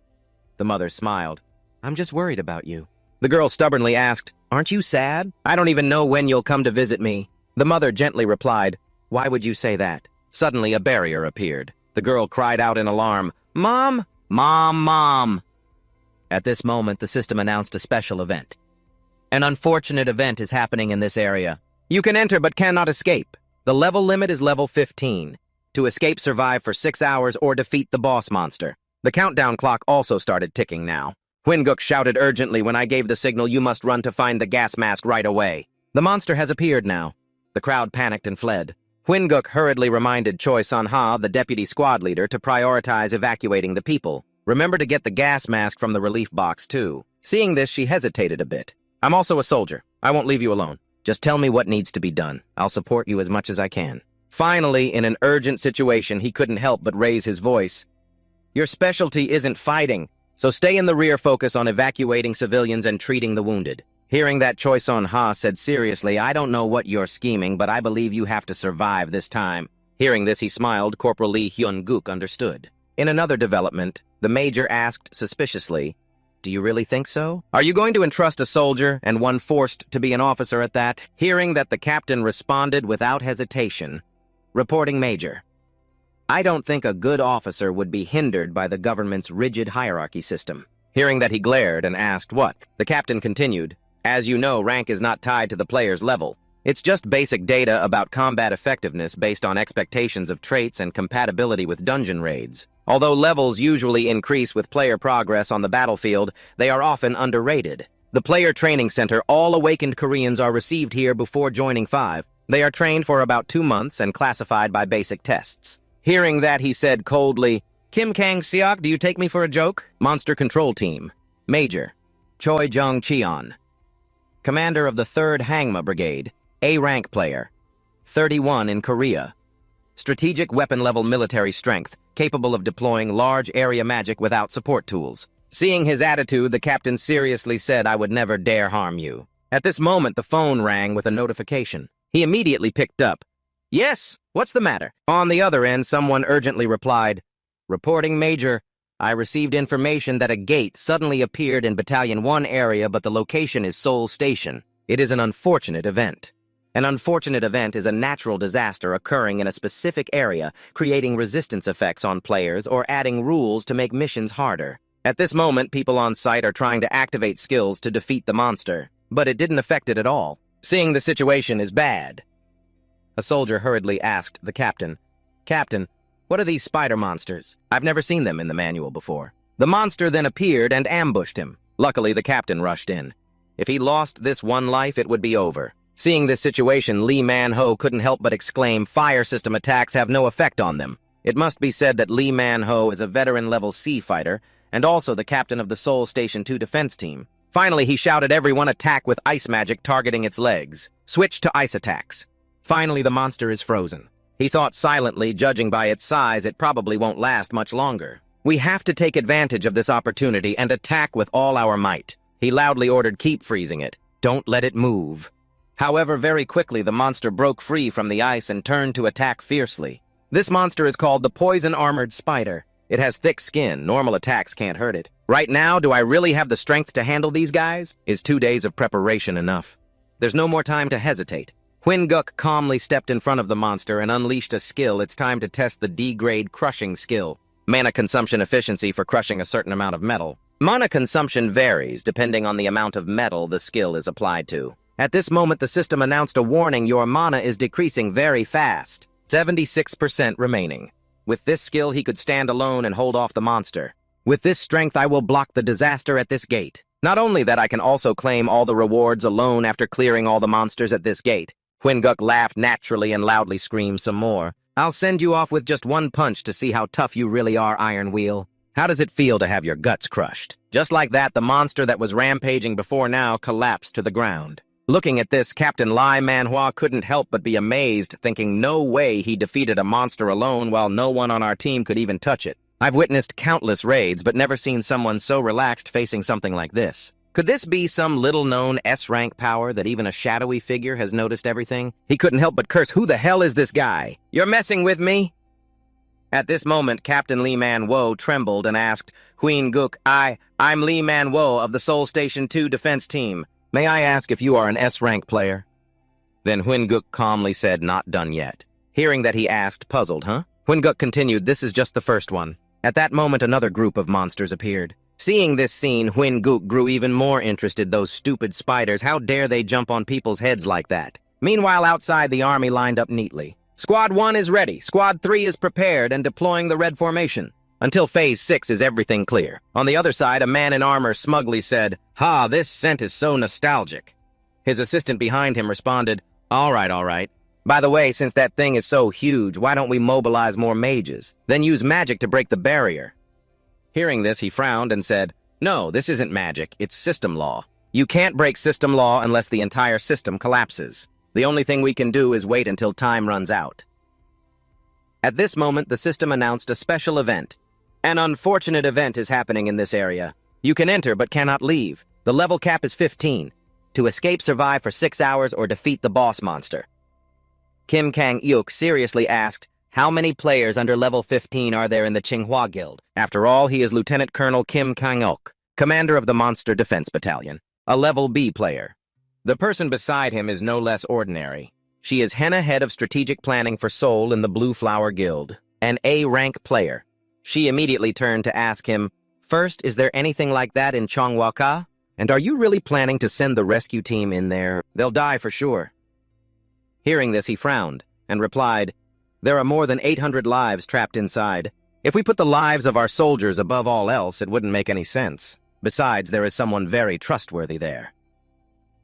The mother smiled. I'm just worried about you. The girl stubbornly asked, Aren't you sad? I don't even know when you'll come to visit me. The mother gently replied, Why would you say that? Suddenly a barrier appeared. The girl cried out in alarm, Mom! Mom! Mom! At this moment, the system announced a special event. An unfortunate event is happening in this area. You can enter but cannot escape. The level limit is level 15. To escape, survive for 6 hours or defeat the boss monster. The countdown clock also started ticking now. Huynh-guk shouted urgently when I gave the signal you must run to find the gas mask right away. The monster has appeared now. The crowd panicked and fled. Huynh-guk hurriedly reminded Choi Sun-ha, the deputy squad leader, to prioritize evacuating the people. Remember to get the gas mask from the relief box, too. Seeing this, she hesitated a bit. I'm also a soldier. I won't leave you alone. Just tell me what needs to be done. I'll support you as much as I can. Finally, in an urgent situation, he couldn't help but raise his voice. Your specialty isn't fighting, so stay in the rear, focus on evacuating civilians and treating the wounded. Hearing that, Choi Sun-ha said seriously, I don't know what you're scheming, but I believe you have to survive this time. Hearing this, he smiled. Corporal Lee Hyun-guk understood. In another development, the major asked suspiciously, Do you really think so? Are you going to entrust a soldier, and one forced to be an officer at that? Hearing that, the captain responded without hesitation. Reporting Major. I don't think a good officer would be hindered by the government's rigid hierarchy system. Hearing that, he glared and asked what? The captain continued, As you know, rank is not tied to the player's level. It's just basic data about combat effectiveness based on expectations of traits and compatibility with dungeon raids. Although levels usually increase with player progress on the battlefield, they are often underrated. The Player Training Center, all awakened Koreans are received here before joining 5. They are trained for about 2 months and classified by basic tests. Hearing that, he said coldly, Kim Kang-seok, do you take me for a joke? Monster Control Team. Major. Choi Jung-cheon. Commander of the 3rd Hangma Brigade. A-rank player. 31 in Korea. strategic weapon-level military strength, capable of deploying large area magic without support tools. Seeing his attitude, the captain seriously said, "I would never dare harm you." At this moment, the phone rang with a notification. He immediately picked up. "Yes, what's the matter?" On the other end, someone urgently replied, "Reporting, Major. I received information that a gate suddenly appeared in Battalion 1 area, but the location is Seoul Station. It is an unfortunate event. An unfortunate event is a natural disaster occurring in a specific area, creating resistance effects on players or adding rules to make missions harder. At this moment, people on site are trying to activate skills to defeat the monster, but it didn't affect it at all. Seeing the situation is bad." A soldier hurriedly asked the captain, "Captain, what are these spider monsters? I've never seen them in the manual before." The monster then appeared and ambushed him. Luckily, the captain rushed in. If he lost this one life, it would be over. Seeing this situation, Lee Man-ho couldn't help but exclaim, "Fire system attacks have no effect on them." It must be said that Lee Man-ho is a veteran-level C fighter, and also the captain of the Seoul Station 2 defense team. Finally, he shouted, "Everyone attack with ice magic targeting its legs. Switch to ice attacks." Finally, the monster is frozen. He thought silently, judging by its size, it probably won't last much longer. "We have to take advantage of this opportunity and attack with all our might." He loudly ordered, "Keep freezing it. Don't let it move." However, very quickly, the monster broke free from the ice and turned to attack fiercely. This monster is called the Poison-Armored Spider. It has thick skin. Normal attacks can't hurt it. Right now, do I really have the strength to handle these guys? Is 2 days of preparation enough? There's no more time to hesitate. Huynh-guk calmly stepped in front of the monster and unleashed a skill. It's time to test the D-grade crushing skill. Mana consumption efficiency for crushing a certain amount of metal. Mana consumption varies depending on the amount of metal the skill is applied to. At this moment, the system announced a warning: your mana is decreasing very fast. 76% remaining. With this skill, he could stand alone and hold off the monster. With this strength, I will block the disaster at this gate. Not only that, I can also claim all the rewards alone after clearing all the monsters at this gate. Huynh-guk laughed naturally and loudly screamed some more. "I'll send you off with just one punch to see how tough you really are, Iron Wheel. How does it feel to have your guts crushed?" Just like that, the monster that was rampaging before now collapsed to the ground. Looking at this, Captain Lee Manhwa couldn't help but be amazed, thinking no way he defeated a monster alone while no one on our team could even touch it. I've witnessed countless raids, but never seen someone so relaxed facing something like this. Could this be some little-known S-rank power that even a shadowy figure has noticed everything? He couldn't help but curse, "Who the hell is this guy? You're messing with me?" At this moment, Captain Lee Man-wo trembled and asked, "Huynh-guk, I'm Lee Man-wo of the Seoul Station 2 defense team. May I ask if you are an S-rank player?" Then Huynh-guk calmly said, "Not done yet." Hearing that, he asked, puzzled, "Huh?" Huynh-guk continued, "This is just the first one." At that moment, another group of monsters appeared. Seeing this scene, Huynh-guk grew even more interested. Those stupid spiders, how dare they jump on people's heads like that? Meanwhile, outside, the army lined up neatly. Squad 1 is ready, Squad 3 is prepared and deploying the red formation. Until Phase 6 is everything clear. On the other side, a man in armor smugly said, "Ha, this scent is so nostalgic." His assistant behind him responded, All right. By the way, since that thing is so huge, why don't we mobilize more mages, then use magic to break the barrier?" Hearing this, he frowned and said, "No, this isn't magic, it's system law. You can't break system law unless the entire system collapses. The only thing we can do is wait until time runs out." At this moment, the system announced a special event. An unfortunate event is happening in this area. You can enter but cannot leave. The level cap is 15. To escape, survive for 6 hours, or defeat the boss monster. Kim Kang-yuk seriously asked, "How many players under level 15 are there in the Tsinghua Guild?" After all, he is Lieutenant Colonel Kim Kang-ok, commander of the Monster Defense Battalion, a level B player. The person beside him is no less ordinary. She is Henna, head of strategic planning for Seoul in the Blue Flower Guild, an A-rank player. She immediately turned to ask him, "First, is there anything like that in Cheongwaka? And are you really planning to send the rescue team in there? They'll die for sure." Hearing this, he frowned and replied, "There are more than 800 lives trapped inside. If we put the lives of our soldiers above all else, it wouldn't make any sense. Besides, there is someone very trustworthy there."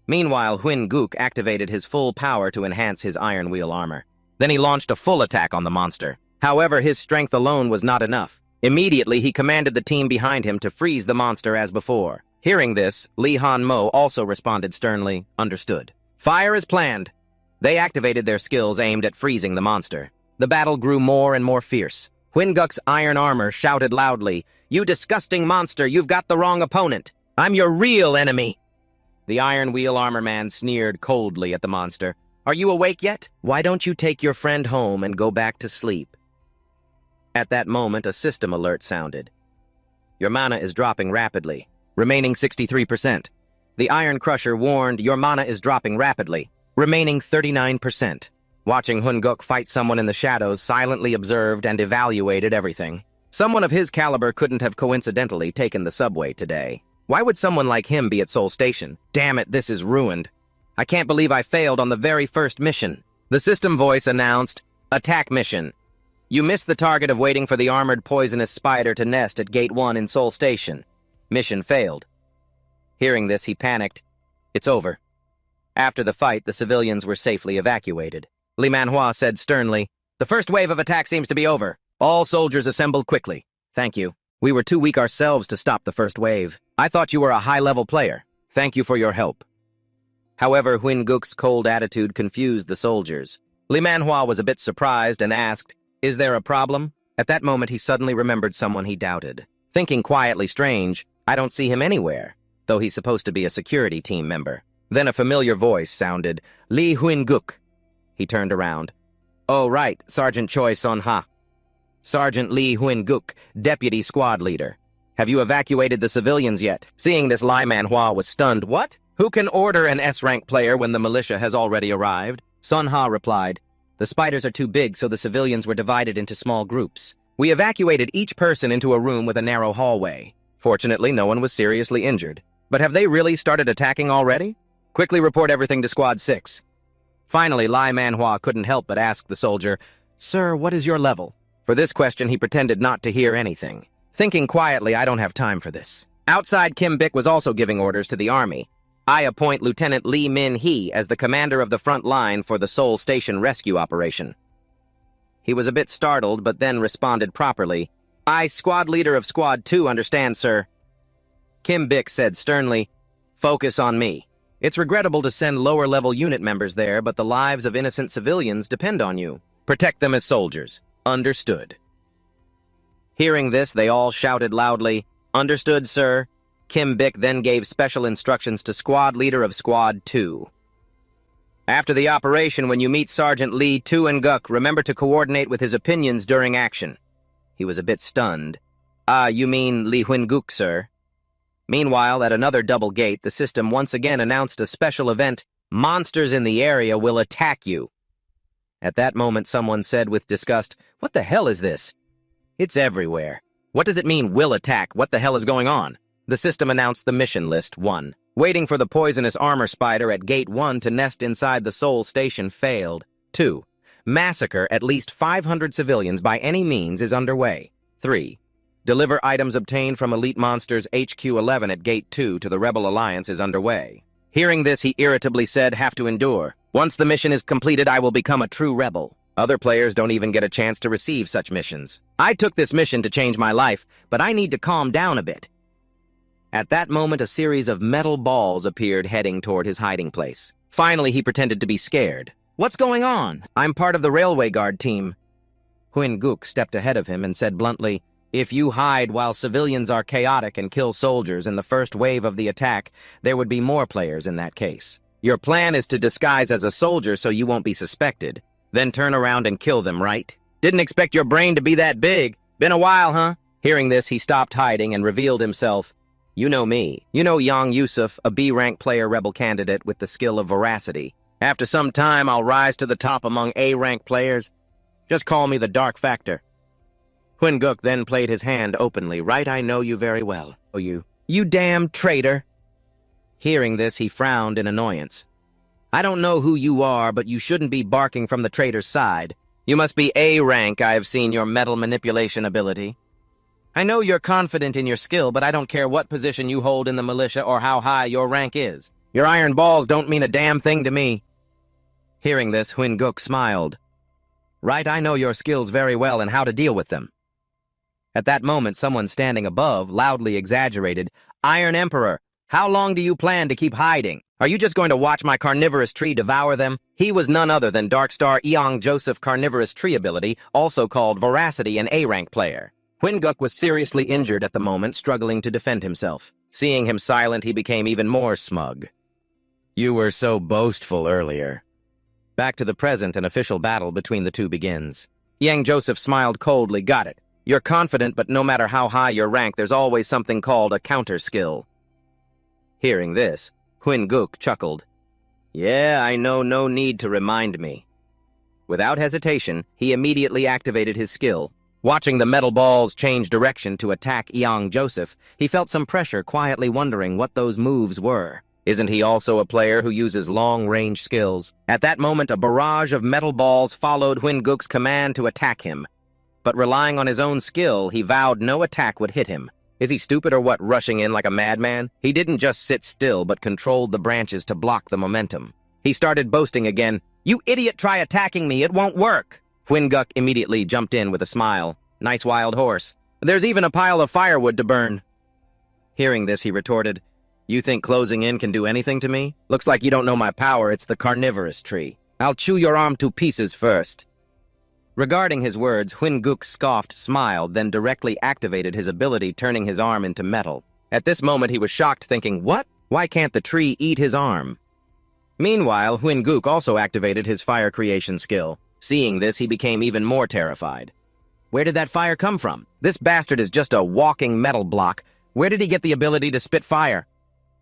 Meanwhile, Huynh-guk activated his full power to enhance his Iron Wheel armor. Then he launched a full attack on the monster. However, his strength alone was not enough. Immediately, he commanded the team behind him to freeze the monster as before. Hearing this, Lee Han-mo also responded sternly, "Understood. Fire is planned." They activated their skills aimed at freezing the monster. The battle grew more and more fierce. Huinguk's iron armor shouted loudly, "You disgusting monster, you've got the wrong opponent. I'm your real enemy." The Iron Wheel Armor Man sneered coldly at the monster. "Are you awake yet? Why don't you take your friend home and go back to sleep?" At that moment, a system alert sounded. "Your mana is dropping rapidly, remaining 63%. The Iron Crusher warned, "Your mana is dropping rapidly, remaining 39%. Watching Huinguk fight someone in the shadows silently observed and evaluated everything. Someone of his caliber couldn't have coincidentally taken the subway today. Why would someone like him be at Seoul Station? Damn it, this is ruined. I can't believe I failed on the very first mission." The system voice announced, "Attack mission. You missed the target of waiting for the armored poisonous spider to nest at Gate 1 in Seoul Station. Mission failed." Hearing this, he panicked. It's over. After the fight, the civilians were safely evacuated. Li Manhwa said sternly, "The first wave of attack seems to be over. All soldiers assembled quickly. Thank you. We were too weak ourselves to stop the first wave. I thought you were a high-level player. Thank you for your help." However, Huinguk's cold attitude confused the soldiers. Li Manhwa was a bit surprised and asked, "Is there a problem?" At that moment, he suddenly remembered someone he doubted. Thinking quietly strange, "I don't see him anywhere," though he's supposed to be a security team member. Then a familiar voice sounded, "Li Huinguk." He turned around. "Oh, right, Sergeant Choi Son-ha. Sergeant Li Huinguk, deputy squad leader. Have you evacuated the civilians yet?" Seeing this, Li Manhwa was stunned. "What? Who can order an S-rank player when the militia has already arrived?" Son-ha replied, "The spiders are too big, so the civilians were divided into small groups. We evacuated each person into a room with a narrow hallway. Fortunately, no one was seriously injured. But have they really started attacking already? Quickly report everything to Squad 6. Finally, Li Manhwa couldn't help but ask the soldier, "Sir, what is your level?" For this question, he pretended not to hear anything. Thinking quietly, "I don't have time for this." Outside, Kim Bik was also giving orders to the army. "I appoint Lieutenant Lee Min-hee as the commander of the front line for the Seoul Station rescue operation." He was a bit startled, but then responded properly. "I, squad leader of Squad 2, understand, sir." Kim Bik said sternly, "Focus on me. It's regrettable to send lower-level unit members there, but the lives of innocent civilians depend on you. Protect them as soldiers. Understood." Hearing this, they all shouted loudly, "Understood, sir." Kim Bik then gave special instructions to squad leader of Squad 2. "After the operation, when you meet Sergeant Lee Huinguk, remember to coordinate with his opinions during action." He was a bit stunned. "Ah, you mean Li Huinguk, sir?" Meanwhile, at another double gate, the system once again announced a special event. "Monsters in the area will attack you." At that moment, someone said with disgust, "What the hell is this? It's everywhere. What does it mean, will attack? What the hell is going on?" The system announced the mission list. 1. Waiting for the poisonous armor spider at Gate 1 to nest inside the Seoul Station failed. 2. Massacre at least 500 civilians by any means is underway. 3. Deliver items obtained from Elite Monsters HQ-11 at Gate 2 to the Rebel Alliance is underway. Hearing this, he irritably said, "Have to endure. Once the mission is completed, I will become a true rebel. Other players don't even get a chance to receive such missions. I took this mission to change my life, but I need to calm down a bit." At that moment, a series of metal balls appeared heading toward his hiding place. Finally, he pretended to be scared. "What's going on? I'm part of the railway guard team." Huinguk stepped ahead of him and said bluntly, "If you hide while civilians are chaotic and kill soldiers in the first wave of the attack, there would be more players in that case. Your plan is to disguise as a soldier so you won't be suspected, then turn around and kill them, right? Didn't expect your brain to be that big. Been a while, huh?" Hearing this, he stopped hiding and revealed himself. "You know me. You know Yang Yusuf, a B-rank player rebel candidate with the skill of veracity. After some time, I'll rise to the top among A-rank players. Just call me the Dark Factor." Huinguk then played his hand openly. "Right, I know you very well. Oh, you damn traitor." Hearing this, he frowned in annoyance. "I don't know who you are, but you shouldn't be barking from the traitor's side. You must be A-rank. I have seen your metal manipulation ability. I know you're confident in your skill, but I don't care what position you hold in the militia or how high your rank is. Your iron balls don't mean a damn thing to me." Hearing this, Huinguk smiled. "Right, I know your skills very well and how to deal with them." At that moment, someone standing above loudly exaggerated, "Iron Emperor, how long do you plan to keep hiding? Are you just going to watch my carnivorous tree devour them? He was none other than Darkstar Eong Joseph carnivorous tree ability, also called Voracity, an A-rank player. Huynguk was seriously injured at the moment, struggling to defend himself. Seeing him silent, he became even more smug. You were so boastful earlier. Back to the present, an official battle between the two begins. Yang Joseph smiled coldly. Got it. You're confident, but no matter how high your rank, there's always something called a counter skill. Hearing this, Huynguk chuckled. Yeah, I know, no need to remind me. Without hesitation, he immediately activated his skill. Watching the metal balls change direction to attack Eong Joseph, he felt some pressure, quietly wondering what those moves were. Isn't he also a player who uses long-range skills? At that moment, a barrage of metal balls followed Huynguk's command to attack him. But relying on his own skill, he vowed no attack would hit him. Is he stupid or what, rushing in like a madman? He didn't just sit still, but controlled the branches to block the momentum. He started boasting again. You idiot, try attacking me, it won't work. Huynguk immediately jumped in with a smile. Nice wild horse. There's even a pile of firewood to burn. Hearing this, he retorted, You think closing in can do anything to me? Looks like you don't know my power, it's the carnivorous tree. I'll chew your arm to pieces first. Regarding his words, Huynguk scoffed, smiled, then directly activated his ability, turning his arm into metal. At this moment, he was shocked, thinking, What? Why can't the tree eat his arm? Meanwhile, Huynguk also activated his fire creation skill. Seeing this, he became even more terrified. Where did that fire come from? This bastard is just a walking metal block. Where did he get the ability to spit fire?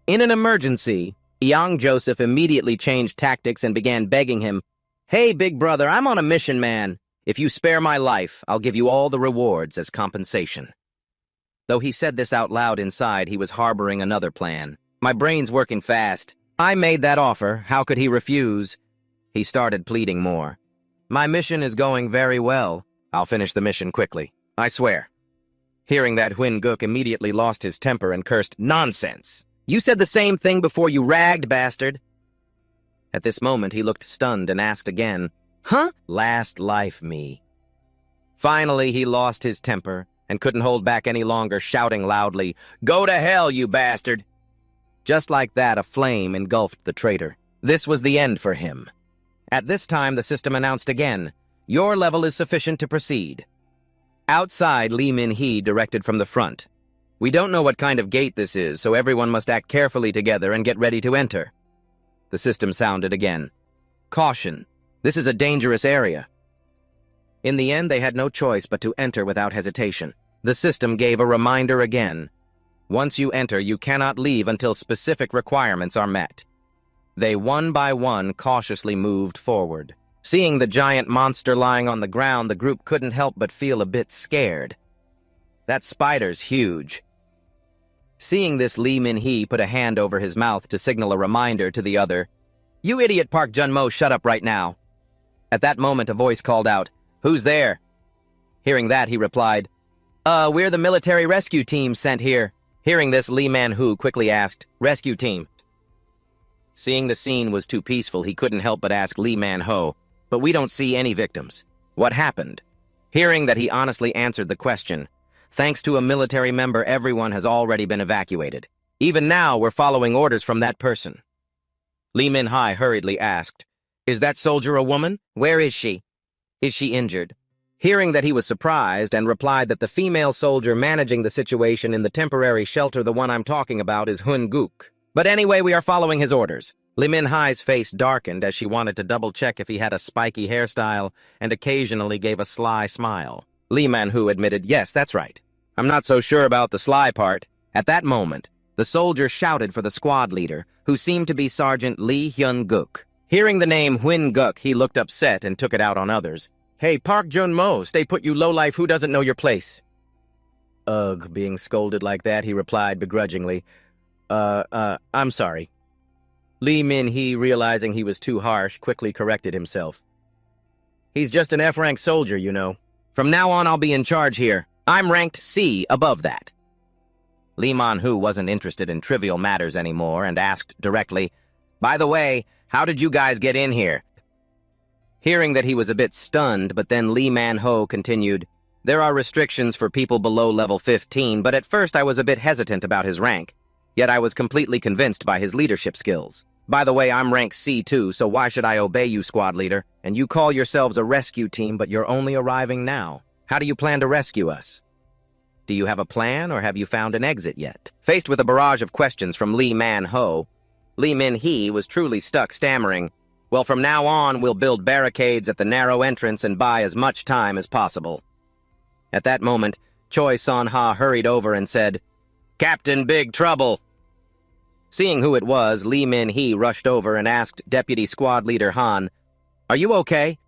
In an emergency, Eong Joseph immediately changed tactics and began begging him, Hey, big brother, I'm on a mission, man. If you spare my life, I'll give you all the rewards as compensation. Though he said this out loud inside, he was harboring another plan. My brain's working fast. I made that offer. How could he refuse? He started pleading more. My mission is going very well. I'll finish the mission quickly. I swear. Hearing that, Huynguk immediately lost his temper and cursed, Nonsense! You said the same thing before, you ragged bastard! At this moment, he looked stunned and asked again, Huh? Last life, me. Finally, he lost his temper and couldn't hold back any longer, shouting loudly, Go to hell, you bastard! Just like that, a flame engulfed the traitor. This was the end for him. At this time, the system announced again, Your level is sufficient to proceed. Outside, Lee Min-hee directed from the front. We don't know what kind of gate this is, so everyone must act carefully together and get ready to enter. The system sounded again. Caution. This is a dangerous area. In the end, they had no choice but to enter without hesitation. The system gave a reminder again. Once you enter, you cannot leave until specific requirements are met. They one by one cautiously moved forward. Seeing the giant monster lying on the ground, the group couldn't help but feel a bit scared. That spider's huge. Seeing this, Lee Min-hee put a hand over his mouth to signal a reminder to the other. You idiot, Park Jun-mo, shut up right now. At that moment, a voice called out, Who's there? Hearing that, he replied, We're the military rescue team sent here. Hearing this, Lee Man-hoo quickly asked, Rescue team. Seeing the scene was too peaceful, he couldn't help but ask Lee Man-ho, But we don't see any victims. What happened? Hearing that he honestly answered the question, Thanks to a military member, everyone has already been evacuated. Even now, we're following orders from that person. Lee Min-hee hurriedly asked, Is that soldier a woman? Where is she? Is she injured? Hearing that, he was surprised and replied that the female soldier managing the situation in the temporary shelter, the one I'm talking about, is Huynguk. But anyway, we are following his orders. Lee Min-hee's face darkened as she wanted to double-check if he had a spiky hairstyle and occasionally gave a sly smile. Lee Man-hoo admitted, Yes, that's right. I'm not so sure about the sly part. At that moment, the soldier shouted for the squad leader, who seemed to be Sergeant Lee Hyun-guk. Hearing the name Huynguk, he looked upset and took it out on others. Hey, Park Jun-mo, stay put, you lowlife, who doesn't know your place? Ugh, being scolded like that, he replied begrudgingly. I'm sorry. Lee Min-hee, realizing he was too harsh, quickly corrected himself. He's just an F-rank soldier, you know. From now on, I'll be in charge here. I'm ranked C above that. Lee Man-hoo wasn't interested in trivial matters anymore and asked directly, By the way, how did you guys get in here? Hearing that, he was a bit stunned, but then Lee Man-ho continued, There are restrictions for people below level 15, but at first I was a bit hesitant about his rank. Yet I was completely convinced by his leadership skills. By the way, I'm rank C too, so why should I obey you, squad leader? And you call yourselves a rescue team, but you're only arriving now. How do you plan to rescue us? Do you have a plan, or have you found an exit yet? Faced with a barrage of questions from Lee Man-ho, Lee Min-hee was truly stuck, stammering, "Well, from now on, we'll build barricades at the narrow entrance and buy as much time as possible." At that moment, Choi Son-ha hurried over and said, "Captain Big Trouble!" Seeing who it was, Lee Min-hee rushed over and asked Deputy Squad Leader Han, "Are you okay?"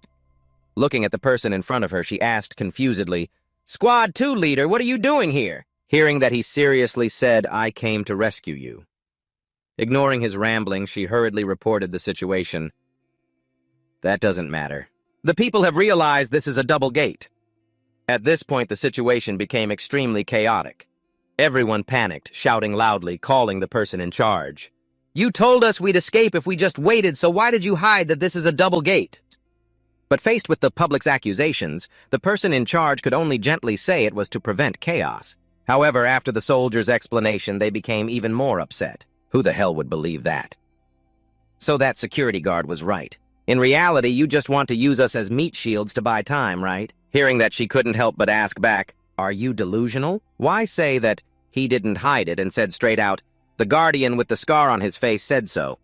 Looking at the person in front of her, she asked confusedly, "Squad 2 Leader, what are you doing here?" Hearing that he seriously said, "I came to rescue you." Ignoring his rambling, she hurriedly reported the situation. "That doesn't matter. The people have realized this is a double gate." At this point, the situation became extremely chaotic. Everyone panicked, shouting loudly, calling the person in charge. "You told us we'd escape if we just waited, so why did you hide that this is a double gate?" But faced with the public's accusations, the person in charge could only gently say it was to prevent chaos. However, after the soldiers' explanation, they became even more upset. Who the hell would believe that? So that security guard was right. In reality, you just want to use us as meat shields to buy time, right? Hearing that, she couldn't help but ask back, "Are you delusional? Why say that he didn't hide it and said straight out, 'The Guardian with the scar on his face said so'?"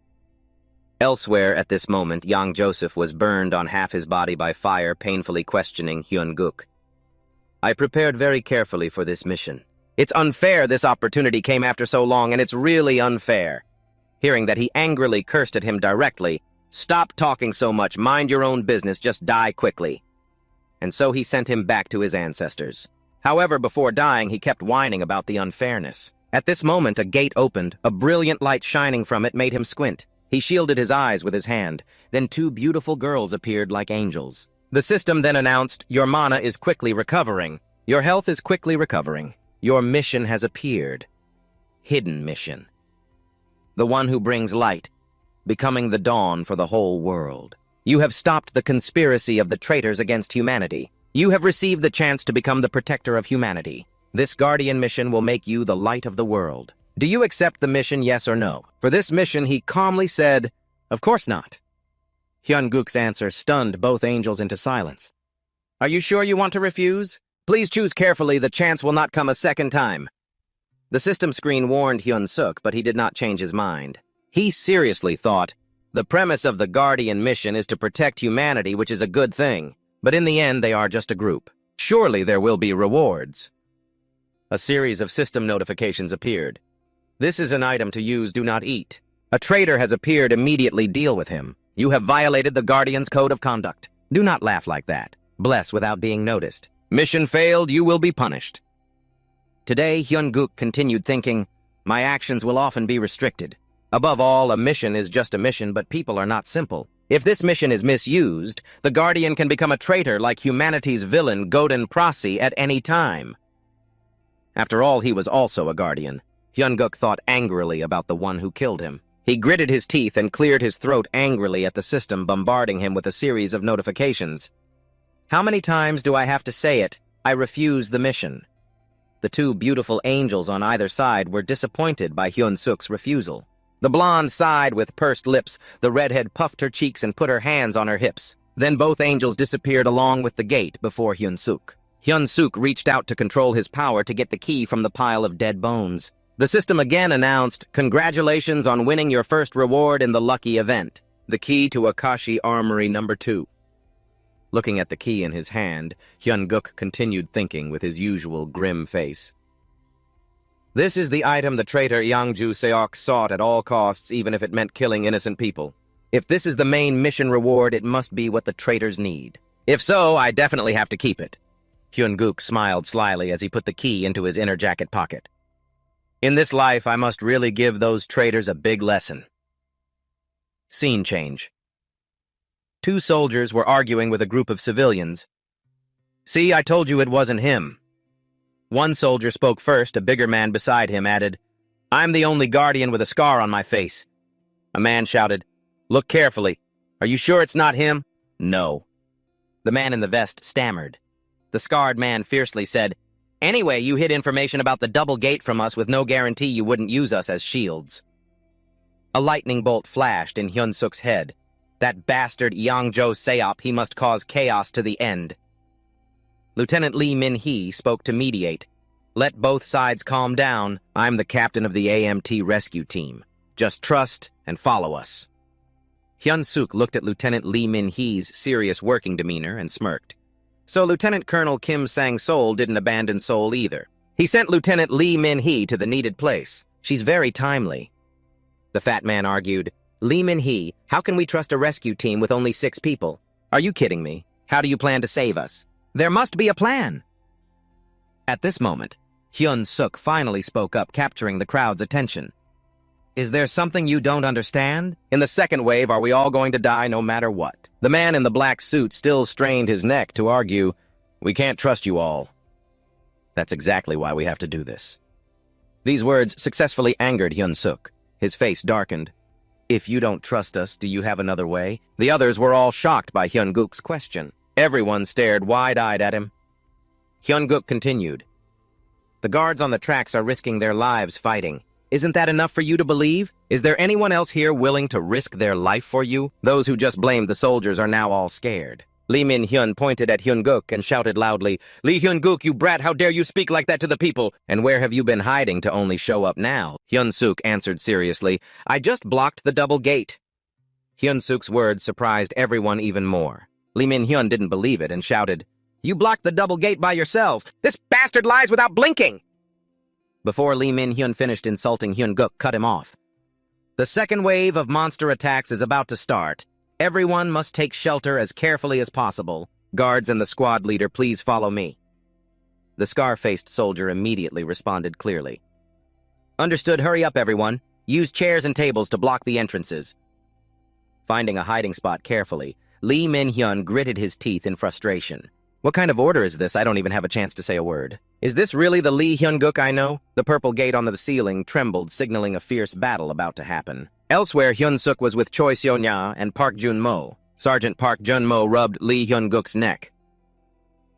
Elsewhere at this moment, Yang Joseph was burned on half his body by fire, painfully questioning Hyun-guk. "I prepared very carefully for this mission. It's unfair this opportunity came after so long, and it's really unfair." Hearing that, he angrily cursed at him directly, "Stop talking so much, mind your own business, just die quickly." And so he sent him back to his ancestors. However, before dying, he kept whining about the unfairness. At this moment, a gate opened. A brilliant light shining from it made him squint. He shielded his eyes with his hand. Then 2 beautiful girls appeared like angels. The system then announced, "Your mana is quickly recovering. Your health is quickly recovering. Your mission has appeared. Hidden mission. The one who brings light, becoming the dawn for the whole world. You have stopped the conspiracy of the traitors against humanity. You have received the chance to become the protector of humanity. This Guardian mission will make you the light of the world. Do you accept the mission, yes or no?" For this mission, he calmly said, "Of course not." Hyun-guk's answer stunned both angels into silence. "Are you sure you want to refuse? Please choose carefully, the chance will not come a second time." The system screen warned Hyun-suk, but he did not change his mind. He seriously thought, the premise of the Guardian mission is to protect humanity, which is a good thing. But in the end, they are just a group. Surely there will be rewards. A series of system notifications appeared. "This is an item to use, do not eat. A traitor has appeared, immediately deal with him. You have violated the Guardian's code of conduct. Do not laugh like that. Bless without being noticed. Mission failed, you will be punished." Today, Hyun-guk continued thinking, "My actions will often be restricted. Above all, a mission is just a mission, but people are not simple. If this mission is misused, the Guardian can become a traitor like humanity's villain, Godin Prasi, at any time." After all, he was also a Guardian. Hyun-guk thought angrily about the one who killed him. He gritted his teeth and cleared his throat angrily at the system bombarding him with a series of notifications. "How many times do I have to say it? I refuse the mission." The 2 beautiful angels on either side were disappointed by Hyun-suk's refusal. The blonde sighed with pursed lips, the redhead puffed her cheeks and put her hands on her hips. Then both angels disappeared along with the gate before Hyun-suk. Hyun-suk reached out to control his power to get the key from the pile of dead bones. The system again announced, "Congratulations on winning your first reward in the lucky event. The key to Akashi Armory number 2. Looking at the key in his hand, Hyun-guk continued thinking with his usual grim face. "This is the item the traitor Yang Ju-seok sought at all costs, even if it meant killing innocent people. If this is the main mission reward, it must be what the traitors need. If so, I definitely have to keep it." Hyun-guk smiled slyly as he put the key into his inner jacket pocket. "In this life, I must really give those traitors a big lesson." Scene change. 2 soldiers were arguing with a group of civilians. "See, I told you it wasn't him." One soldier spoke first. A bigger man beside him added, "I'm the only Guardian with a scar on my face." A man shouted, "Look carefully. Are you sure it's not him?" "No." The man in the vest stammered. The scarred man fiercely said, "Anyway, you hid information about the double gate from us with no guarantee you wouldn't use us as shields." A lightning bolt flashed in Hyun-suk's head. That bastard Yangjo Seop, he must cause chaos to the end. Lieutenant Lee Min-hee spoke to mediate. Let both sides calm down. I'm the captain of the AMT rescue team. Just trust and follow us. Hyun-suk looked at Lieutenant Lee Min-hee's serious working demeanor and smirked. So Lieutenant Colonel Kim Sang-sol didn't abandon Seoul either. He sent Lieutenant Lee Min-hee to the needed place. She's very timely. The fat man argued, Lee Min-hee, how can we trust a rescue team with only 6 people? Are you kidding me? How do you plan to save us? There must be a plan. At this moment, Hyun-suk finally spoke up, capturing the crowd's attention. Is there something you don't understand? In the second wave, are we all going to die no matter what? The man in the black suit still strained his neck to argue, we can't trust you all. That's exactly why we have to do this. These words successfully angered Hyun-suk. His face darkened. If you don't trust us, do you have another way? The others were all shocked by Hyun-guk's question. Everyone stared wide-eyed at him. Hyun-guk continued. The guards on the tracks are risking their lives fighting. Isn't that enough for you to believe? Is there anyone else here willing to risk their life for you? Those who just blamed the soldiers are now all scared. Lee Min-hyun pointed at Hyun-guk and shouted loudly, Lee Hyun-guk, you brat, how dare you speak like that to the people? And where have you been hiding to only show up now? Hyun-suk answered seriously, I just blocked the double gate. Hyun-suk's words surprised everyone even more. Lee Min-hyun didn't believe it and shouted, You blocked the double gate by yourself! This bastard lies without blinking! Before Lee Min-hyun finished insulting, Hyun-guk cut him off. The second wave of monster attacks is about to start. Everyone must take shelter as carefully as possible. Guards and the squad leader, please follow me. The scar-faced soldier immediately responded clearly. Understood, hurry up everyone. Use chairs and tables to block the entrances. Finding a hiding spot carefully, Lee Min-hyun gritted his teeth in frustration. What kind of order is this? I don't even have a chance to say a word. Is this really the Lee Hyun-guk I know? The purple gate on the ceiling trembled, signaling a fierce battle about to happen. Elsewhere, Hyun-suk was with Choi Seo-nya and Park Jun-mo. Sergeant Park Jun-mo rubbed Lee Hyun-guk's neck.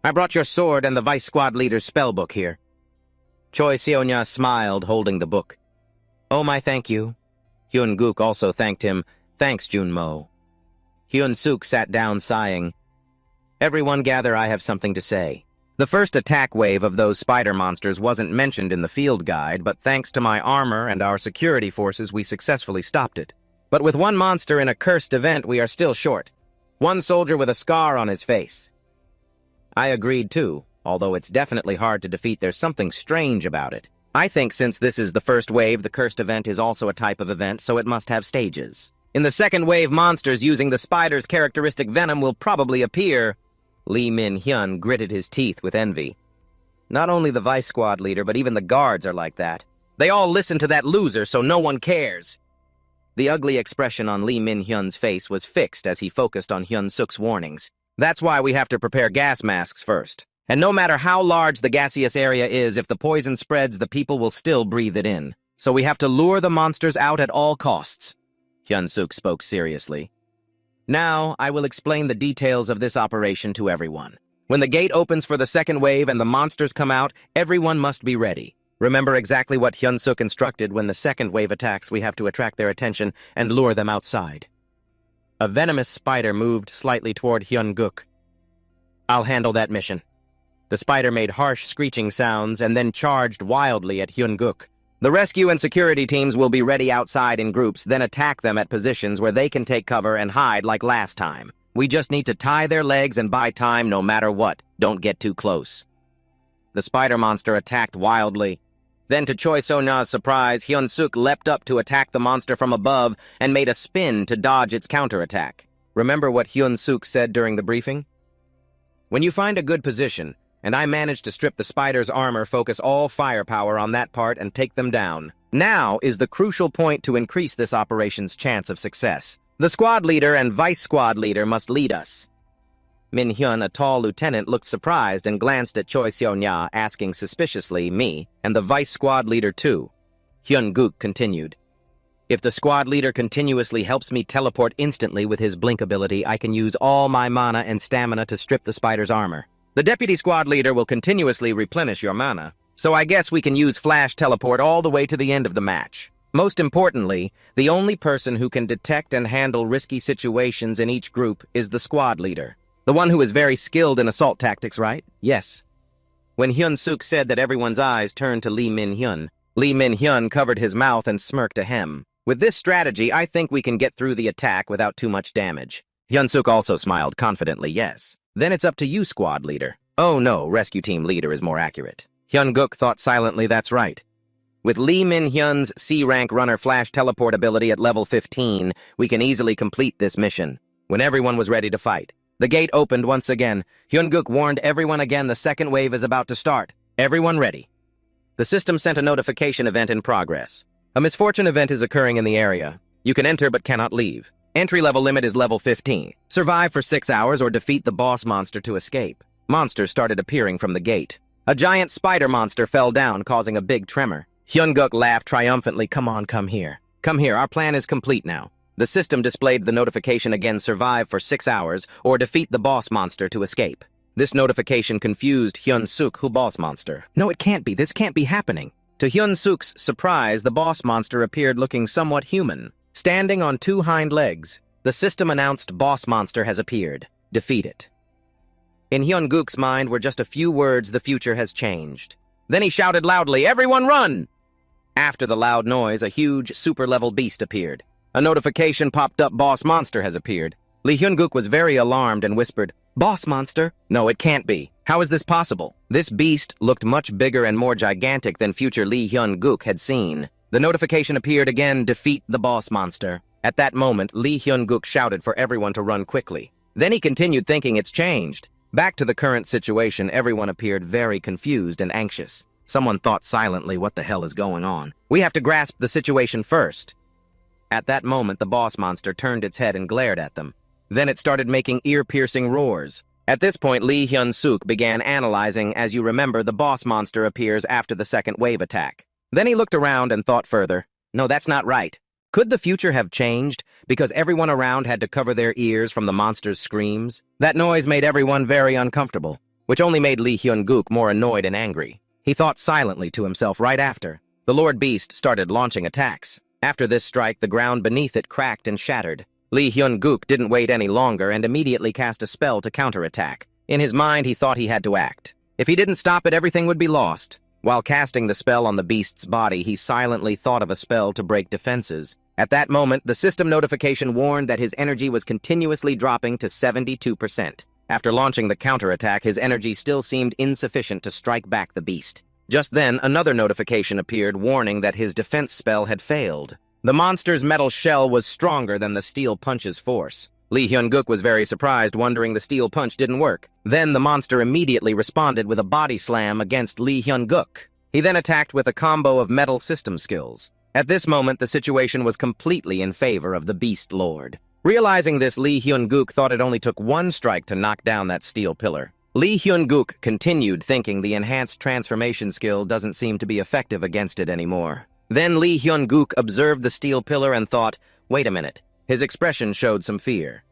I brought your sword and the vice squad leader's spellbook here. Choi Seo-nya smiled, holding the book. Oh my, thank you. Hyun-guk also thanked him. Thanks, Jun-mo. Hyun-suk sat down, sighing. Everyone gather, I have something to say. The first attack wave of those spider monsters wasn't mentioned in the field guide, but thanks to my armor and our security forces, we successfully stopped it. But with one monster in a cursed event, we are still short. One soldier with a scar on his face. I agreed too, although it's definitely hard to defeat, there's something strange about it. I think since this is the first wave, the cursed event is also a type of event, so it must have stages. In the second wave, monsters using the spider's characteristic venom will probably appear. Lee Min-hyun gritted his teeth with envy. Not only the vice squad leader, but even the guards are like that. They all listen to that loser, so no one cares. The ugly expression on Lee Min-hyun's face was fixed as he focused on Hyun-suk's warnings. That's why we have to prepare gas masks first. And no matter how large the gaseous area is, if the poison spreads, the people will still breathe it in. So we have to lure the monsters out at all costs. Hyun-suk spoke seriously. Now, I will explain the details of this operation to everyone. When the gate opens for the second wave and the monsters come out, everyone must be ready. Remember exactly what Hyun-suk instructed. When the second wave attacks, we have to attract their attention and lure them outside. A venomous spider moved slightly toward Hyun-guk. I'll handle that mission. The spider made harsh screeching sounds and then charged wildly at Hyun-guk. The rescue and security teams will be ready outside in groups, then attack them at positions where they can take cover and hide like last time. We just need to tie their legs and buy time no matter what. Don't get too close. The spider monster attacked wildly. Then to Choi So-na's surprise, Hyun-suk leapt up to attack the monster from above and made a spin to dodge its counterattack. Remember what Hyun-suk said during the briefing? When you find a good position, and I managed to strip the spider's armor, focus all firepower on that part and take them down. Now is the crucial point to increase this operation's chance of success. The squad leader and vice squad leader must lead us. Min-hyun, a tall lieutenant, looked surprised and glanced at Choi Seo-nya, asking suspiciously, me, and the vice squad leader too. Hyun-guk continued. If the squad leader continuously helps me teleport instantly with his blink ability, I can use all my mana and stamina to strip the spider's armor. The deputy squad leader will continuously replenish your mana, so I guess we can use flash teleport all the way to the end of the match. Most importantly, the only person who can detect and handle risky situations in each group is the squad leader. The one who is very skilled in assault tactics, right? Yes. When Hyun-suk said that, everyone's eyes turned to Lee Min-hyun. Lee Min-hyun covered his mouth and smirked ahem. With this strategy, I think we can get through the attack without too much damage. Hyun-suk also smiled confidently, yes. Then it's up to you, squad leader. Oh no, rescue team leader is more accurate. Hyun-guk thought silently, that's right. With Lee Min-hyun's C-rank runner flash teleport ability at level 15, we can easily complete this mission. When everyone was ready to fight, the gate opened once again. Hyun-guk warned everyone again the second wave is about to start. Everyone ready. The system sent a notification event in progress. A misfortune event is occurring in the area. You can enter but cannot leave. Entry level limit is level 15. Survive for 6 hours or defeat the boss monster to escape. Monsters started appearing from the gate. A giant spider monster fell down, causing a big tremor. Hyun-guk laughed triumphantly. Come on, come here. Come here, our plan is complete now. The system displayed the notification again, survive for 6 hours or defeat the boss monster to escape. This notification confused Hyun-suk, who boss monster. No, it can't be. This can't be happening. To Hyun-suk's surprise, the boss monster appeared looking somewhat human. Standing on 2 hind legs, the system announced boss monster has appeared. Defeat it. In Hyun-guk's mind were just a few words, the future has changed. Then he shouted loudly, everyone run! After the loud noise, a huge super-level beast appeared. A notification popped up, boss monster has appeared. Lee Hyun-guk was very alarmed and whispered, boss monster? No, it can't be. How is this possible? This beast looked much bigger and more gigantic than future Lee Hyun-guk had seen. The notification appeared again, defeat the boss monster. At that moment, Lee Hyun-guk shouted for everyone to run quickly. Then he continued, thinking it's changed. Back to the current situation, everyone appeared very confused and anxious. Someone thought silently, what the hell is going on? We have to grasp the situation first. At that moment, the boss monster turned its head and glared at them. Then it started making ear-piercing roars. At this point, Lee Hyun-suk began analyzing. As you remember, the boss monster appears after the second wave attack. Then he looked around and thought further. No, that's not right. Could the future have changed because everyone around had to cover their ears from the monster's screams? That noise made everyone very uncomfortable, which only made Lee Hyun-guk more annoyed and angry. He thought silently to himself right after. The Lord Beast started launching attacks. After this strike, the ground beneath it cracked and shattered. Lee Hyun-guk didn't wait any longer and immediately cast a spell to counterattack. In his mind, he thought he had to act. If he didn't stop it, everything would be lost. While casting the spell on the beast's body, he silently thought of a spell to break defenses. At that moment, the system notification warned that his energy was continuously dropping to 72%. After launching the counterattack, his energy still seemed insufficient to strike back the beast. Just then, another notification appeared warning that his defense spell had failed. The monster's metal shell was stronger than the steel punch's force. Lee Hyun-guk was very surprised, wondering the steel punch didn't work. Then the monster immediately responded with a body slam against Lee Hyun-guk. He then attacked with a combo of metal system skills. At this moment, the situation was completely in favor of the Beast Lord. Realizing this, Lee Hyun-guk thought it only took one strike to knock down that steel pillar. Lee Hyun-guk continued, thinking the enhanced transformation skill doesn't seem to be effective against it anymore. Then Lee Hyun-guk observed the steel pillar and thought, wait a minute. His expression showed some fear.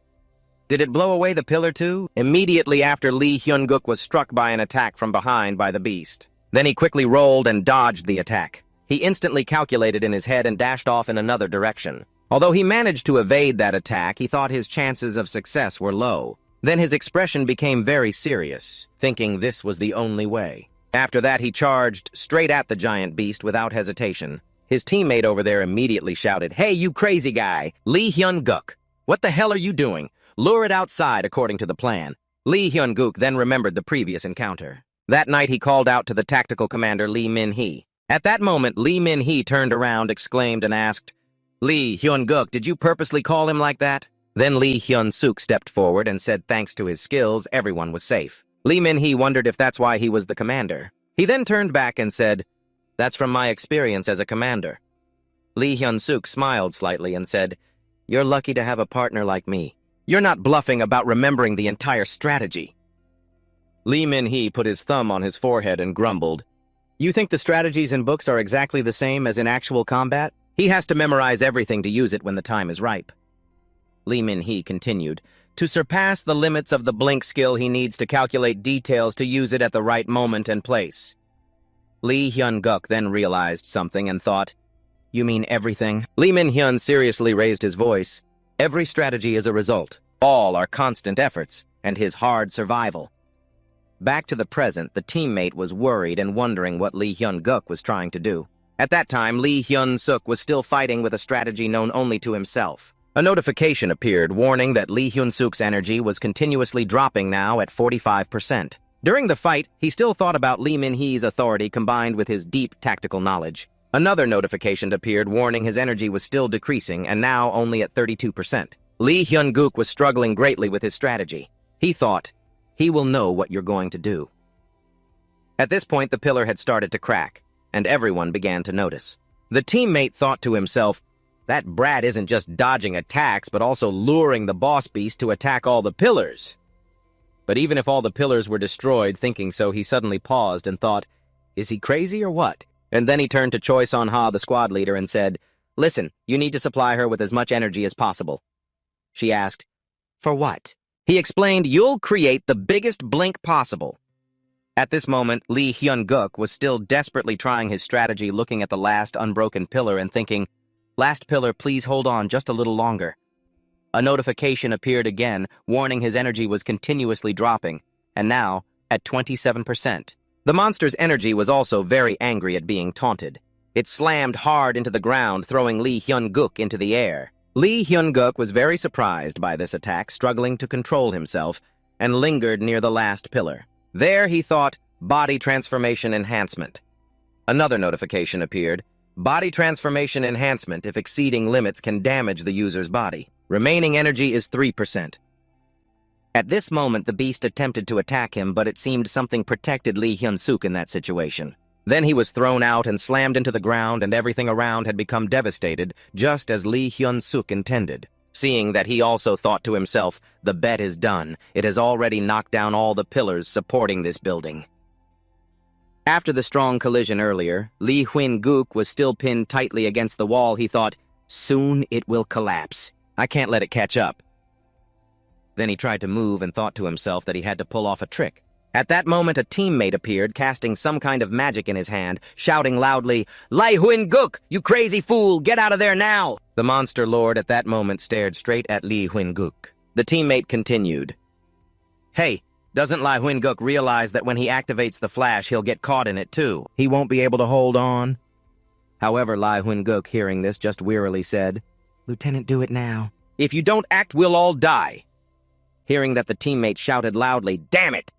Did it blow away the pillar too? Immediately after, Lee Hyun-guk was struck by an attack from behind by the beast. Then he quickly rolled and dodged the attack. He instantly calculated in his head and dashed off in another direction. Although he managed to evade that attack, he thought his chances of success were low. Then his expression became very serious, thinking this was the only way. After that, he charged straight at the giant beast without hesitation. His teammate over there immediately shouted, "Hey, you crazy guy! Lee Hyun-guk! What the hell are you doing? Lure it outside according to the plan." Lee Hyun-guk then remembered the previous encounter. That night, he called out to the tactical commander Lee Min-hee. At that moment, Lee Min-hee turned around, exclaimed, and asked, "Lee Hyun-guk, did you purposely call him like that?" Then Lee Hyun-suk stepped forward and said thanks to his skills, everyone was safe. Lee Min-hee wondered if that's why he was the commander. He then turned back and said, "That's from my experience as a commander." Lee Hyun-suk smiled slightly and said, "You're lucky to have a partner like me. You're not bluffing about remembering the entire strategy." Lee Min-hee put his thumb on his forehead and grumbled, "You think the strategies in books are exactly the same as in actual combat? He has to memorize everything to use it when the time is ripe." Lee Min-hee continued, "To surpass the limits of the blink skill, he needs to calculate details to use it at the right moment and place." Lee Hyun-guk then realized something and thought, You mean everything? Lee Min-hyun seriously raised his voice. Every strategy is a result. All are constant efforts, and his hard survival. Back to the present, the teammate was worried and wondering what Lee Hyun-guk was trying to do. At that time, Lee Hyun-suk was still fighting with a strategy known only to himself. A notification appeared warning that Lee Hyun-suk's energy was continuously dropping now at 45%. During the fight, he still thought about Lee Min-hee's authority combined with his deep tactical knowledge. Another notification appeared warning his energy was still decreasing and now only at 32%. Lee Hyun-guk was struggling greatly with his strategy. He thought, he will know what you're going to do. At this point, the pillar had started to crack, and everyone began to notice. The teammate thought to himself, that brat isn't just dodging attacks, but also luring the boss beast to attack all the pillars. But even if all the pillars were destroyed, thinking so, he suddenly paused and thought, is he crazy or what? And then he turned to Choi Son-ha, the squad leader, and said, listen, you need to supply her with as much energy as possible. She asked, for what? He explained, you'll create the biggest blink possible. At this moment, Lee Hyun-guk was still desperately trying his strategy, looking at the last unbroken pillar and thinking, last pillar, please hold on just a little longer. A notification appeared again, warning his energy was continuously dropping, and now at 27%. The monster's energy was also very angry at being taunted. It slammed hard into the ground, throwing Lee Hyun-guk into the air. Lee Hyun-guk was very surprised by this attack, struggling to control himself, and lingered near the last pillar. There, he thought, body transformation enhancement. Another notification appeared. Body transformation enhancement, if exceeding limits, can damage the user's body. Remaining energy is 3%. At this moment, the beast attempted to attack him, but it seemed something protected Lee Hyun-suk in that situation. Then he was thrown out and slammed into the ground, and everything around had become devastated, just as Lee Hyun-suk intended. Seeing that, he also thought to himself, the bet is done. It has already knocked down all the pillars supporting this building. After the strong collision earlier, Lee Hyun-guk was still pinned tightly against the wall. He thought, soon it will collapse. I can't let it catch up. Then he tried to move and thought to himself that he had to pull off a trick. At that moment, a teammate appeared, casting some kind of magic in his hand, shouting loudly, Lee Hyun-guk, you crazy fool, get out of there now! The monster lord at that moment stared straight at Lee Hyun-guk. The teammate continued, hey, doesn't Lee Hyun-guk realize that when he activates the flash, he'll get caught in it too? He won't be able to hold on? However, Lee Hyun-guk, hearing this, just wearily said, Lieutenant, do it now. If you don't act, we'll all die. Hearing that, the teammate shouted loudly, damn it!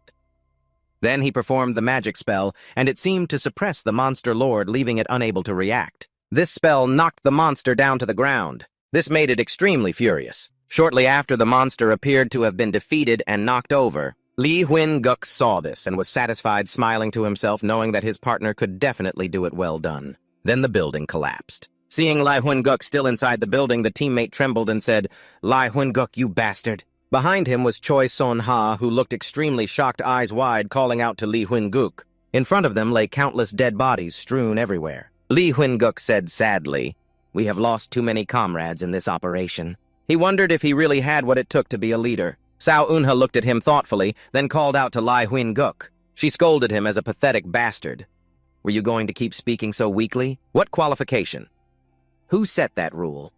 Then he performed the magic spell, and it seemed to suppress the monster lord, leaving it unable to react. This spell knocked the monster down to the ground. This made it extremely furious. Shortly after, the monster appeared to have been defeated and knocked over. Lee Hyun-guk saw this and was satisfied, smiling to himself, knowing that his partner could definitely do it well done. Then the building collapsed. Seeing Lee Hyun-guk still inside the building, the teammate trembled and said, Lee Hyun-guk, you bastard! Behind him was Choi Son-ha, who looked extremely shocked, eyes wide, calling out to Lee Hyun-guk. In front of them lay countless dead bodies strewn everywhere. Lee Hyun-guk said sadly, we have lost too many comrades in this operation. He wondered if he really had what it took to be a leader. Sao Eun-ha looked at him thoughtfully, then called out to Lee Hyun-guk. She scolded him as a pathetic bastard. Were you going to keep speaking so weakly? What qualification? Who set that rule?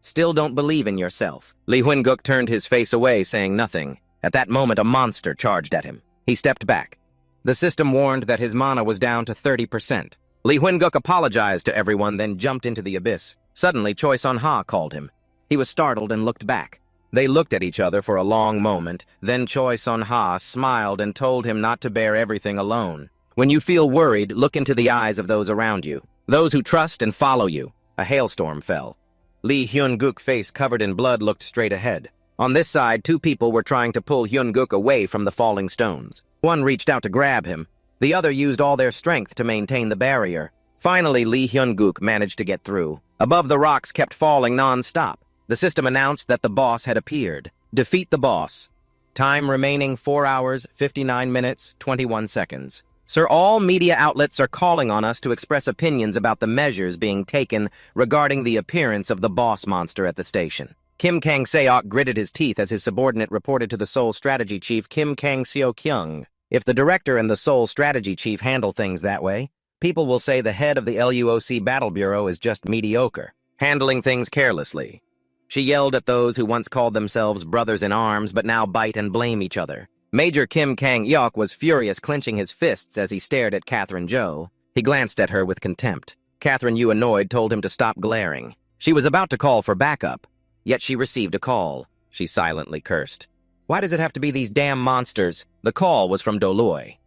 Still don't believe in yourself. Lee Hyun-guk turned his face away, saying nothing. At that moment, a monster charged at him. He stepped back. The system warned that his mana was down to 30%. Lee Hyun-guk apologized to everyone, then jumped into the abyss. Suddenly, Choi Son-ha called him. He was startled and looked back. They looked at each other for a long moment. Then Choi Son-ha smiled and told him not to bear everything alone. When you feel worried, look into the eyes of those around you, those who trust and follow you. A hailstorm fell. Lee Hyun-guk's face covered in blood looked straight ahead. On this side, two people were trying to pull Hyun-guk away from the falling stones. One reached out to grab him. The other used all their strength to maintain the barrier. Finally, Lee Hyun-guk managed to get through. Above, the rocks kept falling non-stop. The system announced that the boss had appeared. Defeat the boss. Time remaining 4 hours, 59 minutes, 21 seconds. Sir, all media outlets are calling on us to express opinions about the measures being taken regarding the appearance of the boss monster at the station. Kim Kang-seok gritted his teeth as his subordinate reported to the Seoul Strategy Chief Kim Kang-seo-kyung. If the director and the Seoul Strategy Chief handle things that way, people will say the head of the LUOC Battle Bureau is just mediocre, handling things carelessly. She yelled at those who once called themselves brothers in arms but now bite and blame each other. Major Kim Kang-yeok was furious, clenching his fists as he stared at Catherine Jo. He glanced at her with contempt. Catherine Yu, annoyed, told him to stop glaring. She was about to call for backup, yet she received a call. She silently cursed. Why does it have to be these damn monsters? The call was from Doloy.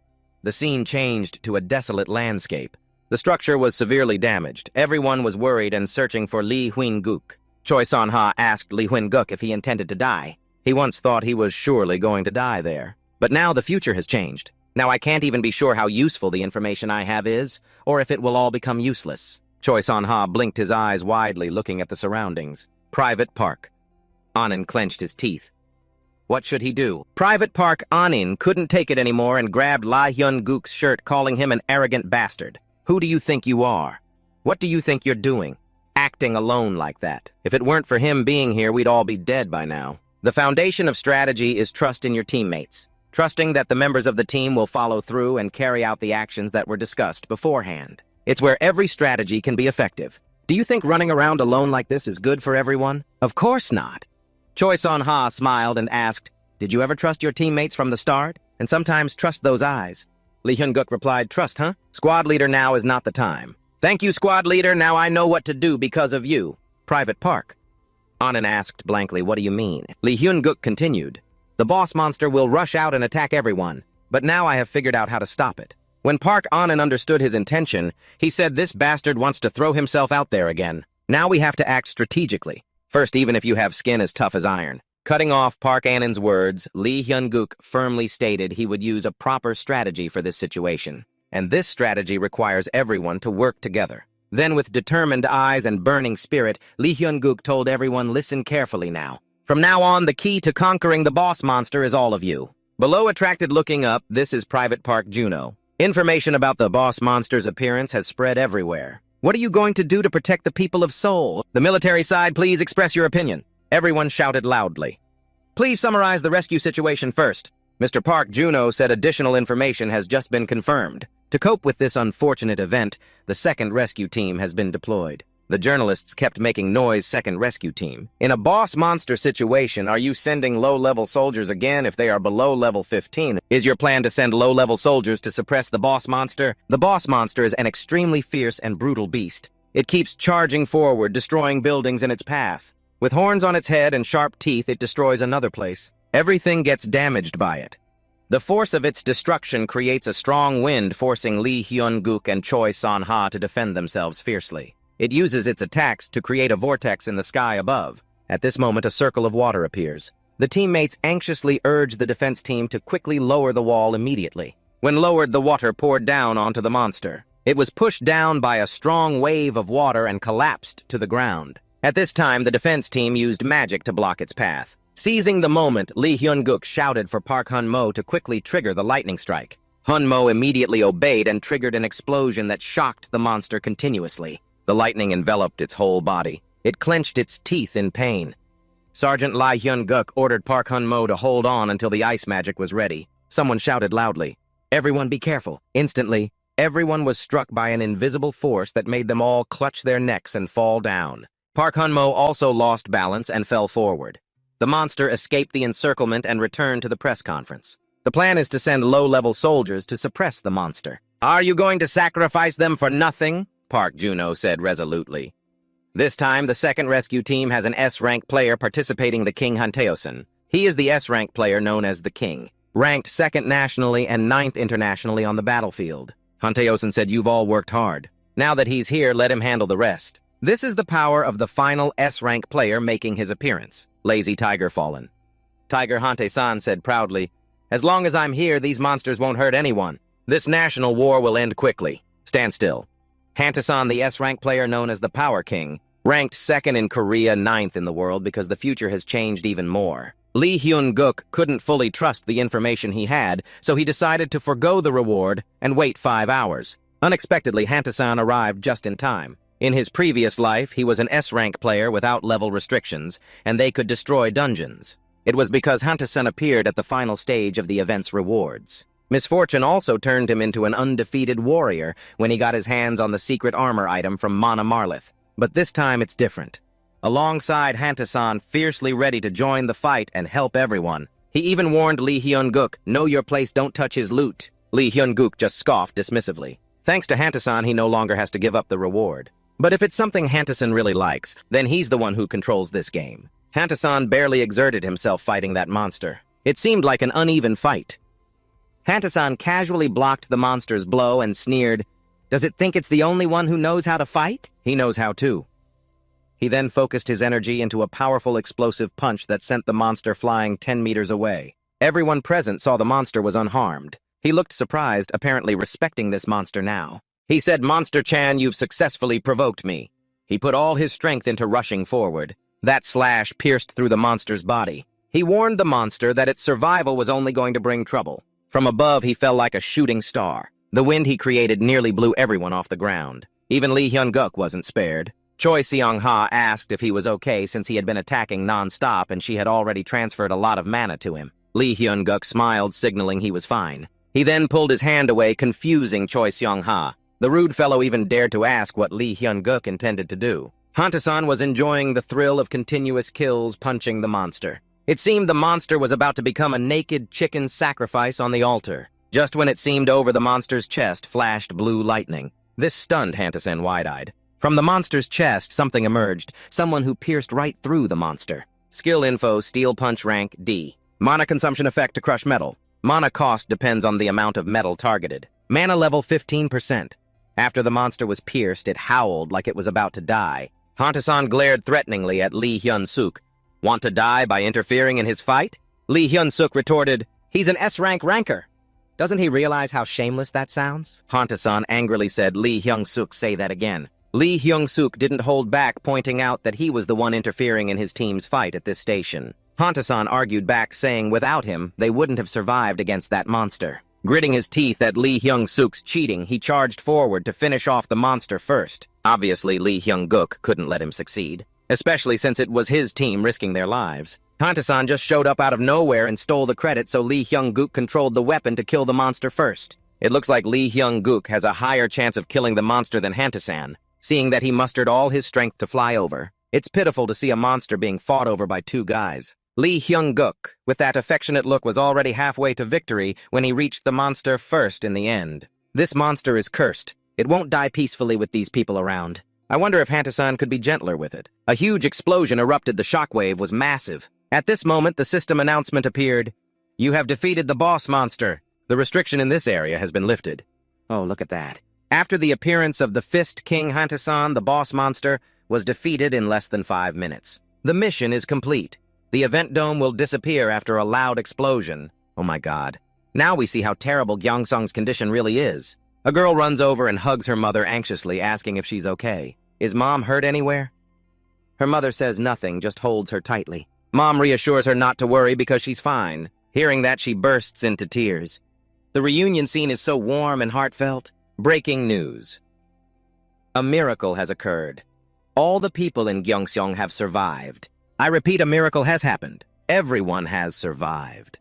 The scene changed to a desolate landscape. The structure was severely damaged. Everyone was worried and searching for Lee Hyun-guk. Choi Son-ha asked Lee Hyun-guk if he intended to die. He once thought he was surely going to die there. But now the future has changed. Now I can't even be sure how useful the information I have is, or if it will all become useless. Choi Son-ha blinked his eyes widely, looking at the surroundings. Private Park. Anin clenched his teeth. What should he do? Private Park Anin couldn't take it anymore and grabbed Lee Hyun-guk's shirt, calling him an arrogant bastard. Who do you think you are? What do you think you're doing? Acting alone like that. If it weren't for him being here, we'd all be dead by now. The foundation of strategy is trust in your teammates. Trusting that the members of the team will follow through and carry out the actions that were discussed beforehand. It's where every strategy can be effective. Do you think running around alone like this is good for everyone? Of course not. Choi Son-ha smiled and asked, did you ever trust your teammates from the start? And sometimes trust those eyes. Lee Hyun-guk replied, trust, huh? Squad leader, now is not the time. Thank you, squad leader. Now I know what to do because of you. Private Park. Anin asked blankly, what do you mean? Lee Hyun-guk continued, the boss monster will rush out and attack everyone, but now I have figured out how to stop it. When Park Anin understood his intention, he said this bastard wants to throw himself out there again. Now we have to act strategically. First, even if you have skin as tough as iron. Cutting off Park Anin's words, Lee Hyun-guk firmly stated he would use a proper strategy for this situation. And this strategy requires everyone to work together. Then, with determined eyes and burning spirit, Lee Hyun-guk told everyone, listen carefully now. From now on, the key to conquering the boss monster is all of you. Below attracted looking up, this is Private Park Juno. Information about the boss monster's appearance has spread everywhere. What are you going to do to protect the people of Seoul? The military side, please express your opinion. Everyone shouted loudly. Please summarize the rescue situation first. Mr. Park Juno said additional information has just been confirmed. To cope with this unfortunate event, the second rescue team has been deployed. The journalists kept making noise, second rescue team. In a boss monster situation, are you sending low-level soldiers again if they are below level 15? Is your plan to send low-level soldiers to suppress the boss monster? The boss monster is an extremely fierce and brutal beast. It keeps charging forward, destroying buildings in its path. With horns on its head and sharp teeth, it destroys another place. Everything gets damaged by it. The force of its destruction creates a strong wind, forcing Lee Hyun-guk and Choi Son-ha to defend themselves fiercely. It uses its attacks to create a vortex in the sky above. At this moment, a circle of water appears. The teammates anxiously urge the defense team to quickly lower the wall immediately. When lowered, the water poured down onto the monster. It was pushed down by a strong wave of water and collapsed to the ground. At this time, the defense team used magic to block its path. Seizing the moment, Lee Hyun-guk shouted for Park Hun-mo to quickly trigger the lightning strike. Hun-mo immediately obeyed and triggered an explosion that shocked the monster continuously. The lightning enveloped its whole body. It clenched its teeth in pain. Sergeant Lee Hyun-guk ordered Park Hun-mo to hold on until the ice magic was ready. Someone shouted loudly, everyone be careful. Instantly, everyone was struck by an invisible force that made them all clutch their necks and fall down. Park Hun-mo also lost balance and fell forward. The monster escaped the encirclement and returned to the press conference. The plan is to send low-level soldiers to suppress the monster. Are you going to sacrifice them for nothing? Park Juno said resolutely. This time, the second rescue team has an S-rank player participating, the King Hantaeosan. He is the S-rank player known as the King, ranked 2nd nationally and 9th internationally on the battlefield. Hantaeosan said, you've all worked hard. Now that he's here, let him handle the rest. This is the power of the final S-rank player making his appearance. Lazy Tiger Fallen. Tiger Hante-san said proudly, as long as I'm here, these monsters won't hurt anyone. This national war will end quickly. Stand still. Hante-san, the S-rank player known as the Power King, ranked 2nd in Korea, 9th in the world because the future has changed even more. Lee Hyun-guk couldn't fully trust the information he had, so he decided to forgo the reward and wait 5 hours. Unexpectedly, Hante-san arrived just in time. In his previous life, he was an S-rank player without level restrictions, and they could destroy dungeons. It was because Hante-san appeared at the final stage of the event's rewards. Misfortune also turned him into an undefeated warrior when he got his hands on the secret armor item from Mana Marlith. But this time it's different. Alongside Hantasan, fiercely ready to join the fight and help everyone. He even warned Lee Hyun-guk, "Know your place, don't touch his loot." Lee Hyun-guk just scoffed dismissively. Thanks to Hantasan, he no longer has to give up the reward. But if it's something Hantasan really likes, then he's the one who controls this game. Hantasan barely exerted himself fighting that monster. It seemed like an uneven fight. Hantasan casually blocked the monster's blow and sneered, "Does it think it's the only one who knows how to fight? He knows how too." He then focused his energy into a powerful explosive punch that sent the monster flying 10 meters away. Everyone present saw the monster was unharmed. He looked surprised, apparently respecting this monster now. He said, "Monster-chan, you've successfully provoked me." He put all his strength into rushing forward. That slash pierced through the monster's body. He warned the monster that its survival was only going to bring trouble. From above, he fell like a shooting star. The wind he created nearly blew everyone off the ground. Even Lee Hyun-guk wasn't spared. Choi Seong-ha asked if he was okay since he had been attacking non-stop and she had already transferred a lot of mana to him. Lee Hyun-guk smiled, signaling he was fine. He then pulled his hand away, confusing Choi Seong-ha. The rude fellow even dared to ask what Lee Hyun-guk intended to do. Hantasan was enjoying the thrill of continuous kills punching the monster. It seemed the monster was about to become a naked chicken sacrifice on the altar. Just when it seemed over, the monster's chest flashed blue lightning. This stunned Hantasan wide-eyed. From the monster's chest, something emerged, someone who pierced right through the monster. Skill info, Steel Punch rank D. Mana consumption effect to crush metal. Mana cost depends on the amount of metal targeted. Mana level 15%. After the monster was pierced, it howled like it was about to die. Hantasan glared threateningly at Lee Hyun-suk. "Want to die by interfering in his fight?" Lee Hyun-suk retorted, "He's an S-rank ranker." Doesn't he realize how shameless that sounds? Hantasan angrily said, "Lee Hyun-suk, say that again." Lee Hyun-suk didn't hold back, pointing out that he was the one interfering in his team's fight at this station. Hantasan argued back, saying without him, they wouldn't have survived against that monster. Gritting his teeth at Lee Hyun-suk's cheating, he charged forward to finish off the monster first. Obviously, Lee Hyun-guk couldn't let him succeed, especially since it was his team risking their lives. Hantasan just showed up out of nowhere and stole the credit, so Lee Hyun-guk controlled the weapon to kill the monster first. It looks like Lee Hyun-guk has a higher chance of killing the monster than Hantasan, seeing that he mustered all his strength to fly over. It's pitiful to see a monster being fought over by two guys. Lee Hyun-guk, with that affectionate look, was already halfway to victory when he reached the monster first in the end. This monster is cursed. It won't die peacefully with these people around. I wonder if Hantasan could be gentler with it. A huge explosion erupted. The shockwave was massive. At this moment, the system announcement appeared. "You have defeated the boss monster. The restriction in this area has been lifted." Oh, look at that. After the appearance of the Fist King, Hantasan, the boss monster, was defeated in less than 5 minutes. The mission is complete. The event dome will disappear after a loud explosion. Oh my god. Now we see how terrible Gyeongsong's condition really is. A girl runs over and hugs her mother anxiously, asking if she's okay. Is Mom hurt anywhere? Her mother says nothing, just holds her tightly. Mom reassures her not to worry because she's fine. Hearing that, she bursts into tears. The reunion scene is so warm and heartfelt. Breaking news. A miracle has occurred. All the people in Gyeongsong have survived. I repeat, a miracle has happened. Everyone has survived.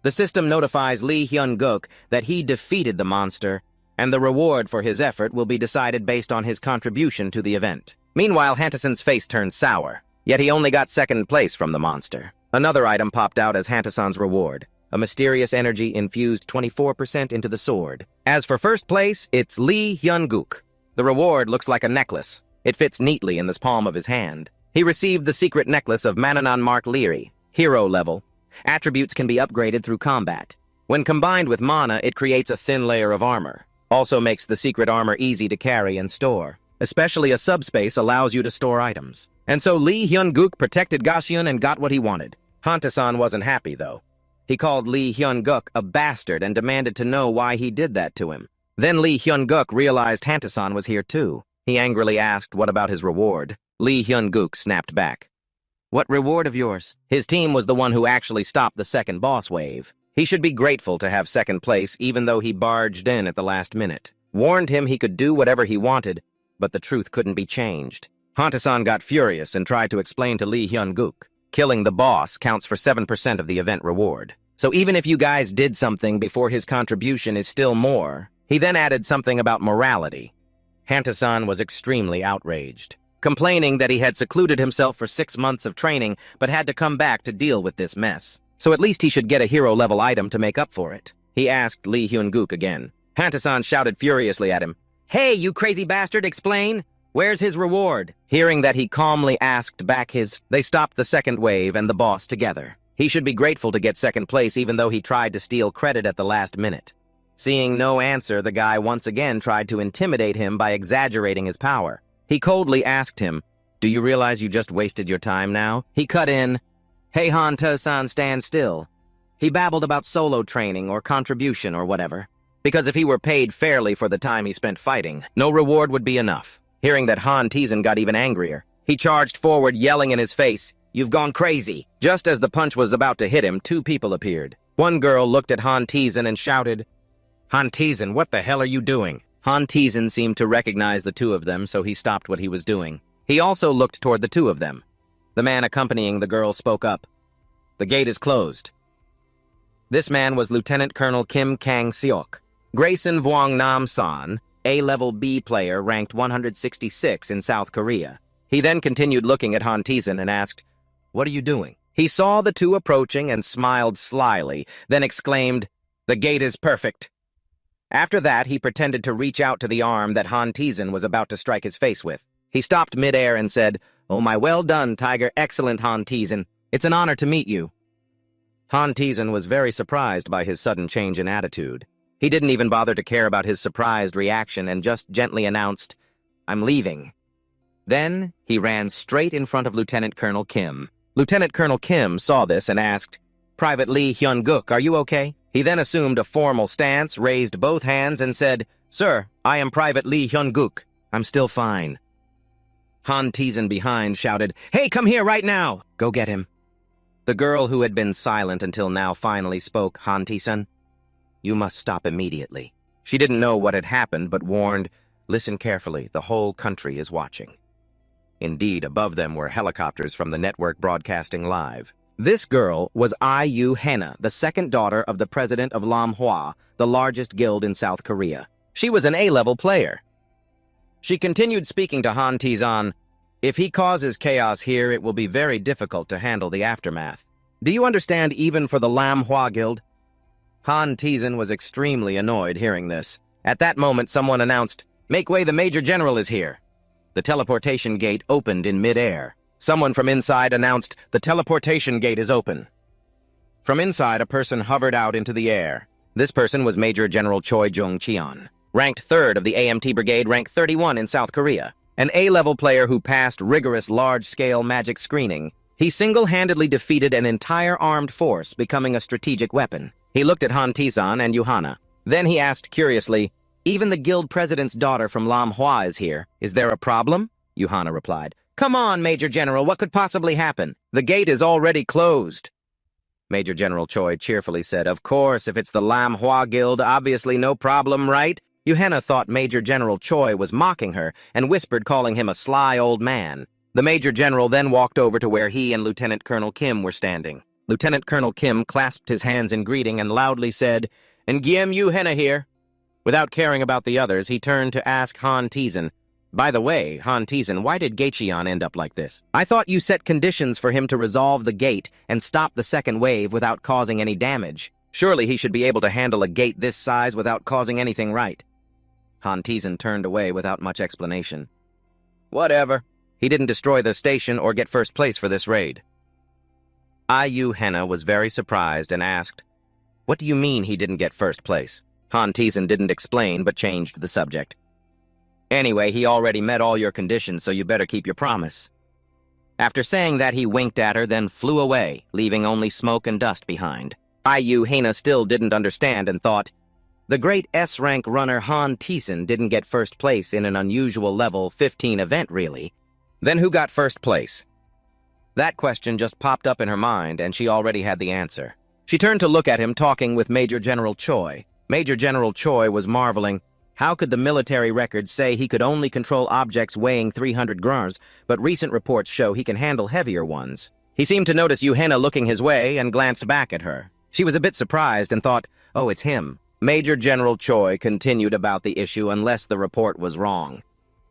The system notifies Lee Hyun-guk that he defeated the monster, and the reward for his effort will be decided based on his contribution to the event. Meanwhile, Hantasan's face turned sour, yet he only got second place from the monster. Another item popped out as Hantasan's reward. A mysterious energy infused 24% into the sword. As for first place, it's Lee Hyun-guk. The reward looks like a necklace. It fits neatly in the palm of his hand. He received the secret necklace of Mananan Mark Leary, hero level. Attributes can be upgraded through combat. When combined with mana, it creates a thin layer of armor. Also makes the secret armor easy to carry and store. Especially a subspace allows you to store items. And so Lee Hyun-guk protected Gashyun and got what he wanted. Hantasan wasn't happy, though. He called Lee Hyun-guk a bastard and demanded to know why he did that to him. Then Lee Hyun-guk realized Hantasan was here too. He angrily asked what about his reward. Lee Hyun-guk snapped back. What reward of yours? His team was the one who actually stopped the second boss wave. He should be grateful to have second place even though he barged in at the last minute. Warned him he could do whatever he wanted, but the truth couldn't be changed. Hantasan got furious and tried to explain to Lee Hyun-guk. Killing the boss counts for 7% of the event reward. So even if you guys did something before his contribution is still more. He then added something about morality. Hanta-san was extremely outraged, complaining that he had secluded himself for 6 months of training but had to come back to deal with this mess. So at least he should get a hero-level item to make up for it. He asked Lee Hyun-guk again. Hanta-san shouted furiously at him, "Hey, you crazy bastard, explain! Where's his reward?" Hearing that he calmly asked back they stopped the second wave and the boss together. He should be grateful to get second place even though he tried to steal credit at the last minute. Seeing no answer, the guy once again tried to intimidate him by exaggerating his power. He coldly asked him, "Do you realize you just wasted your time now?" He cut in, "Hey Hanta-san, stand still." He babbled about solo training or contribution or whatever. Because if he were paid fairly for the time he spent fighting, no reward would be enough. Hearing that Hanta-san got even angrier. He charged forward, yelling in his face, "You've gone crazy!" Just as the punch was about to hit him, 2 people appeared. One girl looked at Hanta-san and shouted, "Hanta-san, what the hell are you doing?" Hanta-san seemed to recognize the 2 of them, so he stopped what he was doing. He also looked toward the 2 of them. The man accompanying the girl spoke up. "The gate is closed." This man was Lieutenant Colonel Kim Kang-seok. Grayson Vuong Nam-san, A-level B player ranked 166 in South Korea. He then continued looking at Hanta-san and asked, "What are you doing?" He saw the 2 approaching and smiled slyly, then exclaimed, "The gate is perfect." After that, he pretended to reach out to the arm that Hanta-san was about to strike his face with. He stopped mid-air and said, "Oh my, well done, Tiger, excellent Hanta-san. It's an honor to meet you." Hanta-san was very surprised by his sudden change in attitude. He didn't even bother to care about his surprised reaction and just gently announced, "I'm leaving." Then, he ran straight in front of Lieutenant Colonel Kim. Lieutenant Colonel Kim saw this and asked, "Private Lee Hyun-guk, are you okay?" He then assumed a formal stance, raised both hands, and said, "Sir, I am Private Lee Hyun-guk. I'm still fine." Hanta-san behind shouted, "Hey, come here right now! Go get him." The girl who had been silent until now finally spoke, "Hanta-san, you must stop immediately." She didn't know what had happened, but warned, "Listen carefully, the whole country is watching." Indeed, above them were helicopters from the network broadcasting live. This girl was IU Hena, the second daughter of the president of Manhwa, the largest guild in South Korea. She was an A-level player. She continued speaking to Hanta-san, "If he causes chaos here, it will be very difficult to handle the aftermath. Do you understand even for the Manhwa guild?" Hanta-san was extremely annoyed hearing this. At that moment, someone announced, "Make way, the Major General is here." The teleportation gate opened in mid-air. Someone from inside announced, "The teleportation gate is open." From inside, a person hovered out into the air. This person was Major General Choi Jung-cheon, ranked 3rd of the AMT Brigade, ranked 31 in South Korea. An A-level player who passed rigorous large-scale magic screening. He single-handedly defeated an entire armed force, becoming a strategic weapon. He looked at Hanta-san and Yuhana. Then he asked curiously, "Even the guild president's daughter from Manhwa is here. Is there a problem?" Yuhana replied, "Come on, Major General, what could possibly happen? The gate is already closed." Major General Choi cheerfully said, "Of course, if it's the Manhwa guild, obviously no problem, right?" Yuhana thought Major General Choi was mocking her and whispered, calling him a sly old man. The Major General then walked over to where he and Lieutenant Colonel Kim were standing. Lieutenant Colonel Kim clasped his hands in greeting and loudly said, "Ngiem Yuhana here." Without caring about the others, he turned to ask Hanta-san, "By the way, Hanta-san, why did Gaecheon end up like this? I thought you set conditions for him to resolve the gate and stop the second wave without causing any damage. Surely he should be able to handle a gate this size without causing anything, right?" Hanta-san turned away without much explanation. "Whatever. He didn't destroy the station or get first place for this raid." IU Hena was very surprised and asked, "What do you mean he didn't get first place?" Hanta-san didn't explain but changed the subject. "Anyway, he already met all your conditions, so you better keep your promise." After saying that, he winked at her, then flew away, leaving only smoke and dust behind. IU Hena still didn't understand and thought, the great S-rank runner Hanta-san didn't get first place in an unusual level 15 event, really. Then who got first place? That question just popped up in her mind, and she already had the answer. She turned to look at him talking with Major General Choi. Major General Choi was marveling. How could the military records say he could only control objects weighing 300 grams, but recent reports show he can handle heavier ones? He seemed to notice Yuhana looking his way and glanced back at her. She was a bit surprised and thought, oh, it's him. Major General Choi continued about the issue unless the report was wrong.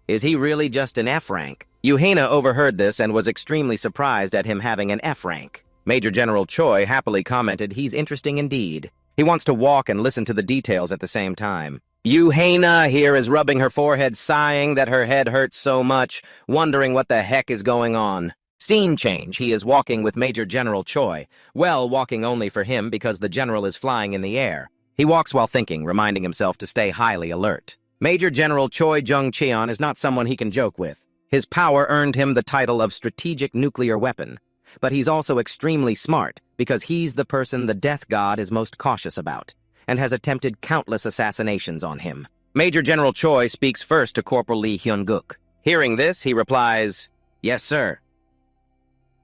Is he really just an F rank? Yuhina overheard this and was extremely surprised at him having an F rank. Major General Choi happily commented he's interesting indeed. He wants to walk and listen to the details at the same time. Yuhina here is rubbing her forehead, sighing that her head hurts so much, wondering what the heck is going on. Scene change. He is walking with Major General Choi. Well, walking only for him because the general is flying in the air. He walks while thinking, reminding himself to stay highly alert. Major General Choi Jung-cheon is not someone he can joke with. His power earned him the title of strategic nuclear weapon. But he's also extremely smart because he's the person the death god is most cautious about and has attempted countless assassinations on him. Major General Choi speaks first to Corporal Lee Hyun-guk. Hearing this, he replies, "Yes, sir."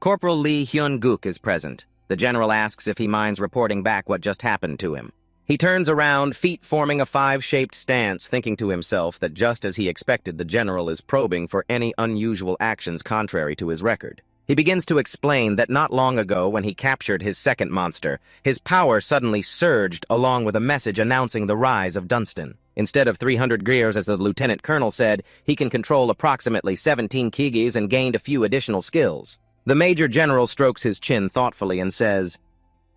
Corporal Lee Hyun-guk is present. The general asks if he minds reporting back what just happened to him. He turns around, feet forming a 5-shaped stance, thinking to himself that just as he expected, the general is probing for any unusual actions contrary to his record. He begins to explain that not long ago, when he captured his second monster, his power suddenly surged along with a message announcing the rise of Dunstan. Instead of 300 gears, as the lieutenant colonel said, he can control approximately 17 kigis and gained a few additional skills. The major general strokes his chin thoughtfully and says,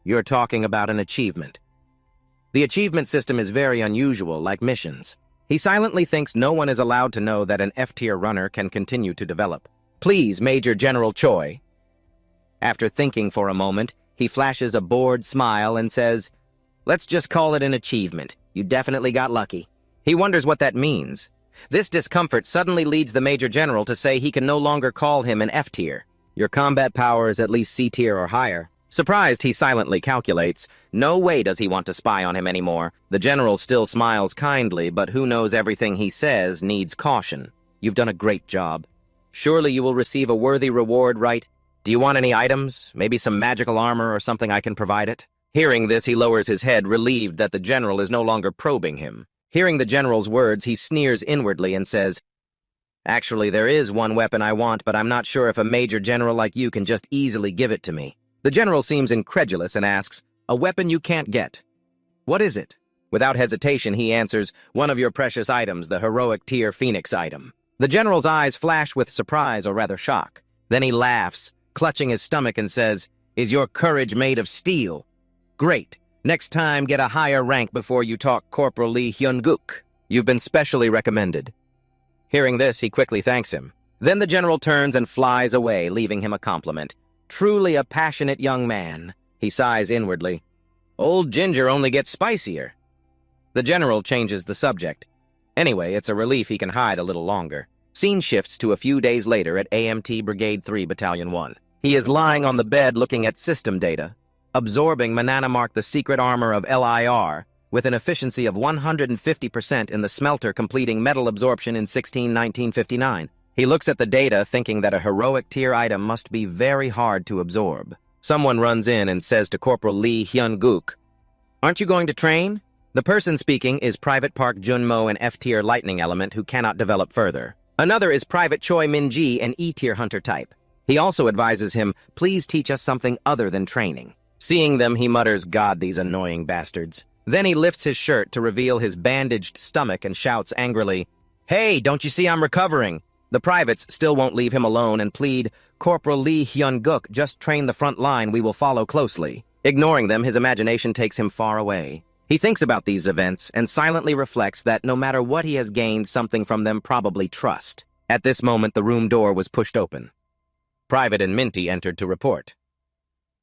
"You're talking about an achievement. The achievement system is very unusual, like missions." He silently thinks no one is allowed to know that an F-tier runner can continue to develop. "Please, Major General Choi." After thinking for a moment, he flashes a bored smile and says, "Let's just call it an achievement. You definitely got lucky." He wonders what that means. This discomfort suddenly leads the Major General to say he can no longer call him an F-tier. Your combat power is at least C-tier or higher. Surprised, he silently calculates. No way does he want to spy on him anymore. The general still smiles kindly, but who knows everything he says needs caution. "You've done a great job. Surely you will receive a worthy reward, right? Do you want any items? Maybe some magical armor or something I can provide it?" Hearing this, he lowers his head, relieved that the general is no longer probing him. Hearing the general's words, he sneers inwardly and says, "Actually, there is one weapon I want, but I'm not sure if a major general like you can just easily give it to me." The general seems incredulous and asks, "A weapon you can't get? What is it?" Without hesitation, he answers, "One of your precious items, the heroic tier Phoenix item." The general's eyes flash with surprise or rather shock. Then he laughs, clutching his stomach and says, "Is your courage made of steel? Great. Next time, get a higher rank before you talk Corporal Lee Hyun-guk. You've been specially recommended." Hearing this, he quickly thanks him. Then the general turns and flies away, leaving him a compliment. Truly a passionate young man. He sighs inwardly. Old Ginger only gets spicier. The general changes the subject. Anyway, it's a relief he can hide a little longer. Scene shifts to a few days later at AMT Brigade 3 Battalion 1. He is lying on the bed looking at system data, absorbing Mananamark the secret armor of LIR, with an efficiency of 150% in the smelter, completing metal absorption in 1959. He looks at the data, thinking that a heroic tier item must be very hard to absorb. Someone runs in and says to Corporal Lee Hyun-guk, "Aren't you going to train?" The person speaking is Private Park Jun-mo, an F-tier lightning element who cannot develop further. Another is Private Choi Min-ji, an E-tier hunter type. He also advises him, "Please teach us something other than training." Seeing them, he mutters, "God, these annoying bastards." Then he lifts his shirt to reveal his bandaged stomach and shouts angrily, "Hey, don't you see I'm recovering?" The privates still won't leave him alone and plead, "Corporal Lee Hyun-guk, just train the front line, we will follow closely." Ignoring them, his imagination takes him far away. He thinks about these events and silently reflects that no matter what he has gained something from them, probably trust. At this moment, the room door was pushed open. Private and Minty entered to report.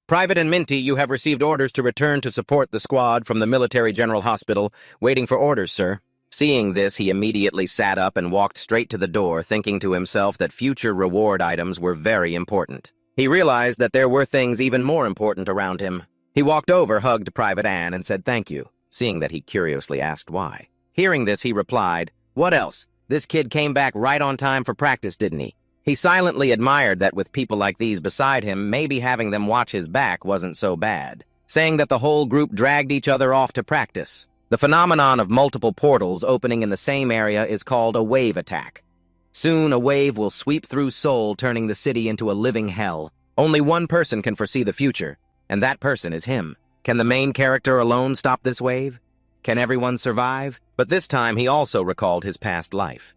"Private and Minty, you have received orders to return to support the squad from the Military General Hospital. Waiting for orders, sir." Seeing this, he immediately sat up and walked straight to the door, thinking to himself that future reward items were very important. He realized that there were things even more important around him. He walked over, hugged Private Ann, and said thank you, seeing that he curiously asked why. Hearing this, he replied, "What else? This kid came back right on time for practice, didn't he?" He silently admired that with people like these beside him, maybe having them watch his back wasn't so bad, saying that the whole group dragged each other off to practice. The phenomenon of multiple portals opening in the same area is called a wave attack. Soon, a wave will sweep through Seoul, turning the city into a living hell. Only one person can foresee the future, and that person is him. Can the main character alone stop this wave? Can everyone survive? But this time he also recalled his past life.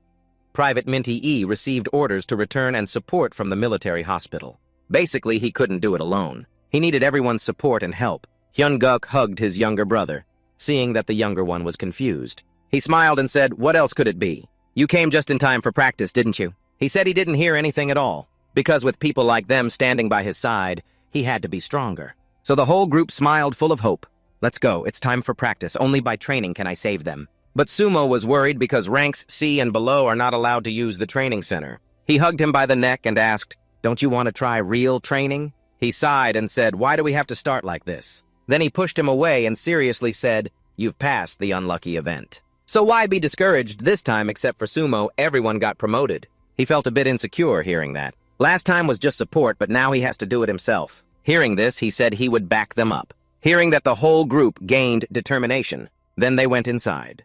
Private Minty E received orders to return and support from the military hospital. Basically, he couldn't do it alone. He needed everyone's support and help. Hyun-guk hugged his younger brother, seeing that the younger one was confused. He smiled and said, "What else could it be? You came just in time for practice, didn't you?" He said he didn't hear anything at all, because with people like them standing by his side, he had to be stronger. So the whole group smiled full of hope. "Let's go, it's time for practice. Only by training can I save them." But Sumo was worried because ranks C and below are not allowed to use the training center. He hugged him by the neck and asked, "Don't you want to try real training?" He sighed and said, "Why do we have to start like this?" Then he pushed him away and seriously said, "You've passed the unlucky event." So why be discouraged this time? Except for Sumo, everyone got promoted. He felt a bit insecure hearing that. Last time was just support, but now he has to do it himself. Hearing this, he said he would back them up. Hearing that the whole group gained determination, then they went inside.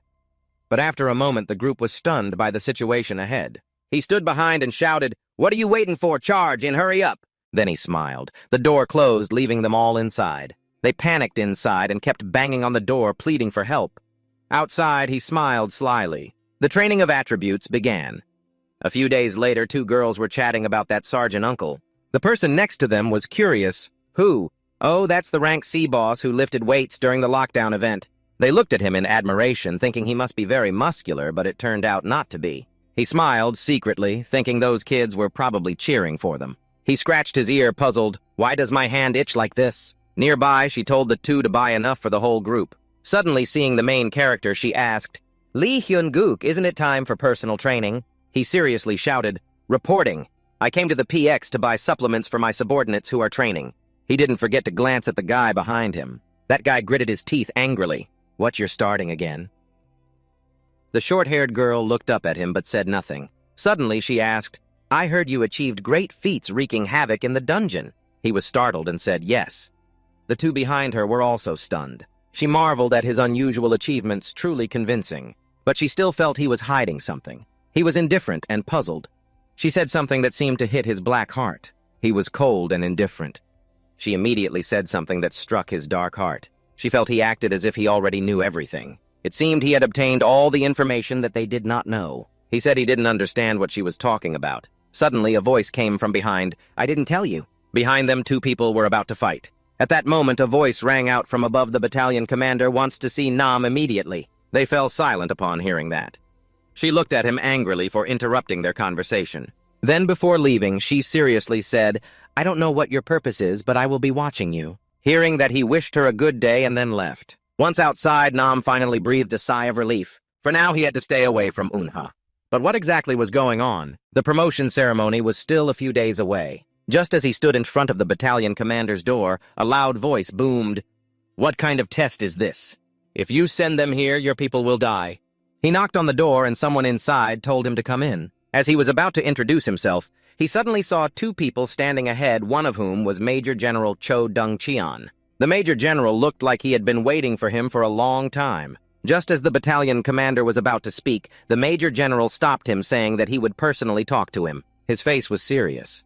But after a moment, the group was stunned by the situation ahead. He stood behind and shouted, "What are you waiting for? Charge and hurry up!" Then he smiled. The door closed, leaving them all inside. They panicked inside and kept banging on the door, pleading for help. Outside, he smiled slyly. The training of attributes began. A few days later, two girls were chatting about that sergeant uncle. The person next to them was curious. "Who?" "Oh, that's the rank C boss who lifted weights during the lockdown event." They looked at him in admiration, thinking he must be very muscular, but it turned out not to be. He smiled secretly, thinking those kids were probably cheering for them. He scratched his ear, puzzled. "Why does my hand itch like this?" Nearby, she told the two to buy enough for the whole group. Suddenly seeing the main character, she asked, "Lee Hyun-guk, isn't it time for personal training?" He seriously shouted, "Reporting. I came to the PX to buy supplements for my subordinates who are training." He didn't forget to glance at the guy behind him. That guy gritted his teeth angrily. "What, you're starting again?" The short-haired girl looked up at him but said nothing. Suddenly she asked, "I heard you achieved great feats wreaking havoc in the dungeon." He was startled and said yes. The two behind her were also stunned. She marveled at his unusual achievements, truly convincing. But she still felt he was hiding something. He was indifferent and puzzled. She said something that seemed to hit his black heart. He was cold and indifferent. She immediately said something that struck his dark heart. She felt he acted as if he already knew everything. It seemed he had obtained all the information that they did not know. He said he didn't understand what she was talking about. Suddenly, a voice came from behind. "I didn't tell you." Behind them, two people were about to fight. At that moment, a voice rang out from above. "The battalion commander wants to see Nam immediately." They fell silent upon hearing that. She looked at him angrily for interrupting their conversation. Then, before leaving, she seriously said, "I don't know what your purpose is, but I will be watching you." Hearing that, he wished her a good day and then left. Once outside, Nam finally breathed a sigh of relief. For now, he had to stay away from Unha. But what exactly was going on? The promotion ceremony was still a few days away. Just as he stood in front of the battalion commander's door, a loud voice boomed, "What kind of test is this? If you send them here, your people will die." He knocked on the door and someone inside told him to come in. As he was about to introduce himself, he suddenly saw two people standing ahead, one of whom was Major General Cho Dong-cheon. The Major General looked like he had been waiting for him for a long time. Just as the battalion commander was about to speak, the Major General stopped him, saying that he would personally talk to him. His face was serious.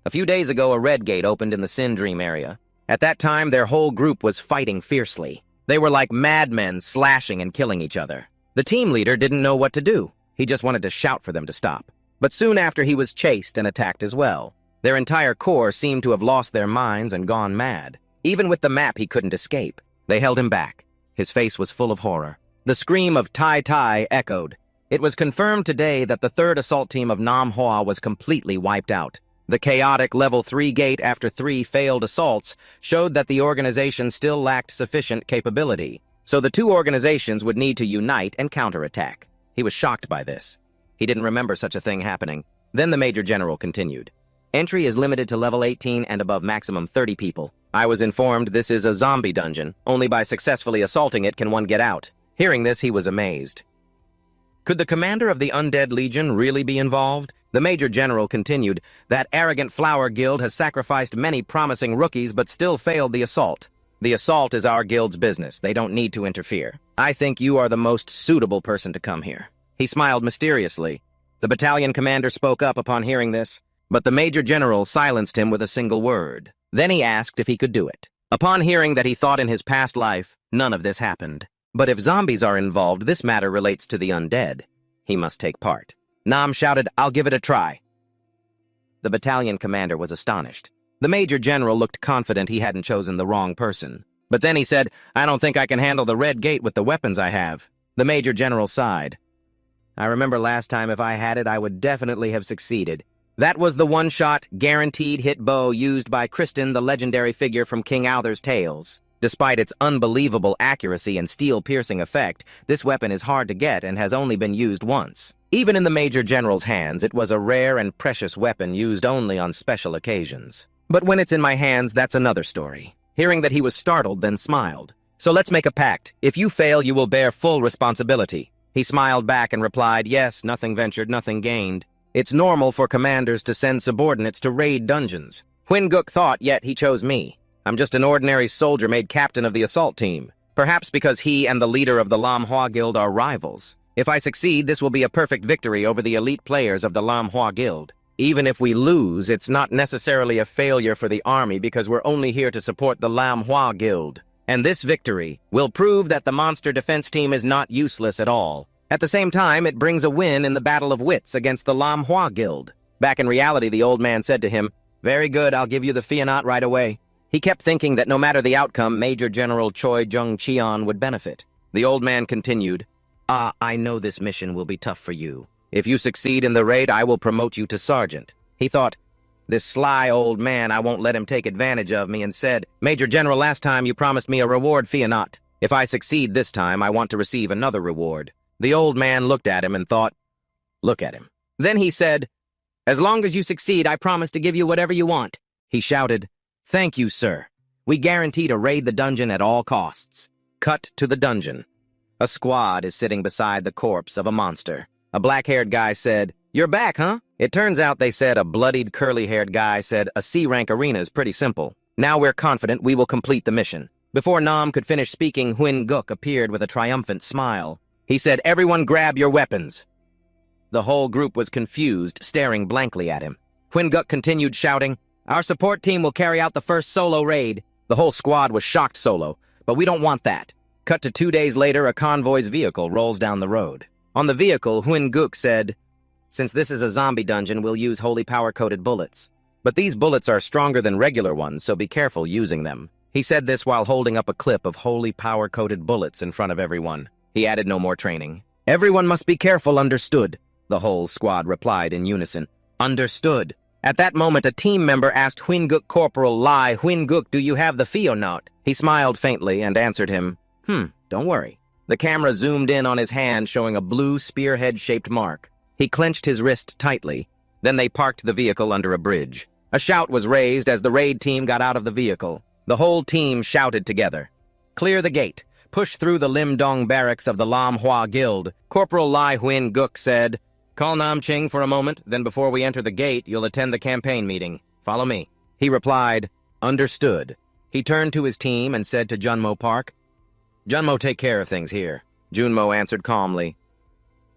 A few days ago, a red gate opened in the Sin Dream area. At that time, their whole group was fighting fiercely. They were like madmen, slashing and killing each other. The team leader didn't know what to do. He just wanted to shout for them to stop. But soon after, he was chased and attacked as well. Their entire corps seemed to have lost their minds and gone mad. Even with the map, he couldn't escape. They held him back. His face was full of horror. The scream of Tai Tai echoed. It was confirmed today that the 3rd assault team of Manhwa was completely wiped out. The chaotic Level 3 gate after 3 failed assaults showed that the organization still lacked sufficient capability. So the two organizations would need to unite and counterattack. He was shocked by this. He didn't remember such a thing happening. Then the Major General continued. "Entry is limited to level 18 and above, maximum 30 people. I was informed this is a zombie dungeon. Only by successfully assaulting it can one get out." Hearing this, he was amazed. Could the commander of the Undead Legion really be involved? The Major General continued, "That arrogant flower guild has sacrificed many promising rookies but still failed the assault. The assault is our guild's business. They don't need to interfere. I think you are the most suitable person to come here." He smiled mysteriously. The battalion commander spoke up upon hearing this, but the Major General silenced him with a single word. Then he asked if he could do it. Upon hearing that he thought in his past life, none of this happened. But if zombies are involved, this matter relates to the undead. He must take part. Nam shouted, "I'll give it a try." The battalion commander was astonished. The major general looked confident he hadn't chosen the wrong person. But then he said, "I don't think I can handle the red gate with the weapons I have." The major general sighed. "I remember last time if I had it, I would definitely have succeeded." That was the one-shot, guaranteed hit bow used by Kristen, the legendary figure from King Arthur's Tales. Despite its unbelievable accuracy and steel-piercing effect, this weapon is hard to get and has only been used once. Even in the Major General's hands, it was a rare and precious weapon used only on special occasions. But when it's in my hands, that's another story. Hearing that he was startled, then smiled. "So let's make a pact. If you fail, you will bear full responsibility." He smiled back and replied, "Yes, nothing ventured, nothing gained. It's normal for commanders to send subordinates to raid dungeons. Huynguk thought, yet he chose me. I'm just an ordinary soldier made captain of the assault team. Perhaps because he and the leader of the Manhwa Guild are rivals. If I succeed, this will be a perfect victory over the elite players of the Manhwa Guild. Even if we lose, it's not necessarily a failure for the army because we're only here to support the Manhwa Guild. And this victory will prove that the monster defense team is not useless at all. At the same time, it brings a win in the Battle of Wits against the Manhwa Guild." Back in reality, the old man said to him, "Very good, I'll give you the fianat right away." He kept thinking that no matter the outcome, Major General Choi Jung-cheon would benefit. The old man continued, I know this mission will be tough for you. If you succeed in the raid, I will promote you to sergeant." He thought, "This sly old man, I won't let him take advantage of me," and said, "Major General, last time you promised me a reward fianat. If I succeed this time, I want to receive another reward." The old man looked at him and thought, "Look at him." Then he said, "As long as you succeed, I promise to give you whatever you want." He shouted, "Thank you, sir. We guarantee to raid the dungeon at all costs." Cut to the dungeon. A squad is sitting beside the corpse of a monster. A black-haired guy said, "You're back, huh?" It turns out they said a bloodied, curly-haired guy said, "A C-rank arena is pretty simple. Now we're confident we will complete the mission." Before Nam could finish speaking, Huynguk appeared with a triumphant smile. He said, "Everyone grab your weapons." The whole group was confused, staring blankly at him. Huynguk continued shouting, "Our support team will carry out the first solo raid." The whole squad was shocked solo, but we don't want that. Cut to 2 days later, a convoy's vehicle rolls down the road. On the vehicle, Huynguk said, "Since this is a zombie dungeon, we'll use holy power-coated bullets. But these bullets are stronger than regular ones, so be careful using them." He said this while holding up a clip of holy power-coated bullets in front of everyone. He added no more training. "Everyone must be careful, understood?" The whole squad replied in unison, "Understood." At that moment, a team member asked Huynguk Corporal Lai, "Huynguk, do you have the fianat?" He smiled faintly and answered him, Don't worry." The camera zoomed in on his hand, showing a blue spearhead-shaped mark. He clenched his wrist tightly. Then they parked the vehicle under a bridge. A shout was raised as the raid team got out of the vehicle. The whole team shouted together, "Clear the gate. Push through the Limdong barracks of the Manhwa Guild." Corporal Lai Huynguk said, "Call Nam Ching for a moment, then before we enter the gate, you'll attend the campaign meeting. Follow me." He replied, "Understood." He turned to his team and said to Junmo Park, "Junmo, take care of things here." Junmo answered calmly,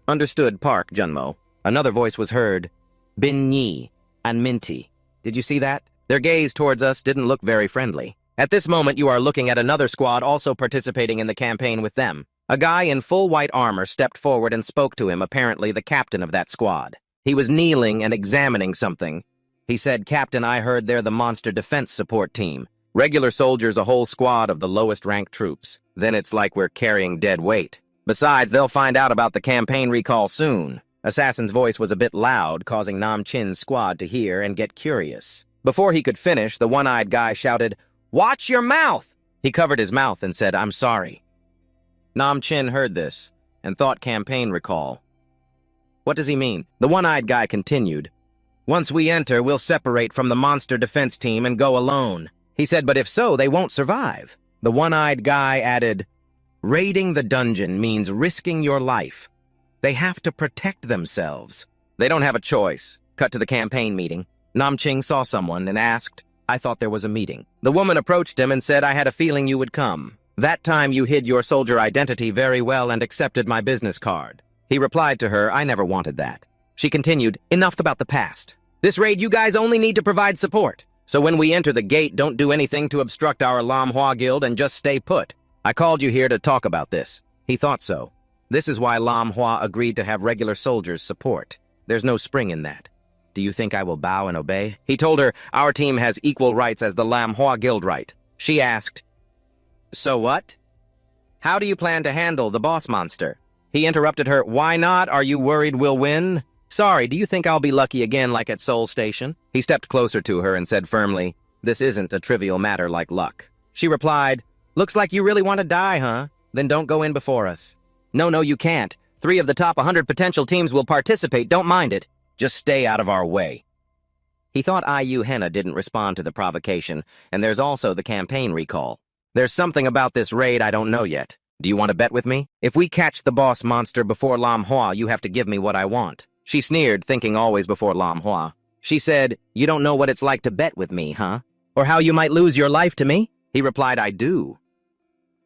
"Understood, Park, Junmo." Another voice was heard, "Bin Yi and Minty. Did you see that? Their gaze towards us didn't look very friendly. At this moment, you are looking at another squad also participating in the campaign with them." A guy in full white armor stepped forward and spoke to him, apparently the captain of that squad. He was kneeling and examining something. He said, "Captain, I heard they're the monster defense support team. Regular soldiers, a whole squad of the lowest-ranked troops. Then it's like we're carrying dead weight. Besides, they'll find out about the campaign recall soon." Assassin's voice was a bit loud, causing Nam Chin's squad to hear and get curious. Before he could finish, the one-eyed guy shouted, "Watch your mouth!" He covered his mouth and said, "I'm sorry." Nam Chin heard this and thought campaign recall. What does he mean? The one-eyed guy continued, "Once we enter, we'll separate from the monster defense team and go alone." He said, "But if so, they won't survive." The one-eyed guy added, "Raiding the dungeon means risking your life. They have to protect themselves. They don't have a choice." Cut to the campaign meeting. Nam Ching saw someone and asked, "I thought there was a meeting." The woman approached him and said, "I had a feeling you would come. That time you hid your soldier identity very well and accepted my business card." He replied to her, "I never wanted that." She continued, "Enough about the past. This raid, you guys only need to provide support. So when we enter the gate, don't do anything to obstruct our Manhwa guild and just stay put. I called you here to talk about this. He thought so. This is why Manhwa agreed to have regular soldiers' support. There's no spring in that. Do you think I will bow and obey? He told her, our team has equal rights as the Manhwa guild right. She asked, so what? How do you plan to handle the boss monster? He interrupted her, why not? Are you worried we'll win? Sorry, do you think I'll be lucky again like at Seoul Station? He stepped closer to her and said firmly, this isn't a trivial matter like luck. She replied, looks like you really want to die, huh? Then don't go in before us. No, you can't. 3 of the top 100 potential teams will participate, don't mind it. Just stay out of our way. He thought IU Henna didn't respond to the provocation, and there's also the campaign recall. There's something about this raid I don't know yet. Do you want to bet with me? If we catch the boss monster before Manhwa, you have to give me what I want. She sneered, thinking always before Manhwa. She said, you don't know what it's like to bet with me, huh? Or how you might lose your life to me? He replied, I do.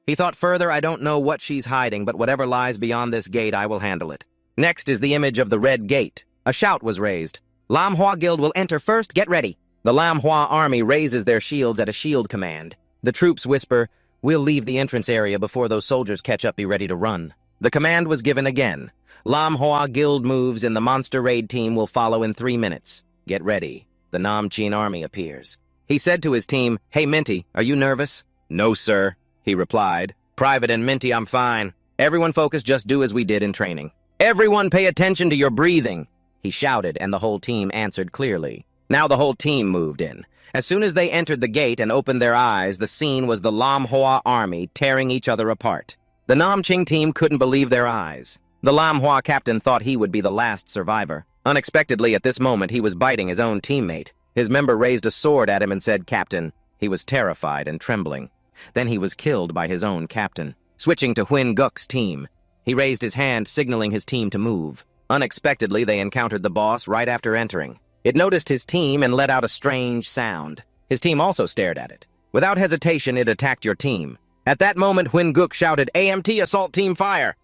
He thought further, I don't know what she's hiding, but whatever lies beyond this gate, I will handle it. Next is the image of the red gate. A shout was raised. Manhwa guild will enter first, get ready. The Manhwa army raises their shields at a shield command. The troops whisper, we'll leave the entrance area before those soldiers catch up, be ready to run. The command was given again. Manhwa guild moves in the monster raid team will follow in 3 minutes. Get ready. The Namchin army appears. He said to his team, hey Minty, are you nervous? No, sir, he replied. Private and Minty, I'm fine. Everyone focus, just do as we did in training. Everyone pay attention to your breathing. He shouted, and the whole team answered clearly. Now the whole team moved in. As soon as they entered the gate and opened their eyes, the scene was the Manhwa army tearing each other apart. The Namchin team couldn't believe their eyes. The Manhwa captain thought he would be the last survivor. Unexpectedly, at this moment, he was biting his own teammate. His member raised a sword at him and said, Captain. He was terrified and trembling. Then he was killed by his own captain. Switching to Huynh Guk's team, he raised his hand, signaling his team to move. Unexpectedly, they encountered the boss right after entering. It noticed his team and let out a strange sound. His team also stared at it. Without hesitation, it attacked your team. At that moment, Huynh Guk shouted, AMT, assault team fire!